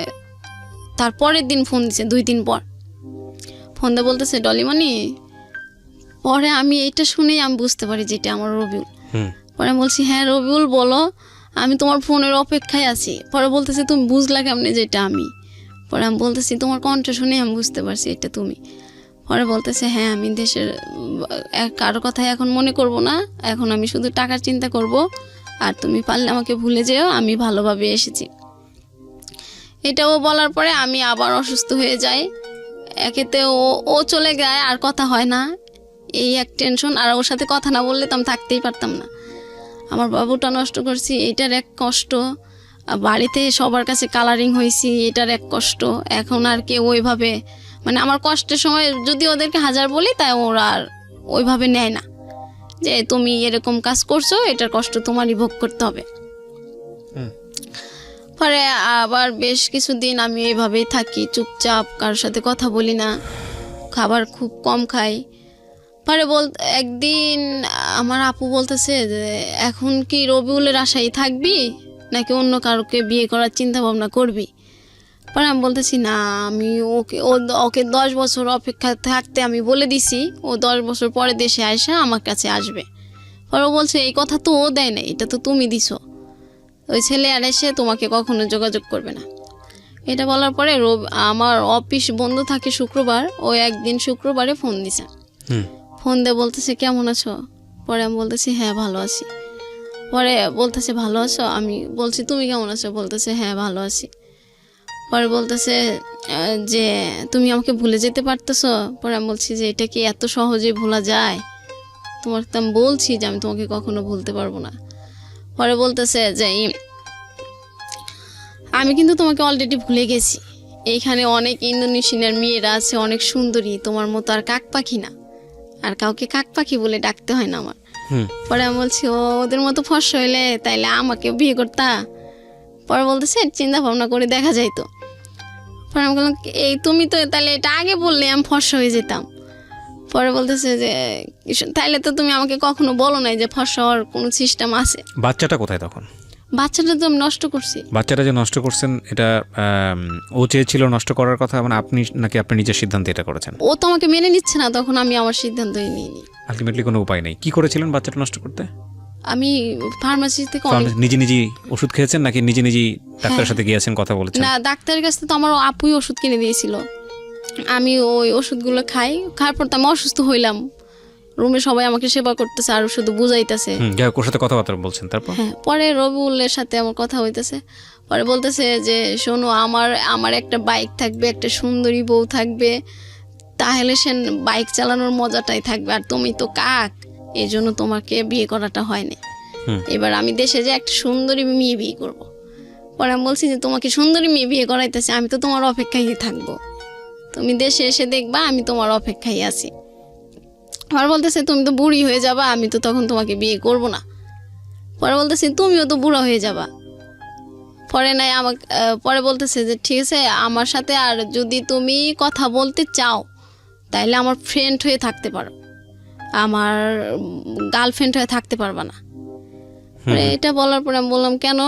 তার পরের দিন ফোন দিছে, 2 দিন পর ফোন দিয়ে বলতেছে ডলিমণি। পরে আমি এটা শুনেই আমি বুঝতে পারি যে এটা আমার রবিউল। পরে আমি বলছি হ্যাঁ রবিউল বলো, আমি তোমার ফোনের অপেক্ষায় আছি। পরে বলতেছে তুমি বুঝলা কেমনে যে এটা আমি? পরে আমি বলতেছি তোমার কণ্ঠ শুনে আমি বুঝতে পারছি এটা তুমি। পরে বলতেছে হ্যাঁ, আমি দেশের কারো কথাই এখন মনে করব না, এখন আমি শুধু টাকার চিন্তা করব, আর তুমি পারলে আমাকে ভুলে যেও, আমি ভালোভাবে এসেছি। এটাও বলার পরে আমি আবার অসুস্থ হয়ে যাই। একেতে ও চলে যায়, আর কথা হয় না, এই এক টেনশন। আর ওর সাথে কথা না বললে তো আমি থাকতেই পারতাম না। আমার বাবুটা নষ্ট করছি, এটার এক কষ্ট। বাড়িতে সবার কাছে কালারিং হয়েছি, এটার এক কষ্ট। এখন আর কেউ ওইভাবে, মানে আমার কষ্টের সময় যদি ওদেরকে 1000 বলি তাই ওরা আর ওইভাবে নেয় না যে তুমি এরকম কাজ করছো, এটার কষ্ট তোমারই ভোগ করতে হবে। পরে আবার বেশ কিছুদিন আমি এইভাবেই থাকি, চুপচাপ, কারোর সাথে কথা বলি না, খাবার খুব কম খাই। পরে একদিন আমার আপু বলতেছে যে এখন কি রবিউলের আশায় থাকবি নাকি অন্য কারোকে বিয়ে করার চিন্তা ভাবনা করবি? পরে আমি বলতেছি না, আমি ওকে 10 বছর অপেক্ষা থাকতে আমি বলে দিছি, ও 10 বছর পরে দেশে আসা আমার কাছে আসবে। পরে ও বলছে এই কথা তো ও দেয় না, এটা তো তুমি দিছো, ওই ছেলে আর এসে তোমাকে কখনো যোগাযোগ করবে না। এটা বলার পরে আমার অফিস বন্ধ থাকে শুক্রবার, ও একদিন শুক্রবারে ফোন দিছে। ফোন দিয়ে বলতেছে কেমন আছো? পরে আমি বলতেছি হ্যাঁ ভালো আছি। পরে বলতেছে ভালো আছো? আমি বলছি তুমি কেমন আছো? বলতেছে হ্যাঁ ভালো আছি। পরে বলতেছে যে তুমি আমাকে ভুলে যেতে পারতেছো? পরে আমি বলছি যে এটা কি এত সহজে ভোলা যায়? তোমাকে তো আমি বলছি যে আমি তোমাকে কখনো ভুলতে পারবো না। পরে বলতেছে যে আমি কিন্তু তোমাকে অলরেডি ভুলে গেছি, এইখানে অনেক ইন্দোনেশিয়ার মেয়েরা আছে, অনেক সুন্দরী, তোমার মতো আর কাক পাখি না, আর কাউকে কাক পাখি বলে ডাকতে হয় না আমার। পরে আমি বলছি ওদের মতো ফর্সা হইলে তাইলে আমাকে বিয়ে করতা? পরে বলতেছে চিন্তা ভাবনা করে দেখা যাইতো। পরে আমি বললাম এই তুমি তো তাহলে এটা আগে বললে আমি ফর্সা হয়ে যেতাম। পরে বলতেছে যে তাইলে তো তুমি আমাকে কখনো বলো নাই যে ফর্সা হওয়ার কোনো সিস্টেম আছে। বাচ্চাটা কোথায় তখন? বাচ্চাটা তো আমি নষ্ট করছি। বাচ্চাটা যে নষ্ট করছেন এটা ও চেয়েছিল নষ্ট করার কথা, মানে আপনি নাকি আপনি নিজের সিদ্ধান্তে এটা করেছেন? ও তো আমাকে মেনে নিচ্ছে না, তখন আমি আমার সিদ্ধান্তই নিইনি। আলটিমেটলি কোনো উপায় নেই। কি করেছিলেন বাচ্চাটা নষ্ট করতে? আমি ফার্মাসি থেকে অনেক নিজে নিজেই ওষুধ খেয়েছেন নাকি নিজে নিজেই ডাক্তারের সাথে গিয়েছেন, কথা বলেছেন? না, ডাক্তারের কাছে তো আমার আপুই ওষুধ কিনে দিয়েছিল। আমি ওই ওষুধগুলো খাওয়ার পর তো আমি অসুস্থ হইলাম। রুমে সবাই আমাকে সেবা করতেছে আর শুধু বুঝাইতেছে। যাই হোক, ওর সাথে কথাবার্তা বলছেন, তারপর? হ্যাঁ, পরে রবিউলের সাথে আমার কথা হইতেছে। পরে বলতেছে যে শোনো, আমার একটা বাইক থাকবে, একটা সুন্দরী বউ থাকবে, তাহলে সে বাইক চালানোর মজাটাই থাকবে। আর তুমি তো কাক, এই জন্য তোমাকে বিয়ে করাটা হয়নি। এবার আমি দেশে যে একটা সুন্দরী মেয়ে বিয়ে করব। পরে আমি বলছি যে তোমাকে সুন্দরী মেয়ে বিয়ে করাইতেছে, আমি তো তোমার অপেক্ষায় থাকবো, তুমি দেশে এসে দেখবা আমি তোমার অপেক্ষায় আছি। আর বলতেছে তুমি তো বুড়ি হয়ে যাবা, আমি তো তখন তোমাকে বিয়ে করব না। পরে বলতেছে তুমিও তো বুড়া হয়ে যাবা। পরে বলতেছে যে ঠিক আছে, আমার সাথে আর যদি তুমি কথা বলতে চাও তাইলে আমার ফ্রেন্ড হয়ে থাকতে পারো, আমার গার্লফ্রেন্ড হয়ে থাকতে পারবা না। এটা বলার পরে আমি বললাম কেন,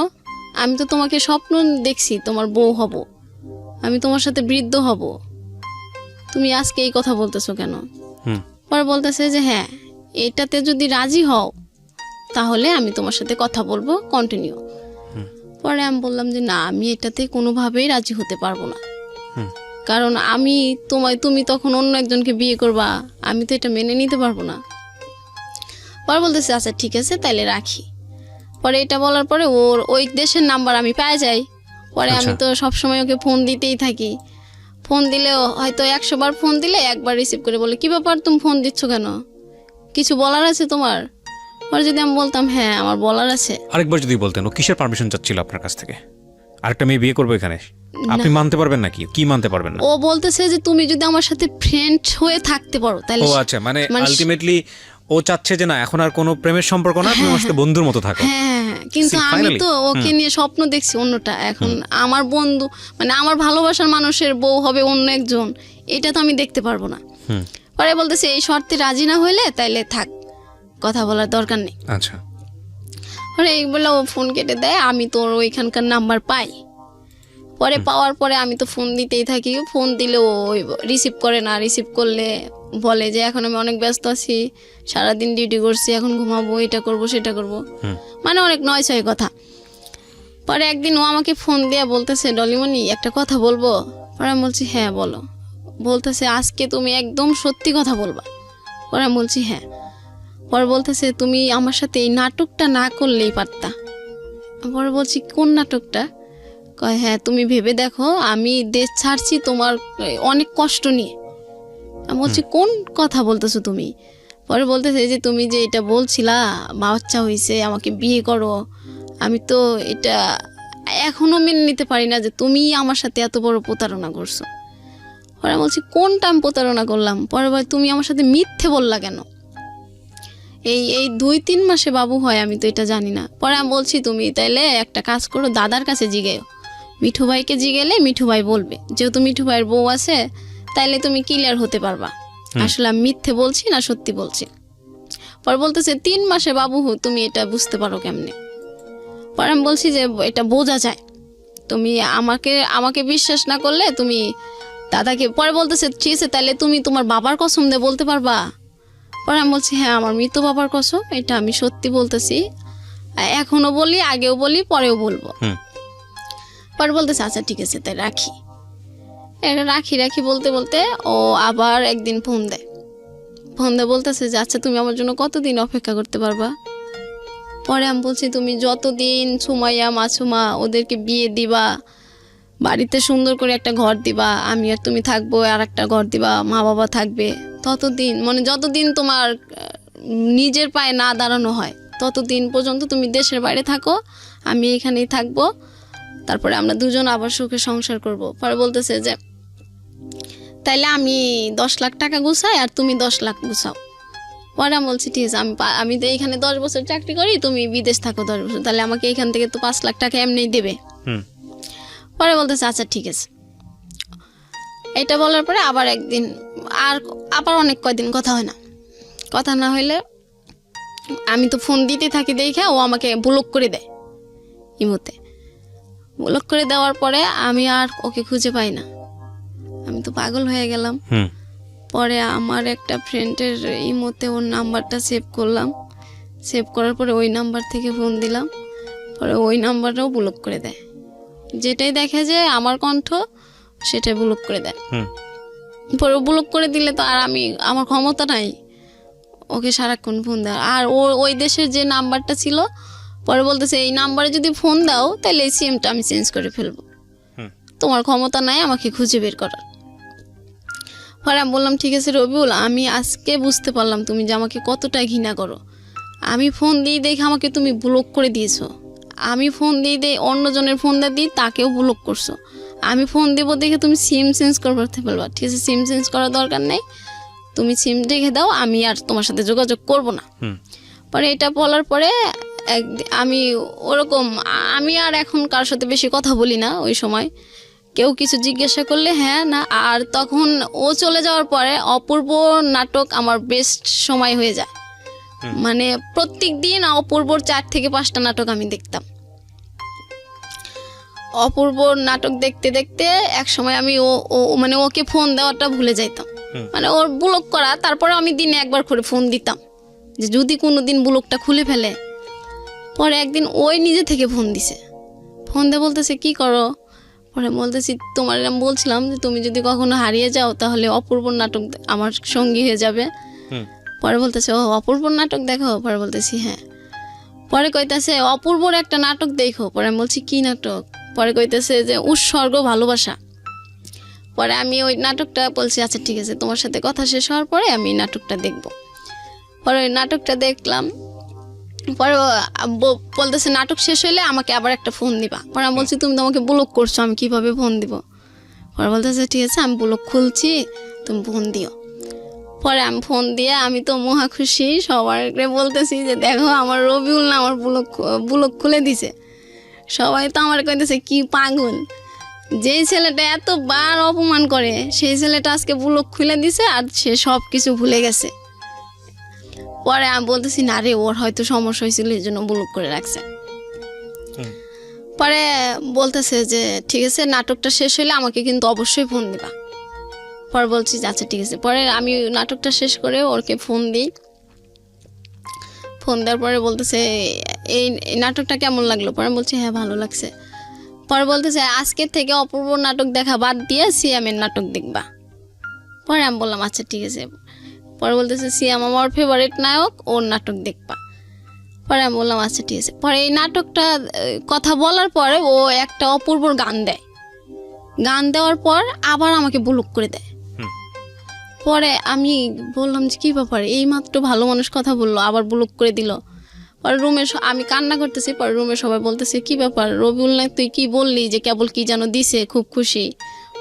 আমি তো তোমাকে স্বপ্ন দেখছি তোমার বউ হব, আমি তোমার সাথে বৃদ্ধ হব, তুমি আজকে এই কথা বলতেছো কেন? পরে বলতেছে যে হ্যাঁ, এটাতে যদি রাজি হও তাহলে আমি তোমার সাথে কথা বলবো কন্টিনিউ। পরে আমি বললাম যে না, আমি এটাতে কোনোভাবেই রাজি হতে পারবো না, কারণ তুমি তখন অন্য একজনকে বিয়ে করবা, আমি তো এটা মেনে নিতে পারবো না। পরে বলতেছে আচ্ছা ঠিক আছে তাইলে রাখি। পরে এটা বলার পরে ওর ওই দেশের নাম্বার আমি পেয়ে যাই। পরে আমি তো সবসময় ওকে ফোন দিতেই থাকি। ফোন দিলেও হয়তো 100 বার ফোন দিলে একবার রিসিভ করে বলে কি ব্যাপার, তুমি ফোন দিচ্ছ কেন, কিছু বলার আছে তোমার? পরে যদি আমি বলতাম হ্যাঁ আমার বলার আছে। আরেকবার যদি বলতেন ও কিসের পারমিশন চাচ্ছিল আপনার কাছ থেকে? আরেকটা মেয়ে বিয়ে করবো এখানে, আপনি মানতে পারবেন নাকি? কি মানতে পারবেন না? ও বলতেছে যে তুমি যদি আমার সাথে ফ্রেন্ড হয়ে থাকতে পারো তাহলে। ও আচ্ছা, মানে আলটিমেটলি ও চাচ্ছে যে না, এখন আর কোনো প্রেমের সম্পর্ক না, তুমি আমার সাথে বন্ধুর মতো থাকো। হ্যাঁ, কিন্তু আমি তো ওকে নিয়ে স্বপ্ন দেখছি অন্যটা। এখন আমার বন্ধু মানে আমার ভালোবাসার মানুষের বউ হবে অন্য একজন, এটা তো আমি দেখতে পারবো না। পরে বলতেছে এই শর্তে রাজি না হইলে তাইলে থাক, কথা বলার দরকার নেই। আচ্ছা, পরে এই বলে ও ফোন কেটে দেয়। আমি তো ওইখানকার নাম্বার পাই। পরে পাওয়ার পরে আমি তো ফোন দিতেই থাকি, ফোন দিলে ও রিসিভ করে না। রিসিভ করলে বলে যে এখন আমি অনেক ব্যস্ত আছি, সারাদিন ডিউটি করছি, এখন ঘুমাবো, এটা করব সেটা করব, মানে অনেক নয় কথা। পরে একদিন ও আমাকে ফোন দিয়ে বলতেছে ডলিমণি একটা কথা বলবো? পরে আমি বলছি হ্যাঁ বলো। বলতেছে আজকে তুমি একদম সত্যি কথা বলবা। পরে আমি বলছি হ্যাঁ। পরে বলতেছে তুমি আমার সাথে এই নাটকটা না করলেই পারতা। পরে বলছি কোন নাটকটা? কয় হ্যাঁ, তুমি ভেবে দেখো আমি দেশ ছাড়ছি তোমার অনেক কষ্ট নিয়ে। আমি বলছি কোন কথা বলতেছো তুমি? পরে বলতেছে যে তুমি যে এটা বলছিলা বাচ্চা হয়েছে আমাকে বিয়ে করো, আমি তো এটা এখনো মেনে নিতে পারি না যে তুমি আমার সাথে এত বড় প্রতারণা করছো। পরে বলছি কোনটা আমি প্রতারণা করলাম? পরে বলে তুমি আমার সাথে মিথ্যে বললা কেন? এই 2-3 মাসে বাবু হয়, আমি তো এটা জানি না। পরে আমি বলছি তুমি তাইলে একটা কাজ করো, দাদার কাছে জিগেও, মিঠু ভাইকে জিগেলে মিঠু ভাই বলবে, যেহেতু মিঠু ভাইয়ের বউ আছে তাইলে তুমি ক্লিয়ার হতে পারবা আসলে আমি মিথ্যে বলছি না সত্যি বলছি। পরে বলতেছে 3 মাসে বাবু তুমি এটা বুঝতে পারো কেমনে? পরে আমি বলছি যে এটা বোঝা যায়, তুমি আমাকে বিশ্বাস না করলে তুমি দাদাকে। পরে বলতেছে ঠিক আছে তাহলে তুমি তোমার বাবার কসম দিয়ে বলতে পারবা? পরে আমি বলছি হ্যাঁ আমার মৃত বাবার কসম, এটা আমি সত্যি বলতেছি, এখনো বলি, আগেও বলি, পরেও বলবো। পরে বলতেছে আচ্ছা ঠিক আছে তাই রাখি। রাখি বলতে বলতে ও আবার একদিন ফোন দেয় বলতেছে যে আচ্ছা তুমি আমার জন্য কতদিন অপেক্ষা করতে পারবা? পরে আমি বলছি তুমি যতদিন সুমাইয়া মাসুমা ওদেরকে বিয়ে দিবা, বাড়িতে সুন্দর করে একটা ঘর দিবা, আমি আর তুমি থাকবো, আর একটা ঘর দিবা, মা বাবা থাকবে, ততদিন মানে যতদিন তোমার নিজের পায়ে না দাঁড়ানো হয় ততদিন পর্যন্ত তুমি দেশের বাইরে থাকো, আমি এখানেই থাকবো, তারপরে আমরা দুজন আবার সুখে সংসার করব। পরে বলতেছে যে তাইলে আমি 10 লাখ টাকা গুছাই আর তুমি 10 লাখ গুছাও। পরে আমি বলছি ঠিক আছে, আমি তো এইখানে 10 বছর চাকরি করি, তুমি বিদেশ থাকো 10 বছর, তাহলে আমাকে এইখান থেকে তো 5 লাখ টাকা এমনিই দেবে। পরে বলতেছে আচ্ছা ঠিক আছে। এটা বলার পরে আবার একদিন আবার অনেক কয়দিন কথা হয় না। কথা না হইলে আমি তো ফোন দিতে থাকি, দেখে ও আমাকে ব্লক করে দেয় ইমোতে। ব্লক করে দেওয়ার পরে আমি আর ওকে খুঁজে পাই না, আমি তো পাগল হয়ে গেলাম। পরে আমার একটা ফ্রেন্ডের ইমোতে ওর নাম্বারটা সেভ করলাম, সেভ করার পরে ওই নাম্বার থেকে ফোন দিলাম, পরে ওই নাম্বারটাও ব্লক করে দেয়। যেটাই দেখে যে আমার কণ্ঠ সেটাই ব্লক করে দেয়। পরে ব্লক করে দিলে তো আর আমার ক্ষমতা নাই ওকে সারাক্ষণ ফোন দেওয়া। আর ওই দেশের যে নাম্বারটা ছিল, পরে বলতেছে এই নাম্বারে যদি ফোন দাও তাহলে এই সিমটা আমি চেঞ্জ করে ফেলবো, তোমার ক্ষমতা নাই আমাকে খুঁজে বের করার। পরে আমি বললাম ঠিক আছে রবিউল, আমি আজকে বুঝতে পারলাম তুমি যে আমাকে কতটা ঘৃণা করো। আমি ফোন দিয়ে দেখে আমাকে তুমি ব্লক করে দিয়েছো, আমি ফোন দিয়ে অন্যজনের ফোন দিই তাকেও ব্লক করছো, আমি ফোন দেবো দেখে তুমি সিম চেঞ্জ করতে পারবা। ঠিক আছে, সিম চেঞ্জ করার দরকার নেই, তুমি সিম রেখে দাও, আমি আর তোমার সাথে যোগাযোগ করব না। পরে এটা বলার পরে আমি ওরকম আমি আর এখন কারোর সাথে বেশি কথা বলি না। ওই সময় কেউ কিছু জিজ্ঞাসা করলে হ্যাঁ না। আর তখন ও চলে যাওয়ার পরে অপূর্ব নাটক আমার বেস্ট সময় হয়ে যায়। মানে প্রত্যেক দিন অপূর্বর 4 থেকে 5টা নাটক আমি দেখতাম। অপূর্ব নাটক দেখতে দেখতে এক সময় আমি মানে ওকে ফোন দেওয়াটা ভুলে যাইতাম, মানে ওর ব্লক করা। তারপরে আমি দিনে একবার করে ফোন দিতাম যে যদি কোনো দিন ব্লকটা খুলে ফেলে। পরে একদিন ওই নিজে থেকে ফোন দিছে, ফোন দিয়ে বলতেছে কি করো। পরে বলতেছি তোমার আমি বলছিলাম যে তুমি যদি কখনো হারিয়ে যাও তাহলে অপূর্ব নাটক আমার সঙ্গী হয়ে যাবে। পরে বলতেছে ও অপূর্ব নাটক দেখো। পরে বলতেছি হ্যাঁ। পরে কইতেছে অপূর্বর একটা নাটক দেখো। পরে আমি বলছি কি নাটক। পরে কইতেছে যে উৎসর্গ ভালোবাসা। পরে আমি ওই নাটকটা বলছি আচ্ছা ঠিক আছে, তোমার সাথে কথা শেষ হওয়ার পরে আমি নাটকটা দেখব। পরে ওই নাটকটা দেখলাম। পরে বলতেছে নাটক শেষ হইলে আমাকে আবার একটা ফোন দিবা। পরে আমি বলছি তুমি তো আমাকে ব্লক করছো, আমি কিভাবে ফোন দিব। পরে বলতেছে ঠিক আছে আমি ব্লক খুলছি, তুমি ফোন দিও। পরে আমি ফোন দিয়ে আমি তো মহা খুশি, সবাইকে বলতেছি যে দেখো আমার রবিউল না আমার ব্লক খুলে দিছে। সবাই তো আমার কইতেছে কি পাগল, যেই ছেলেটা এতবার অপমান করে সেই ছেলেটা আজকে ব্লক খুলে দিছে আর সে সব কিছু ভুলে গেছে। পরে আমি বলতেছি না রে, ওর হয়তো সমস্যা হয়েছিল এই জন্য ব্লক করে রাখছে। পরে বলতেছে যে ঠিক আছে নাটকটা শেষ হলে আমাকে কিন্তু অবশ্যই ফোন দিবা। পরে বলছি আচ্ছা ঠিক আছে। পরে আমি নাটকটা শেষ করে ওরকে ফোন দিই। ফোন দেওয়ার পরে বলতেছে এই নাটকটা কেমন লাগলো। পরে বলছি হ্যাঁ ভালো লাগছে। পরে বলতেছে আজকের থেকে অপূর্ব নাটক দেখা বাদ দিয়ে সিয়ামের নাটক দেখবা। পরে আমি বললাম আচ্ছা ঠিক আছে। পরে বলতেছে সিয়াম আমার ফেভারিট নায়ক, ওর নাটক দেখবা। পরে আমি বললাম আচ্ছা ঠিক আছে। পরে এই নাটকটা কথা বলার পরে ও একটা অপূর্বর গান দেয়। গান দেওয়ার পর আবার আমাকে ব্লক করে দেয়। পরে আমি বললাম যে কী ব্যাপার, এইমাত্র ভালো মানুষ কথা বললো আবার ব্লক করে দিল। পরে রুমে আমি কান্না করতেছি। পরে রুমে সবাই বলতেছে কি ব্যাপার রবিউল না, তুই কি বললি যে কেবল কি যেন দিছে, খুব খুশি।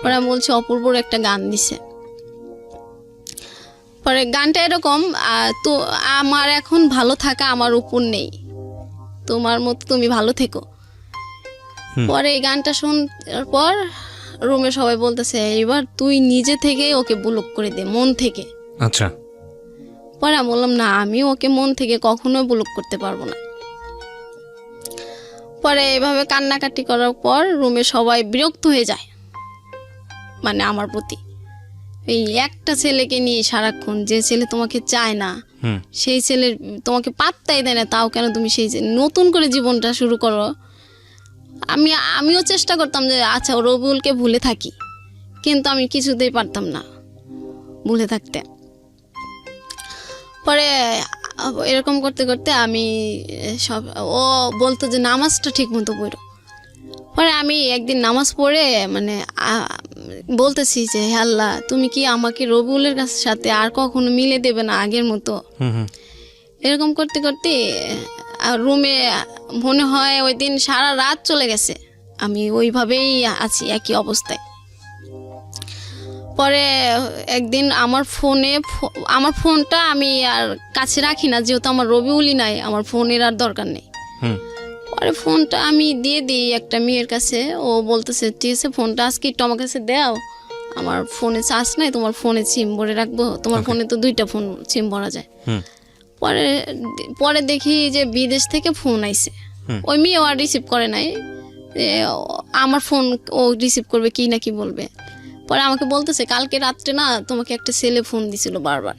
পরে আমি বলছি অপূর্বর একটা গান দিছে। পরে গানটা এরকম তো আমার এখন ভালো থাকা আমার উপর নেই, তোমার মতো তুমি ভালো থেকো। পরে এই গানটা শোনার পর রুমে সবাই বলতেছে এবার তুই নিজে থেকে ওকে ব্লক করে দে মন থেকে। আচ্ছা। পরে আমি বললাম না, আমি ওকে মন থেকে কখনো ব্লক করতে পারবো না। পরে এভাবে কান্নাকাটি করার পর রুমে সবাই বিরক্ত হয়ে যায় মানে আমার প্রতি। এই একটা ছেলেকে নিয়ে সারাক্ষণ, যে ছেলে তোমাকে চায় না, সেই ছেলের তোমাকে পাত্তাই দেয় না, তাও কেন তুমি সেই নতুন করে জীবনটা শুরু করো। আমিও চেষ্টা করতাম যে আচ্ছা রবিউলকে ভুলে থাকি, কিন্তু আমি কিছুতেই পারতাম না ভুলে থাকতে। পরে এরকম করতে করতে আমি ও বলতো যে নামাজটা ঠিক মতো পড়ো। পরে আমি একদিন নামাজ পড়ে মানে বলতেছি যে হে আল্লাহ, তুমি কি আমাকে রবিউলের সাথে আর কখনো মিলে দেবে না আগের মতো। এরকম করতে করতে রুমে মনে হয় ওই দিন সারা রাত চলে গেছে, আমি ওইভাবেই আছি একই অবস্থায়। পরে একদিন আমার ফোনটা আমি আর কাছে রাখি না, যেহেতু আমার রবিউলই নাই, আমার ফোনের আর দরকার নেই। পরে ফোনটা আমি দিয়ে দিই একটা মেয়ের কাছে। ও বলতেছে ঠিক আছে ফোনটা আজকে একটু আমার কাছে দাও, আমার ফোনে চার্জ নাই, তোমার ফোনে সিম ভরে রাখবো, তোমার ফোনে তো 2টা ফোন সিম ভরা যায়। পরে দেখি যে বিদেশ থেকে ফোন আইছে। ওই মেয়েও আর রিসিভ করে নাই, আমার ফোন ও রিসিভ করবে কি না কি বলবে। পরে আমাকে বলতেছে কালকে রাত্রে না তোমাকে একটা ছেলে ফোন দিছিল বারবার,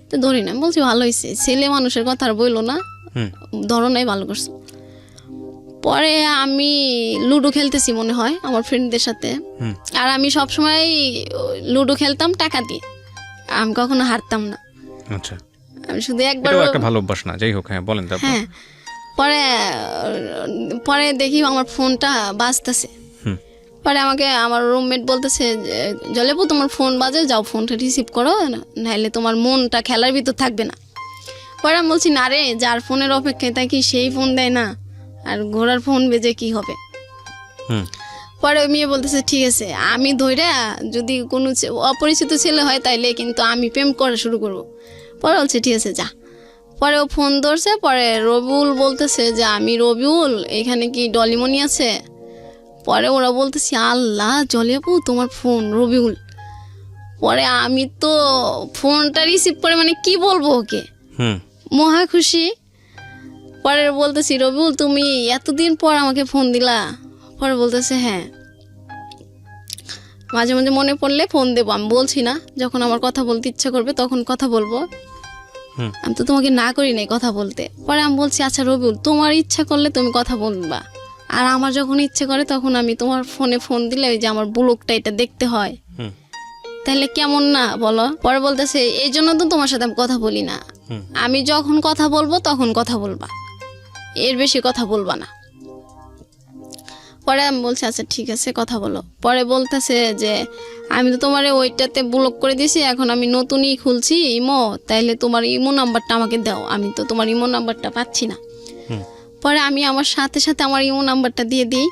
তো ধরি না। বলছি ভালো হয়েছে, ছেলে মানুষের কথা আর বললো না, ধরো নাই, ভালো করছো। পরে আমি লুডো খেলতেছি মনে হয় আমার ফ্রেন্ডদের সাথে, আর আমি সবসময় লুডো খেলতাম টাকা দিয়ে, আমি কখনো হারতাম না। আচ্ছা, আমি শুধু একবার, এটাও একটা ভালো অভ্যাস না, যাই হোক। হ্যাঁ, বলেন তারপর। হ্যাঁ, পরে পরে দেখি আমার ফোনটা বাজতেছে। পরে আমাকে আমার রুমমেট বলতেছে, জলেপু তোমার ফোন বাজে, যাও ফোনটা রিসিভ করো, নাহলে তোমার মনটা খেলার ভিতর থাকবে না। পরে আমি বলছি, না রে, যার ফোনের অপেক্ষায় থাকি সেই ফোন দেয় না, আর ঘোড়ার ফোন বেজে কি হবে। পরে ওই মেয়ে বলতেছে, ঠিক আছে, আমি ধইরা যদি কোনো অপরিচিত ছেলে হয় তাইলে কিন্তু আমি প্রেম করা শুরু করব। পরে বলছে ঠিক আছে যা। পরে ও ফোন ধরছে, পরে রবিউল বলতেছে যে আমি রবিউল, এখানে কি ডলিমনি আছে? পরে ওরা বলতেছি, আল্লাহ জলেপু তোমার ফোন, রবিউল। পরে আমি তো ফোনটা রিসিভ করে মানে কি বলবো ওকে, মহা খুশি। পরে বলতেছি, রবিউল তুমি এতদিন পর আমাকে ফোন দিলা? পরে বলতেছে, হ্যাঁ, মাঝে মাঝে মনে পড়লে ফোন দেবো, আমি বলছি না, যখন আমার কথা বলতে ইচ্ছা করবে তখন কথা বলবো, আমি তো তোমাকে না করি নাই কথা বলতে। পরে আমি বলছি, আচ্ছা রবিউল, তোমার ইচ্ছা করলে তুমি কথা বলবা, আর আমার যখন ইচ্ছে করে তখন আমি তোমার ফোনে ফোন দিলে ওই যে আমার ব্লগটা এটা দেখতে হয়, তাহলে কেমন না বলো? পরে বলতেছে, এই জন্য তো তোমার সাথে আমি কথা বলি না, আমি যখন কথা বলবো তখন কথা বলবা, এর বেশি কথা বলবা না। পরে আমি বলছি, আচ্ছা ঠিক আছে কথা বলো। পরে বলতেছে যে আমি তো তোমার ওইটাতে ব্লক করে দিয়েছি, এখন আমি নতুনই খুলছি ইমো, তাইলে তোমার ইমো নাম্বারটা আমাকে দাও, আমি তো তোমার ইমো নাম্বারটা পাচ্ছি না। পরে আমি আমার সাথে সাথে আমার ইমো নাম্বারটা দিয়ে দিই।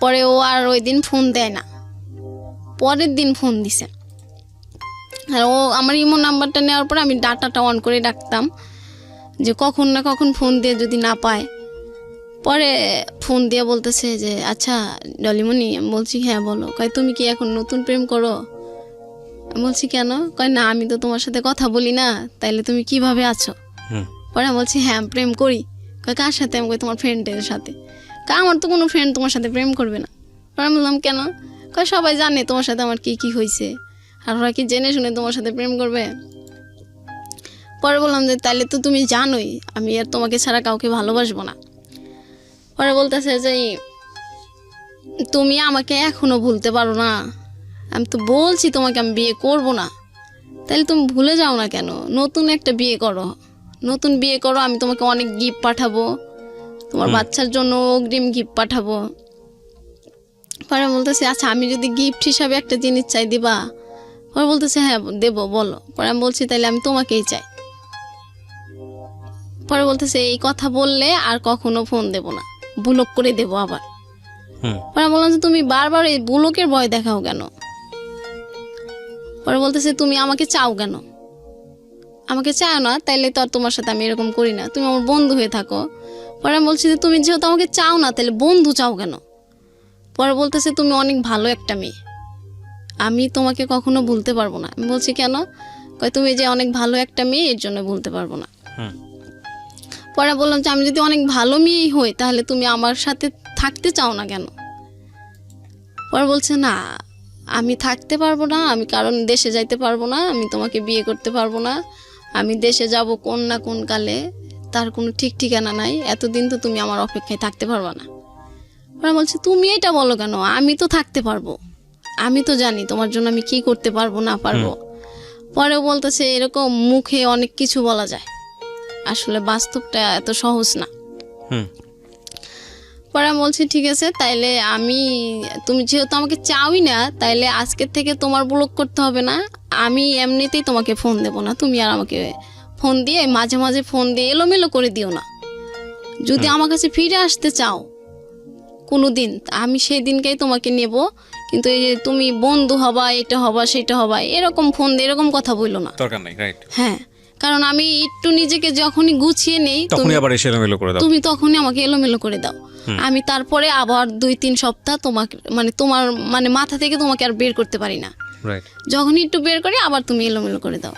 পরে ও আর ওই দিন ফোন দেয় না, পরের দিন ফোন দিছে। আর ও আমার ইমো নাম্বারটা নেওয়ার পরে আমি ডাটাটা অন করে রাখতাম, যে কখন না কখন ফোন দিয়ে যদি না পায়। পরে ফোন দিয়ে বলতেছে যে আচ্ছা ডলিমনি, আমি বলছি হ্যাঁ বলো। কয় তুমি কি এখন নতুন প্রেম করো? আমি বলছি কেন? কয় না, আমি তো তোমার সাথে কথা বলি না, তাইলে তুমি কিভাবে আছো? পরে আমি বলছি হ্যাঁ প্রেম করি। কয় কার সাথে? আমি কই তোমার ফ্রেন্ডের সাথে। কয় আমার তো কোনো ফ্রেন্ড তোমার সাথে প্রেম করবে না। পরে আমি বললাম কেন? কয় সবাই জানে তোমার সাথে আমার কি কি হয়েছে, আর ওরা কি জেনে শুনে তোমার সাথে প্রেম করবে? পরে বললাম যে তাইলে তো তুমি জানোই আমি আর তোমাকে ছাড়া কাউকে ভালোবাসবো না। পরে বলতেছে যে তুমি আমাকে এখনো ভুলতে পারো না, আমি তো বলছি তোমাকে আমি বিয়ে করব না, তাহলে তুমি ভুলে যাও না কেন? নতুন একটা বিয়ে করো, নতুন বিয়ে করো, আমি তোমাকে অনেক গিফট পাঠাবো, তোমার বাচ্চার জন্য অগ্রিম গিফট পাঠাবো। পরে বলতেছে আচ্ছা আমি যদি গিফট হিসাবে একটা জিনিস চাই দিবা? পরে বলতেছে হ্যাঁ দেবো, বলো। পরে আমি বলছি তাহলে আমি তোমাকেই চাই। পরে বলতেছে এই কথা বললে আর কখনো ফোন দেব না, ব্লক করে দেবো আবার। পরে বললাম যে তুমি বারবার এই ব্লকের ভয় দেখাও কেন? পরে বলতেছে তুমি আমাকে চাও কেন? আমাকে চাও না তাইলে তো আর তোমার সাথে আমি এরকম করি না, তুমি আমার বন্ধু হয়ে থাকো। পরে আমি বলছি যে তুমি যেহেতু আমাকে চাও না তাহলে বন্ধু চাও কেন? পরে বলতেছে তুমি অনেক ভালো একটা মেয়ে, আমি তোমাকে কখনো ভুলতে পারবো না। আমি বলছি কেন? কয় তুমি যে অনেক ভালো একটা মেয়ে এর জন্য ভুলতে পারবো না। পরে বললাম যে আমি যদি অনেক ভালো মেয়েই হই তাহলে তুমি আমার সাথে থাকতে চাও না কেন? পরে বলছে না আমি থাকতে পারবো না, আমি কারণ দেশে যাইতে পারবো না, আমি তোমাকে বিয়ে করতে পারবো না, আমি দেশে যাব কোন না কোন কালে, তার কোনো ঠিক ঠিকানা নাই, এতদিন তো তুমি আমার অপেক্ষায় থাকতে পারবা না। পরে বলছে তুমি এটা বলো কেন? আমি তো থাকতে পারবো, আমি তো জানি তোমার জন্য আমি কি করতে পারবো না পারবো। পরে বলতেছে এরকম মুখে অনেক কিছু বলা যায়, আসলে বাস্তবটা এত সহজ না। পরে আমি বলছি ঠিক আছে তাইলে আমি, তুমি যেহেতু আমাকে চাওই না তাইলে আজকের থেকে তোমার ব্লক করতে হবে না, আমি এমনিতেই তোমাকে ফোন দেবো না, তুমি আর আমাকে ফোন দিয়ে মাঝে মাঝে ফোন দিয়ে এলোমেলো করে দিও না। যদি আমার কাছে ফিরে আসতে চাও কোনো দিন, আমি সেই দিনকেই তোমাকে নেব, কিন্তু এই যে তুমি বন্ধু হবা, এটা হবা সেটা হবা, এরকম ফোন দিয়ে এরকম কথা বললো না, দরকার নাই। রাইট। হ্যাঁ, কারণ আমি একটু নিজেকে যখনই গুছিয়ে নেই তখনই আবার এসে এলোমেলো করে দাও, তুমি তখনই আমাকে এলোমেলো করে দাও। আমি তারপরে আবার 2-3 সপ্তাহ তোমাকে মানে তোমার মানে মাথা থেকে তোমাকে আর বের করতে পারি না। রাইট। যখনই একটু বের করি আবার তুমি এলোমেলো করে দাও,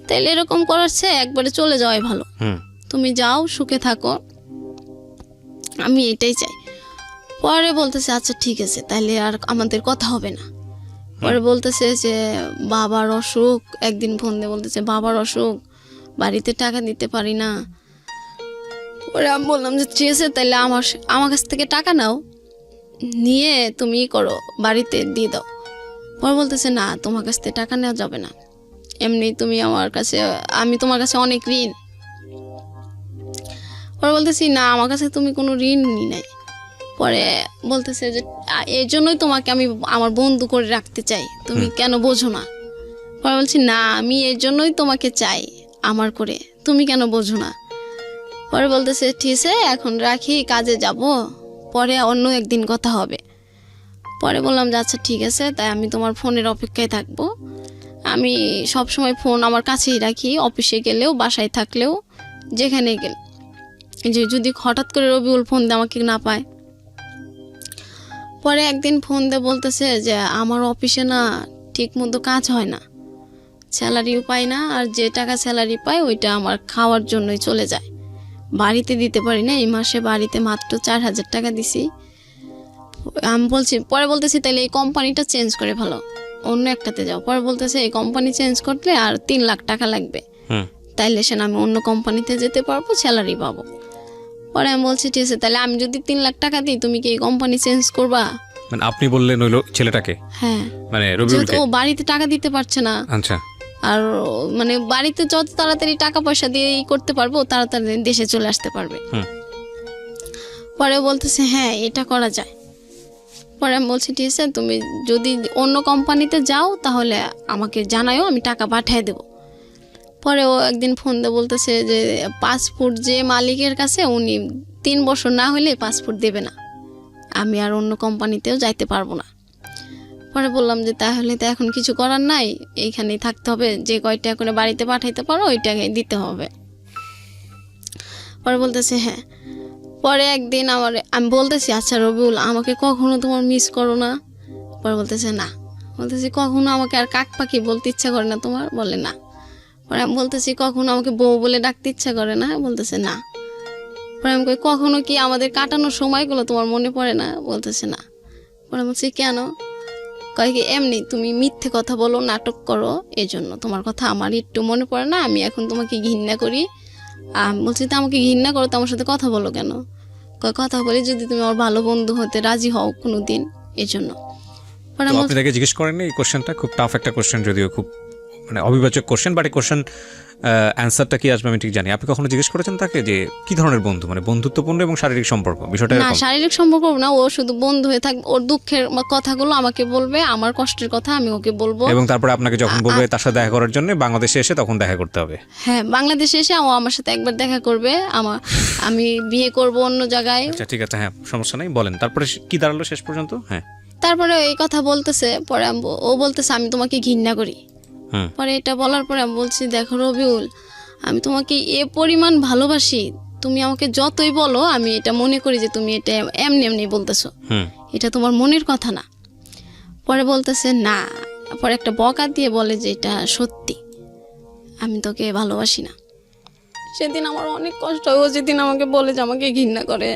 তাইলে এরকম করার চেয়ে একবারে চলে যাওয়াই ভালো। তুমি যাও, সুখে থাকো, আমি এটাই চাই। পরে বলতেছে আচ্ছা ঠিক আছে তাহলে আর আমাদের কথা হবে না। পরে বলতেছে যে বাবার অসুখ, একদিন ফোন দিয়ে বলতেছে বাবার অসুখ, বাড়িতে টাকা দিতে পারি না। পরে আমি বললাম যে ঠিক আছে তাহলে আমার কাছ থেকে টাকা নাও, নিয়ে তুমি করো, বাড়িতে দিয়ে দাও। পরে বলতেছে না, তোমার কাছ থেকে টাকা নেওয়া যাবে না, এমনি তুমি আমার কাছে, আমি তোমার কাছে অনেক ঋণ। পরে বলতেছি না, আমার কাছে তুমি কোনো ঋণ নি নাই। পরে বলতেছে যে এই জন্যই তোমাকে আমি আমার বন্ধু করে রাখতে চাই, তুমি কেন বোঝো না? পরে বলছি না, আমি এই জন্যই তোমাকে চাই আমার করে, তুমি কেন বোঝো না? পরে বলতেছে ঠিক আছে এখন রাখি, কাজে যাব, পরে অন্য একদিন কথা হবে। পরে বললাম যে আচ্ছা ঠিক আছে, তাই আমি তোমার ফোনের অপেক্ষায় থাকবো। আমি সব সময় ফোন আমার কাছেই রাখি, অফিসে গেলেও বাসায় থাকলেও যেখানে গেলে, যে যদি হঠাৎ করে রবিউল ফোন দিয়ে আমাকে না পায়। পরে একদিন ফোন দিয়ে বলতেছে যে আমার অফিসে না ঠিক মতো কাজ হয় না, স্যালারিও পাই না, আর যে টাকা স্যালারি পাই ওইটা আমার খাওয়ার জন্যই চলে যায়, বাড়িতে দিতে পারি না। এই মাসে বাড়িতে মাত্র 4,000 টাকা দিছি। আমি বলছি, পরে বলতেছি তাহলে এই কোম্পানিটা চেঞ্জ করে ভালো, অন্য একটাতে যাও। পরে বলতেছে এই কোম্পানি চেঞ্জ করলে আর 3 লাখ টাকা লাগবে, তাইলে সে আমি অন্য কোম্পানিতে যেতে পারবো, স্যালারি পাবো। পরে আমি বলছি ঠিক আছে, তাহলে আমি যদি 3 লাখ টাকা দিই তুমি কি এই কোম্পানি চেঞ্জ করবা? মানে আপনি বললেন ওই ছেলেটাকে? হ্যাঁ, মানে যেহেতু রবিউলকে? ও বাড়িতে টাকা দিতে পারছে না, আচ্ছা। আর মানে বাড়িতে যত তাড়াতাড়ি টাকা পয়সা দিয়ে করতে পারবো, তাড়াতাড়ি দেশে চলে আসতে পারবে। পরে বলতেছে হ্যাঁ এটা করা যায়। পরে আমি বলছি ঠিক আছে, তুমি যদি অন্য কোম্পানিতে যাও তাহলে আমাকে জানাও, আমি টাকা পাঠিয়ে দেবো। পরে ও একদিন ফোন দিয়ে বলতেছে যে পাসপোর্ট যে মালিকের কাছে, উনি 3 বছর না হলে পাসপোর্ট দেবে না, আমি আর অন্য কোম্পানিতেও যাইতে পারবো না। পরে বললাম যে তাহলে তো এখন কিছু করার নাই, এইখানেই থাকতে হবে, যে কয়টা করে বাড়িতে পাঠাইতে পারো ওই টাকাই দিতে হবে। পরে বলতেছে হ্যাঁ। পরে একদিন আমি বলতেছি আচ্ছা রবিউল, আমাকে কখনো তোমার মিস করো না? পরে বলতেছে না। বলতেছি কখনো আমাকে আর কাক পাখি বলতে ইচ্ছা করে না তোমার? বলে না। পরে আমি বলতেছি কখনো আমাকে বউ বলে ডাকতে ইচ্ছা করে না? বলতেছে না। পরে আমি কই কখনো কি আমাদের কাটানোর সময়গুলো তোমার মনে পড়ে না? বলতেছে না। পরে আমি বলছি কেন? কয় কি এমনি তুমি মিথ্যে কথা বলো, নাটক করো, এই জন্য তোমার কথা আমার একটু মনে পড়ে না, আমি এখন তোমাকে ঘৃণা করি। আমি বলছি তো আমাকে ঘৃণা করো তো আমার সাথে কথা বলো কেন? কয় কথা বলি যদি তুমি আমার ভালো বন্ধু হতে রাজি হও কোনো দিন, এই জন্য। পরে আপনি তাকে জিজ্ঞেস করেননি এই কোশ্চেনটা? খুব টাফ একটা কোশ্চেন, যদিও খুব মানে অবিভাজ্য কোশ্চেন, বাট এই কোশ্চেন অ্যান্সারটা কি আসবে আমি ঠিক জানি। আপনি কখনো জিজ্ঞেস করেছেন তাকে যে কি ধরনের বন্ধু, মানে বন্ধুত্বপূর্ণ এবং শারীরিক সম্পর্ক বিষয়টা? না, শারীরিক সম্পর্ক না, ও শুধু বন্ধু হয়ে থাকবে, ওর দুঃখের কথাগুলো আমাকে বলবে, আমার কষ্টের কথা আমি ওকে বলবো, এবং তারপরে আপনাকে যখন বলবে তার সাথে দেখা করার জন্য বাংলাদেশে এসে, তখন দেখা করতে হবে। হ্যাঁ, বাংলাদেশে এসে ও আমার সাথে একবার দেখা করবে, আমি বিয়ে করব অন্য জায়গায়। আচ্ছা ঠিক আছে, হ্যাঁ সমস্যা নেই, বলেন তারপরে কি দাঁড়ালো শেষ পর্যন্ত? হ্যাঁ, তারপরে এই কথা বলতেছে, পরে ও বলতেছে আমি তোমাকে ঘৃণা করি। পরে এটা বলার পরে আমি বলছি দেখো রবিউল, আমি তোমাকে এ পরিমাণ ভালোবাসি, তুমি আমাকে যতই বলো আমি এটা মনে করি যে তুমি এটা এমনি এমনি বলতেছো, এটা তোমার মনের কথা না। পরে বলতেছে না, পরে একটা বকা দিয়ে বলে যে এটা সত্যি, আমি তোকে ভালোবাসি না। সেদিন আমার অনেক কষ্ট হয়, ও যেদিন আমাকে বলে যে আমাকে ঘৃণা করে,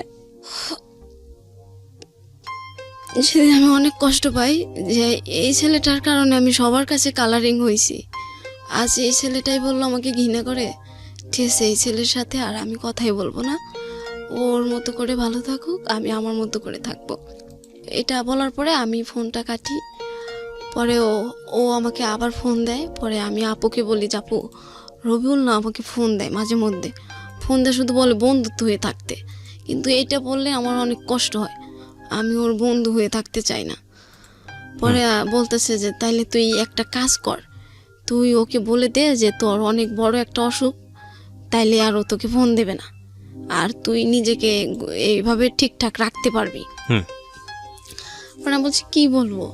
সেদিন আমি অনেক কষ্ট পাই যে এই ছেলেটার কারণে আমি সবার কাছে কালারিং হয়েছি। আজ এই ছেলেটাই বললো আমাকে ঘৃণা করে, ঠিক আছে এই ছেলের সাথে আর আমি কথাই বলবো না, ওর মতো করে ভালো থাকুক, আমি আমার মতো করে থাকবো। এটা বলার পরে আমি ফোনটা কাটি। পরে ও আমাকে আবার ফোন দেয়। পরে আমি আপুকে বলি যে আপু, রবিউল না আমাকে ফোন দেয় মাঝে মধ্যে, ফোন দিয়ে শুধু বলে বন্ধুত্ব হয়ে থাকতে, কিন্তু এটা বললে আমার অনেক কষ্ট হয়, আমি ওর বন্ধু হয়ে থাকতে চাই না। পরে বলতেছে যে তাইলে তুই একটা কাজ কর, তুই ওকে বলে দে যে তোর অনেক বড় একটা অসুখ, তাইলে আর ও তোকে ফোন দেবে না, আর তুই নিজেকে এইভাবে ঠিকঠাক রাখতে পারবি। পরে আমি বলছি কি বলবো?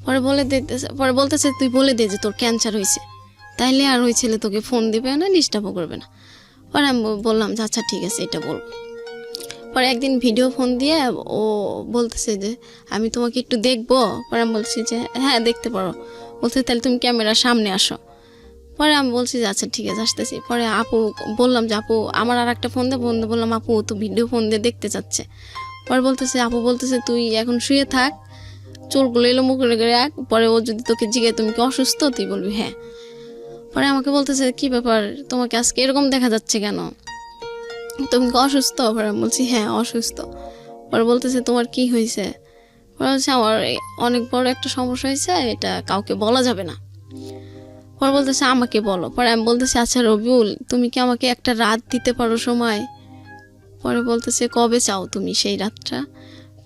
পরে বলতেছে তুই বলে দে যে তোর ক্যান্সার হয়েছে, তাইলে আর ওই ছেলে তোকে ফোন দিবে না, ডিস্টার্বও করবে না। পরে আমি বললাম যে আচ্ছা ঠিক আছে এটা বলবো। পরে একদিন ভিডিও ফোন দিয়ে ও বলতেছে যে আমি তোমাকে একটু দেখবো। পরে আমি বলছি যে হ্যাঁ দেখতে পারো। বলছে তাহলে তুমি ক্যামেরার সামনে আসো। পরে আমি বলছি যে আচ্ছা ঠিক আছে আসতেছি। পরে আপু বললাম যে আপু আমার আর একটা ফোন দিয়ে বললাম আপু তো ভিডিও ফোন দিয়ে দেখতে চাচ্ছে। পরে আপু বলতেছে তুই এখন শুয়ে থাক, চুলগুলো এলোমো করে রাখ, পরে ও যদি তোকে জিজ্ঞাসা তুমি কি অসুস্থ, তুই বলবি হ্যাঁ। পরে আমাকে বলতেছে কি ব্যাপার, তোমাকে আজকে এরকম দেখা যাচ্ছে কেন? তুমি কি অসুস্থ? পরে আমি বলছি হ্যাঁ অসুস্থ। পরে বলতেছে তোমার কি হয়েছে? পরে বলছে আমার অনেক বড় একটা সমস্যা হয়েছে, এটা কাউকে বলা যাবে না। পরে বলতেছে আমাকে বলো। পরে আমি বলতেছি আচ্ছা রবিউল, তুমি কি আমাকে একটা রাত দিতে পারো সময়? পরে বলতেছে কবে চাও তুমি সেই রাতটা?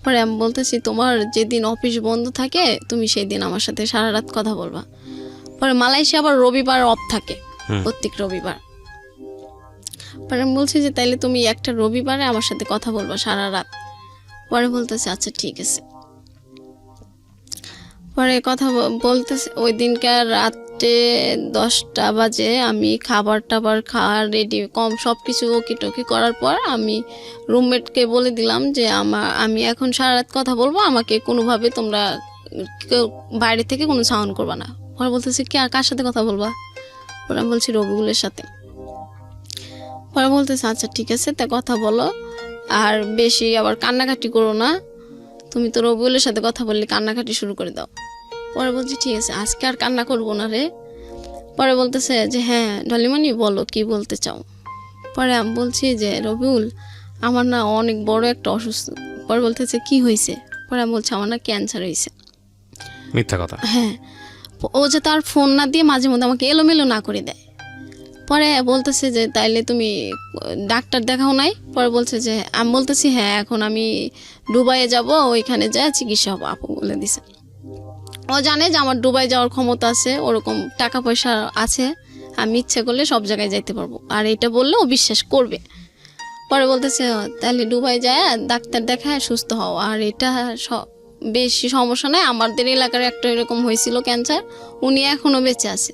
পরে আমি বলতেছি তোমার যেদিন অফিস বন্ধ থাকে তুমি সেই দিন আমার সাথে সারা রাত কথা বলবা। পরে মালয়েশিয়া আবার রবিবার অফ থাকে, প্রত্যেক রবিবার। পরে আমি বলছি যে তাইলে তুমি একটা রবিবারে আমার সাথে কথা বলবা সারা রাত। পরে বলতেছে আচ্ছা ঠিক আছে। পরে কথা বলতেছে ওই দিনকার রাত্রে 10টা বাজে আমি খাবার টাবার খাওয়া রেডি সব কিছু ওকি টকি করার পর আমি রুমমেটকে বলে দিলাম যে আমি এখন সারা রাত কথা বলবো, আমাকে কোনোভাবে তোমরা কেউ বাইরে থেকে কোনো সাউন্ড করবা না। পরে বলতেছে কি আর কার সাথে কথা বলবা? পরে আমি বলছি রবিউলের সাথে। পরে বলতেছে আচ্ছা ঠিক আছে, তা কথা বলো, আর বেশি আবার কান্নাকাটি করো না, তুমি তো রবিউলের সাথে কথা বললে কান্নাকাটি শুরু করে দাও। পরে বলছি ঠিক আছে আজকে আর কান্না করবো না রে। পরে বলতেছে যে হ্যাঁ ডলিমণি বলো কি বলতে চাও। পরে আমি বলছি যে রবিউল আমার না অনেক বড় একটা অসুস্থ। পরে বলতেছে কি হয়েছে? পরে আমি বলছি আমার না ক্যান্সার হয়েছে। মিথ্যা কথা। হ্যাঁ, ও যে তার ফোন না দিয়ে মাঝে মধ্যে আমাকে এলোমেলো না করে দেয়। পরে বলতেছে যে তাইলে তুমি ডাক্তার দেখাও নাই? পরে বলছে যে আমি বলতেছি হ্যাঁ এখন আমি দুবাইয়ে যাব, ওইখানে যায় চিকিৎসা হবো। আপু বলে দিছে ও জানে যে আমার দুবাই যাওয়ার ক্ষমতা আছে, ওরকম টাকা পয়সা আছে, আমি ইচ্ছে করলে সব জায়গায় যাইতে পারবো, আর এটা বললে ও বিশ্বাস করবে। পরে বলতেছে তাহলে দুবাই যায় ডাক্তার দেখায় সুস্থ হও, আর এটা বেশি সমস্যা নেই, আমাদের এলাকার একটা এরকম হয়েছিল ক্যান্সার, উনি এখনো বেঁচে আছে।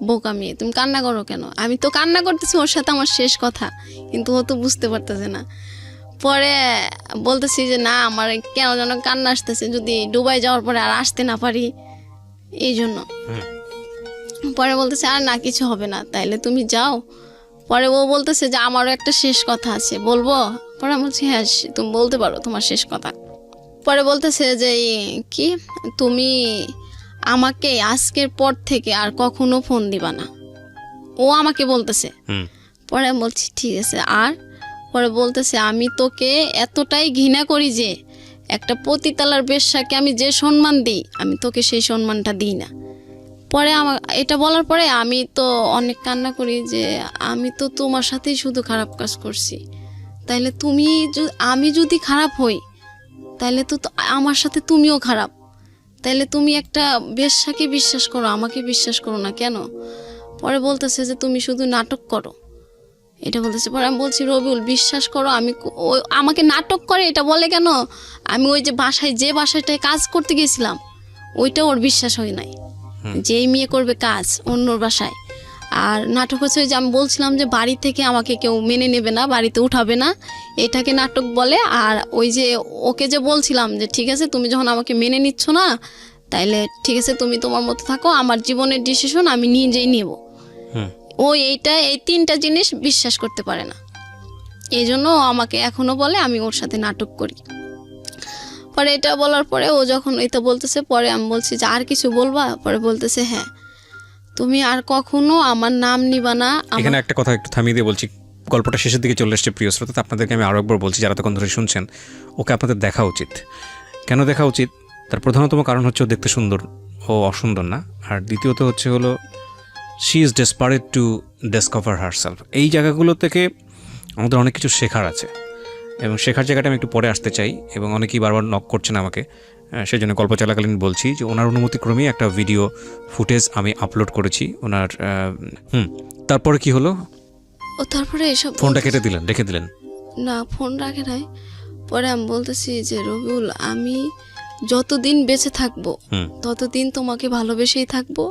বোকা মেয়ে তুমি কান্না করো কেন? আমি তো কান্না করতেছি ওর সাথে আমার শেষ কথা, কিন্তু ও তো বুঝতে পারতেছে না। পরে বলতেছি যে না আমার কেন যেন কান্না আসতেছে, যদি দুবাই যাওয়ার পরে আর আসতে না পারি এই জন্য। পরে বলতেছে আর না কিছু হবে না, তাইলে তুমি যাও। পরে ও বলতেছে যে আমারও একটা শেষ কথা আছে বলবো। পরে আমি বলছি হ্যাঁ তুমি বলতে পারো তোমার শেষ কথা। পরে বলতেছে যে কি তুমি আমাকে আজকের পর থেকে আর কখনো ফোন দিবা না, ও আমাকে বলতেছে। পরে আমি বলছি ঠিক আছে। আর পরে বলতেছে আমি তোকে এতটাই ঘৃণা করি যে একটা পতিতালার বেশ্যাকে আমি যে সম্মান দিই আমি তোকে সেই সম্মানটা দিই না। পরে আমার এটা বলার পরে আমি তো অনেক কান্না করি যে আমি তো তোমার সাথেই শুধু খারাপ কাজ করছি, তাইলে তুমি আমি যদি খারাপ হই তাইলে তো আমার সাথে তুমিও খারাপ, তাইলে তুমি একটা বেশ্যাকে বিশ্বাস করো আমাকে বিশ্বাস করো না কেন? পরে বলতেছে যে তুমি শুধু নাটক করো, এটা বলতেছে। পরে আমি বলছি রবিউল বিশ্বাস করো আমি আমাকে নাটক করে এটা বলে কেন? আমি ওই যে বাসাটায় কাজ করতে গেছিলাম ওইটা ওর বিশ্বাস হয় নাই, যেই মেয়ে করবে কাজ অন্যর বাসায়। আর নাটক হচ্ছে ওই যে আমি বলছিলাম যে বাড়ি থেকে আমাকে কেউ মেনে নেবে না, বাড়িতে উঠাবে না, এটাকে নাটক বলে। আর ওই যে ওকে যে বলছিলাম যে ঠিক আছে তুমি যখন আমাকে মেনে নিচ্ছ না তাইলে ঠিক আছে তুমি তোমার মতো থাকো, আমার জীবনের ডিসিশন আমি নিজেই নেব। ও এই 3টা জিনিস বিশ্বাস করতে পারে না, এই জন্য আমাকে এখনো বলে আমি ওর সাথে নাটক করি। পরে এটা বলার পরে ও যখন এটা বলতেছে পরে আমি বলছি যে আর কিছু বলবা? পরে বলতেছে হ্যাঁ তুমি আর কখনো আমার নাম নিবা না। এখানে একটা কথা একটু থামিয়ে দিয়ে বলছি, গল্পটা শেষের দিকে চলে এসছে প্রিয় শ্রোতা, আপনাদেরকে আমি আরও একবার বলছি যারা তখন ধরে শুনছেন, ওকে আপনাদের দেখা উচিত। কেন দেখা উচিত? তার প্রধানতম কারণ হচ্ছে ও দেখতে সুন্দর, ও অসুন্দর না। আর দ্বিতীয়ত হলো she is desperate to discover herself. এই জায়গাগুলো থেকে আমাদের অনেক কিছু শেখার আছে, এবং শেখার জায়গাটা আমি একটু পরে আসতে চাই, এবং অনেকেই বারবার নক করছেন আমাকে, সেই জন্য গল্প চলাকালীন বলছি যে ওনার অনুমতিক্রমেই একটা ভিডিও ফুটেজ আমি আপলোড করেছি ওনার। তারপরে কি হলো? ও তারপরে এসব ফোনটা কেটে দিলেন, রেখে দিলেন? না ফোন রাখে নাই। পরে আমি বলতেছি যে রবিউল আমি যতদিন বেঁচে থাকবো ততদিন তোমাকে ভালোবেসেই থাকবো,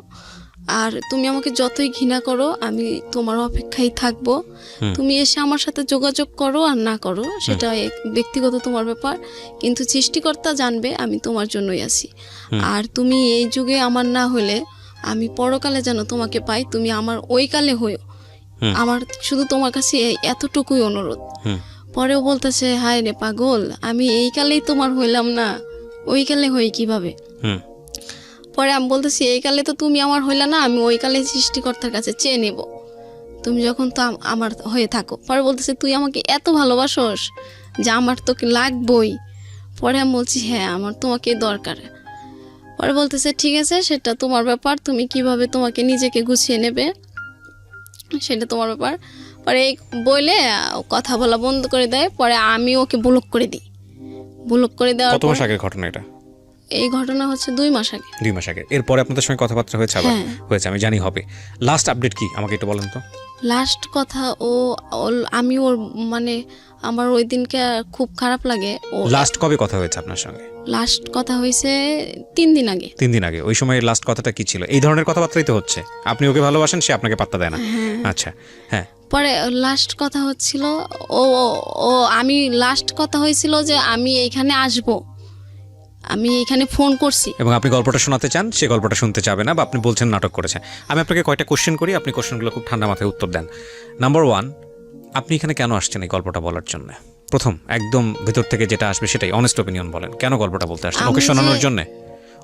আর তুমি আমাকে যতই ঘৃণা করো আমি তোমার অপেক্ষায় থাকবো। তুমি এসে আমার সাথে যোগাযোগ করো আর না করো সেটা ব্যক্তিগত তোমার ব্যাপার, কিন্তু সৃষ্টিকর্তা জানবে আমি তোমার জন্যই আছি। আর তুমি এই যুগে আমার না হলে আমি পরকালে যেন তোমাকে পাই, তুমি আমার ওই কালে হইও, আমার শুধু তোমার কাছে এতটুকুই অনুরোধ। পরেও বলতেছে হায় রে পাগল, আমি এই কালেই তোমার হইলাম না, ওই কালে হই কিভাবে? পরে আমি বলতেছি এই কালে তো তুমি আমার হইলা না, আমি ওই কালে সৃষ্টিকর্তার কাছে চেয়ে নেব, তুমি যখন তো আমার হয়ে থাকো। পরে বলতেছে তুই আমাকে এত ভালোবাসোস যে আমার তোকে লাগবই। পরে আমি বলছি হ্যাঁ আমার তোমাকে দরকার। পরে বলতেছে ঠিক আছে সেটা তোমার ব্যাপার, তুমি কিভাবে তোমাকে নিজেকে গুছিয়ে নেবে সেটা তোমার ব্যাপার। পরে এই বলে কথা বলা বন্ধ করে দেয়। পরে আমি ওকে ব্লক করে দিই। ব্লক করে দেওয়ার কত মাস আগের ঘটনা এটা? এই ঘটনা হচ্ছে 2 মাস আগে। 2 মাস আগে। এরপরে আপনাদের সঙ্গে কথাবার্তা হয়েছে? আবার হ্যাঁ। হয়েছে, আমি জানি হবে। লাস্ট আপডেট কি আমাকে একটু বলেন তো। লাস্ট কথা আমি ওর মানে আমার ওই দিনকে খুব খারাপ লাগে। লাস্ট কবে কথা হয়েছে আপনার সঙ্গে? লাস্ট কথা হয়েছে 3 দিন আগে। 3 দিন আগে। ওই সময় লাস্ট কথাটা কি ছিল? এই ধরনের কথাবার্তাই তো হচ্ছে, আপনি ওকে ভালোবাসেন, সে আপনাকে পাত্তা দেয় না। আচ্ছা হ্যাঁ। পরে লাস্ট কথা হচ্ছিল ও ও আমি লাস্ট কথা হয়েছিল যে আমি এইখানে আসব, আমি এখানে ফোন করছি। এবং আপনি গল্পটা শোনাতে চান, সে গল্পটা শুনতে চাবে না, বা আপনি বলছেন নাটক করেছে। আমি আপনাকে কয়টা কোশ্চেন করি, আপনি কোশ্চেনগুলো খুব ঠান্ডা মাথায় উত্তর দেন। নাম্বার 1, আপনি এখানে কেন আসছেন এই গল্পটা বলার জন্য? প্রথম একদম ভেতর থেকে যেটা আসবে সেটাই অনেস্ট অপিনিয়ন বলেন। কেন গল্পটা বলতে আসছেন? ওকে শোনানোর জন্য?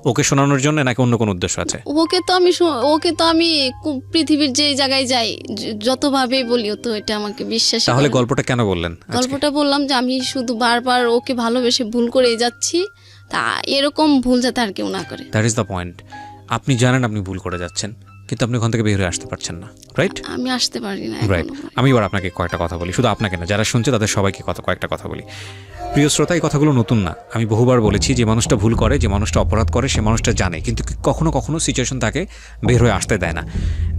ওকে শোনানোর জন্য নাকি অন্য কোনো উদ্দেশ্য আছে? ওকে তো আমি পৃথিবীর যে জায়গায় যাই যতভাবেই বলি তো এটা আমাকে বিশ্বাস। তাহলে গল্পটা কেন বললেন? গল্পটা বললাম যে আমি শুধু বারবার ওকে ভালোবেসে ভুল করে যাচ্ছি, তা এরকম ভুল যাতে আর কেউ না করে। That is the point. আপনি জানেন আপনি ভুল করে যাচ্ছেন, কিন্তু আপনি ওখান থেকে বের হয়ে আসতে পারছেন না, রাইট? আমি আসতে পারি না। রাইট। আমি এবার আপনাকে কয়েকটা কথা বলি, শুধু আপনাকে না, যারা শুনছে তাদের সবাইকে কয়েকটা কথা বলি। প্রিয় শ্রোতা, এই কথাগুলো নতুন না, আমি বহুবার বলেছি। যে মানুষটা ভুল করে, যে মানুষটা অপরাধ করে, সে মানুষটা জানে, কিন্তু কখনো কখনো সিচুয়েশন তাকে বের হয়ে আসতে দেয় না।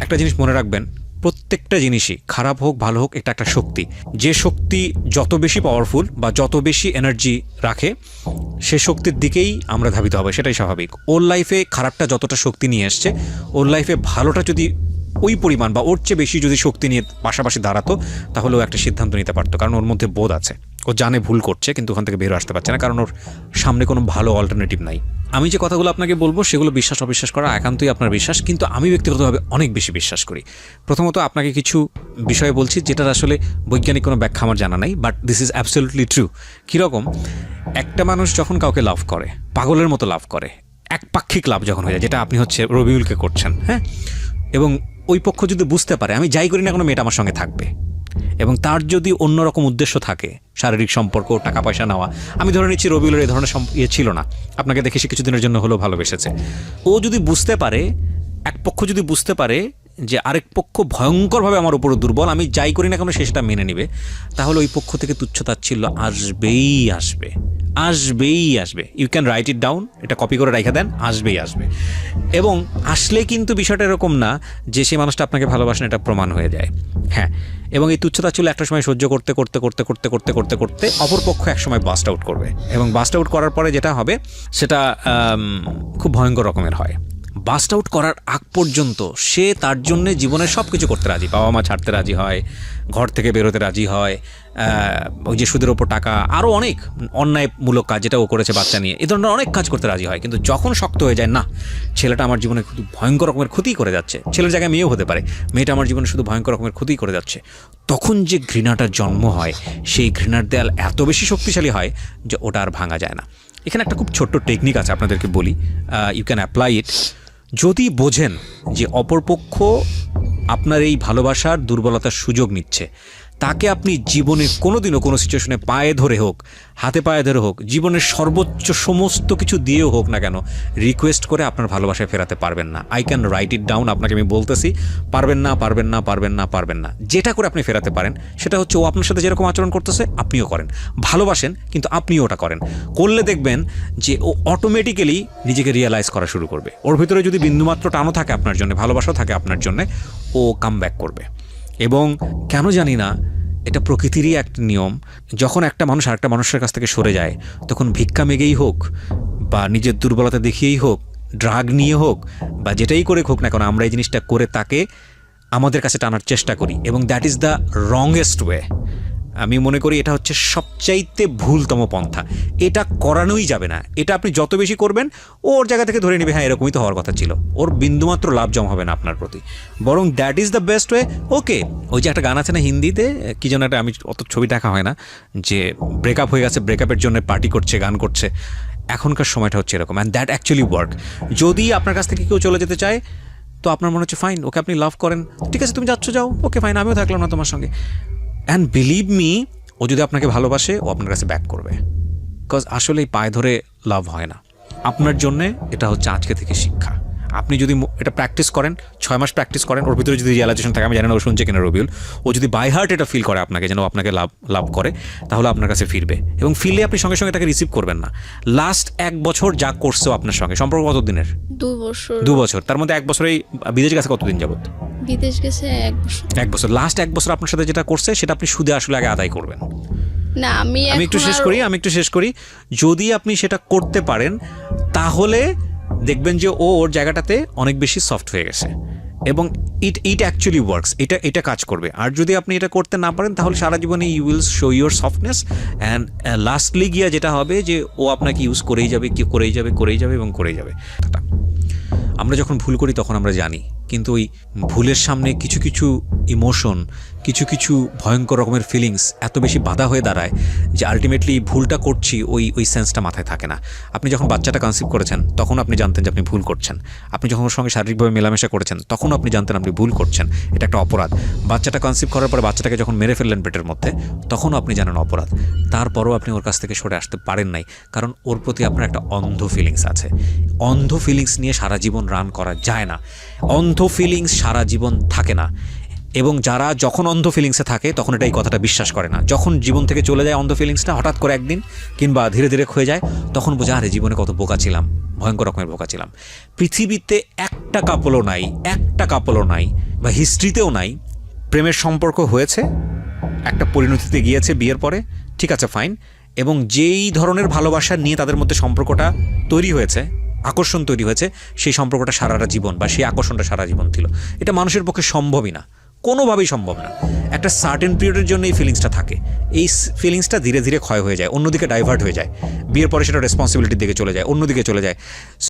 একটা জিনিস মনে রাখবেন, প্রত্যেকটা জিনিসই খারাপ হোক ভালো হোক, এটা একটা শক্তি। যে শক্তি যত বেশি পাওয়ারফুল বা যত বেশি এনার্জি রাখে, সে শক্তির দিকেই আমরা ধাবিত হবে, সেটাই স্বাভাবিক। ওর লাইফে খারাপটা যতটা শক্তি নিয়ে এসছে, ওর লাইফে ভালোটা যদি ওই পরিমাণ বা ওর চেয়ে বেশি যদি শক্তি নিয়ে পাশাপাশি দাঁড়াতো, তাহলে ও একটা সিদ্ধান্ত নিতে পারতো। কারণ ওর মধ্যে বোধ আছে, ও জানে ভুল করছে, কিন্তু ওখান থেকে বের আসতে পারছে না, কারণ ওর সামনে কোনো ভালো অল্টারনেটিভ নাই। আমি যে কথাগুলো আপনাকে বলবো সেগুলো বিশ্বাস অবিশ্বাস করা একান্তই আপনার বিশ্বাস, কিন্তু আমি ব্যক্তিগতভাবে অনেক বেশি বিশ্বাস করি। প্রথমত আপনাকে কিছু বিষয় বলছি যেটার আসলে বৈজ্ঞানিক কোনো ব্যাখ্যা আমার জানা নাই, but this is absolutely true. কীরকম? একটা মানুষ যখন কাউকে লাভ করে, পাগলের মতো লাভ করে, একপাক্ষিক লাভ যখন হয়ে যায়, যেটা আপনি হচ্ছে রবিউলকে করছেন, হ্যাঁ, এবং ওই পক্ষ যদি বুঝতে পারে আমি যাই করি না কোনো মেয়েটা আমার সঙ্গে থাকবে, এবং তার যদি অন্যরকম উদ্দেশ্য থাকে, শারীরিক সম্পর্ক, টাকা পয়সা নেওয়া, আমি ধরে নিচ্ছি রবিউলের এই ধরনের ছিল না, আপনাকে দেখে সে কিছুদিনের জন্য হলেও ভালোবেসেছে। ও যদি বুঝতে পারে, এক পক্ষ যদি বুঝতে পারে যে আরেক পক্ষ ভয়ঙ্করভাবে আমার উপর দুর্বল, আমি যাই করি না কেন সে সেটা মেনে নেবে, তাহলে ওই পক্ষ থেকে তুচ্ছতাচ্ছিল্য আসবেই আসবে, আসবেই আসবে। You can write it down, এটা কপি করে রেখে দেন, আসবেই আসবে। এবং আসলে কিন্তু বিষয়টা এরকম না যে সেই মানুষটা আপনাকে ভালোবাসেন এটা প্রমাণ হয়ে যায়। হ্যাঁ, এবং এই তুচ্ছতাচ্ছিল্য একটা সময় সহ্য করতে করতে করতে করতে করতে করতে করতে অপরপক্ষ এক সময় বাস্ট আউট করবে, এবং বাস্ট আউট করার পরে যেটা হবে সেটা খুব ভয়ঙ্কর রকমের হয়। বাস্ট আউট করার আগ পর্যন্ত সে তার জন্য জীবনের সব কিছু করতে রাজি, বাবা মা ছাড়তে রাজি হয়, ঘর থেকে বেরোতে রাজি হয়, ওই যে সুদের ওপর টাকা, আরও অনেক অন্যায়মূলক কাজ যেটা ও করেছে বাচ্চা নিয়ে, এ ধরনের অনেক কাজ করতে রাজি হয়। কিন্তু যখন শক্ত হয়ে যায়, না ছেলেটা আমার জীবনে শুধু ভয়ঙ্কর রকমের ক্ষতি করে যাচ্ছে, ছেলের জায়গায় মেয়েও হতে পারে, মেয়েটা আমার জীবনে শুধু ভয়ঙ্কর রকমের ক্ষতি করে যাচ্ছে, তখন যে ঘৃণাটার জন্ম হয়, সেই ঘৃণার দেয়াল এত বেশি শক্তিশালী হয় যে ওটা আর ভাঙা যায় না। এখানে একটা খুব ছোট্ট টেকনিক আছে, আপনাদেরকে বলি, ইউ ক্যান অ্যাপ্লাই ইট। যদি বোঝেন যে অপরপক্ষ আপনার এই ভালোবাসার দুর্বলতার সুযোগ নিচ্ছে, তাকে আপনি জীবনে কোনোদিনও কোনো সিচুয়েশনে পায়ে ধরে হোক, হাতে পায়ে ধরে হোক, জীবনের সর্বোচ্চ সমস্ত কিছু দিয়েও হোক না কেন, রিকোয়েস্ট করে আপনার ভালোবাসায় ফেরাতে পারবেন না। I can write it down, আপনাকে আমি বলতেছি, পারবেন না, পারবেন না, পারবেন না, পারবেন না। যেটা করে আপনি ফেরাতে পারেন সেটা হচ্ছে ও আপনার সাথে যেরকম আচরণ করতেছে আপনিও করেন, ভালোবাসেন কিন্তু আপনিও ওটা করেন। করলে দেখবেন যে ও অটোমেটিক্যালি নিজেকে রিয়েলাইজ করা শুরু করবে। ওর ভিতরে যদি বিন্দুমাত্র টানও থাকে আপনার জন্য, ভালোবাসাও থাকে আপনার জন্য, ও কাম ব্যাক করবে। এবং কেন জানি না, এটা প্রকৃতিরই একটা নিয়ম, যখন একটা মানুষ আরেকটা মানুষের কাছ থেকে সরে যায়, তখন ভিক্ষা মেগেই হোক বা নিজের দুর্বলতা দেখিয়েই হোক, ড্রাগ নিয়ে হোক বা যেটাই করে হোক না কেন, আমরা এই জিনিসটা করে তাকে আমাদের কাছে টানার চেষ্টা করি, এবং দ্যাট ইজ দ্য রংয়েস্ট ওয়ে। আমি মনে করি এটা হচ্ছে সবচাইতে ভুলতম পন্থা। এটা করানোই যাবে না। এটা আপনি যত বেশি করবেন, ওর জায়গা থেকে ধরে নেবে হ্যাঁ এরকমই তো হওয়ার কথা ছিল, ওর বিন্দুমাত্র লাভ জমা হবে না আপনার প্রতি, বরং that is the best way. Okay, ওই যে একটা গান আছে না হিন্দিতে, কি যেন একটা, আমি অত ছবি দেখা হয় না, যে ব্রেকআপ হয়ে গেছে, ব্রেকআপের জন্য পার্টি করছে, গান করছে, এখনকার সময়টা হচ্ছে এরকম, অ্যান্ড দ্যাট অ্যাকচুয়ালি ওয়ার্ক। যদি আপনার কাছ থেকে কেউ চলে যেতে চায়, তো আপনার মনে হচ্ছে ফাইন, ওকে আপনি লাভ করেন, ঠিক আছে তুমি যাচ্ছ যাও, ওকে ফাইন, আমিও থাকলাম না তোমার সঙ্গে। অ্যান্ড বিলিভ মি, ও যদি আপনাকে ভালোবাসে ও আপনার কাছে ব্যাক করবে, বিকজ আসলে এই পায়ে ধরে লাভ হয় না। আপনার জন্যে এটা হচ্ছে আজকে থেকে শিক্ষা। আপনি যদি এটা প্র্যাকটিস করেন, 6 মাস প্র্যাকটিস করেন, ওর ভিতরে যদি রিয়ালাইজেশন থাকে, আমি জানি না ও শুনছে কিনা রবিউল, ও যদি বাই হার্ট এটা ফিল করে আপনাকে, যেন আপনাকে লাভ করে, তাহলে আপনার কাছে ফিরবে। এবং ফিরলে আপনি সঙ্গে সঙ্গে তাকে রিসিভ করবেন না। লাস্ট 1 বছর যা করছো আপনার সঙ্গে, সম্পর্ক কত দিনের? 2 বছর। 2 বছর, তার মধ্যে 1 বছরেই বিদেশ গেছে কতদিন যাবত? বিদেশ গেছে 1 বছর। 1 বছর। লাস্ট 1 বছর আপনার সাথে যেটা করছে সেটা আপনি সুদে আসলে আগে আদায় করবেন। না আমি একটু শেষ করি। যদি আপনি সেটা করতে পারেন তাহলে দেখবেন যে ও ওর জায়গাটাতে অনেক বেশি সফট হয়ে গেছে এবং ইট অ্যাকচুয়ালি ওয়ার্কস, এটা কাজ করবে। আর যদি আপনি এটা করতে না পারেন তাহলে সারা জীবনে you will show your softness, and lastly গিয়া যেটা হবে যে ও আপনাকে ইউজ করেই যাবে। আমরা যখন ভুল করি তখন আমরা জানি, কিন্তু ওই ভুলের সামনে কিছু কিছু ইমোশন, কিছু ভয়ঙ্কর রকমের ফিলিংস এত বেশি বাধা হয়ে দাঁড়ায় যে আলটিমেটলি ভুলটা করছি ওই সেন্সটা মাথায় থাকে না। আপনি যখন বাচ্চাটা কনসিভ করেছেন তখন আপনি জানতেন যে আপনি ভুল করছেন। আপনি যখন ওর সঙ্গে শারীরিকভাবে মেলামেশা করেছেন তখন আপনি জানতেন আপনি ভুল করছেন, এটা একটা অপরাধ। বাচ্চাটা কনসিভ করার পরে বাচ্চাটাকে যখন মেরে ফেললেন পেটের মধ্যে তখনও আপনি জানেন অপরাধ। তারপরও আপনি ওর কাছ থেকে সরে আসতে পারেন নাই, কারণ ওর প্রতি আপনার একটা অন্ধ ফিলিংস আছে। অন্ধ ফিলিংস নিয়ে সারা জীবন রান করা যায় না, অন্ধ ফিলিংস সারা জীবন থাকে না। এবং যারা যখন অন্ধ ফিলিংসে থাকে তখন এটা এই কথাটা বিশ্বাস করে না। যখন জীবন থেকে চলে যায় অন্ধ ফিলিংসটা হঠাৎ করে একদিন কিংবা ধীরে ধীরে ক্ষয়ে যায়, তখন বোঝা আরে জীবনে কত বোকা ছিলাম, ভয়ঙ্কর রকমের বোকা ছিলাম। পৃথিবীতে একটা কাপলও নাই বা হিস্ট্রিতেও নাই প্রেমের সম্পর্ক হয়েছে, একটা পরিণতিতে গিয়েছে বিয়ের পরে, ঠিক আছে ফাইন, এবং যেই ধরনের ভালোবাসা নিয়ে তাদের মধ্যে সম্পর্কটা তৈরি হয়েছে, আকর্ষণ তৈরি হয়েছে, সেই সম্পর্কটা সারাটা জীবন বা সেই আকর্ষণটা সারা জীবন ছিল। এটা মানুষের পক্ষে সম্ভবই না, কোনোভাবেই সম্ভব না। একটা সার্টেন পিরিয়ডের জন্য এই ফিলিংসটা থাকে, এই ফিলিংসটা ধীরে ধীরে ক্ষয় হয়ে যায়, অন্যদিকে ডাইভার্ট হয়ে যায়, বিয়ের পরে সেটা রেসপন্সিবিলিটির দিকে চলে যায়, অন্যদিকে চলে যায়।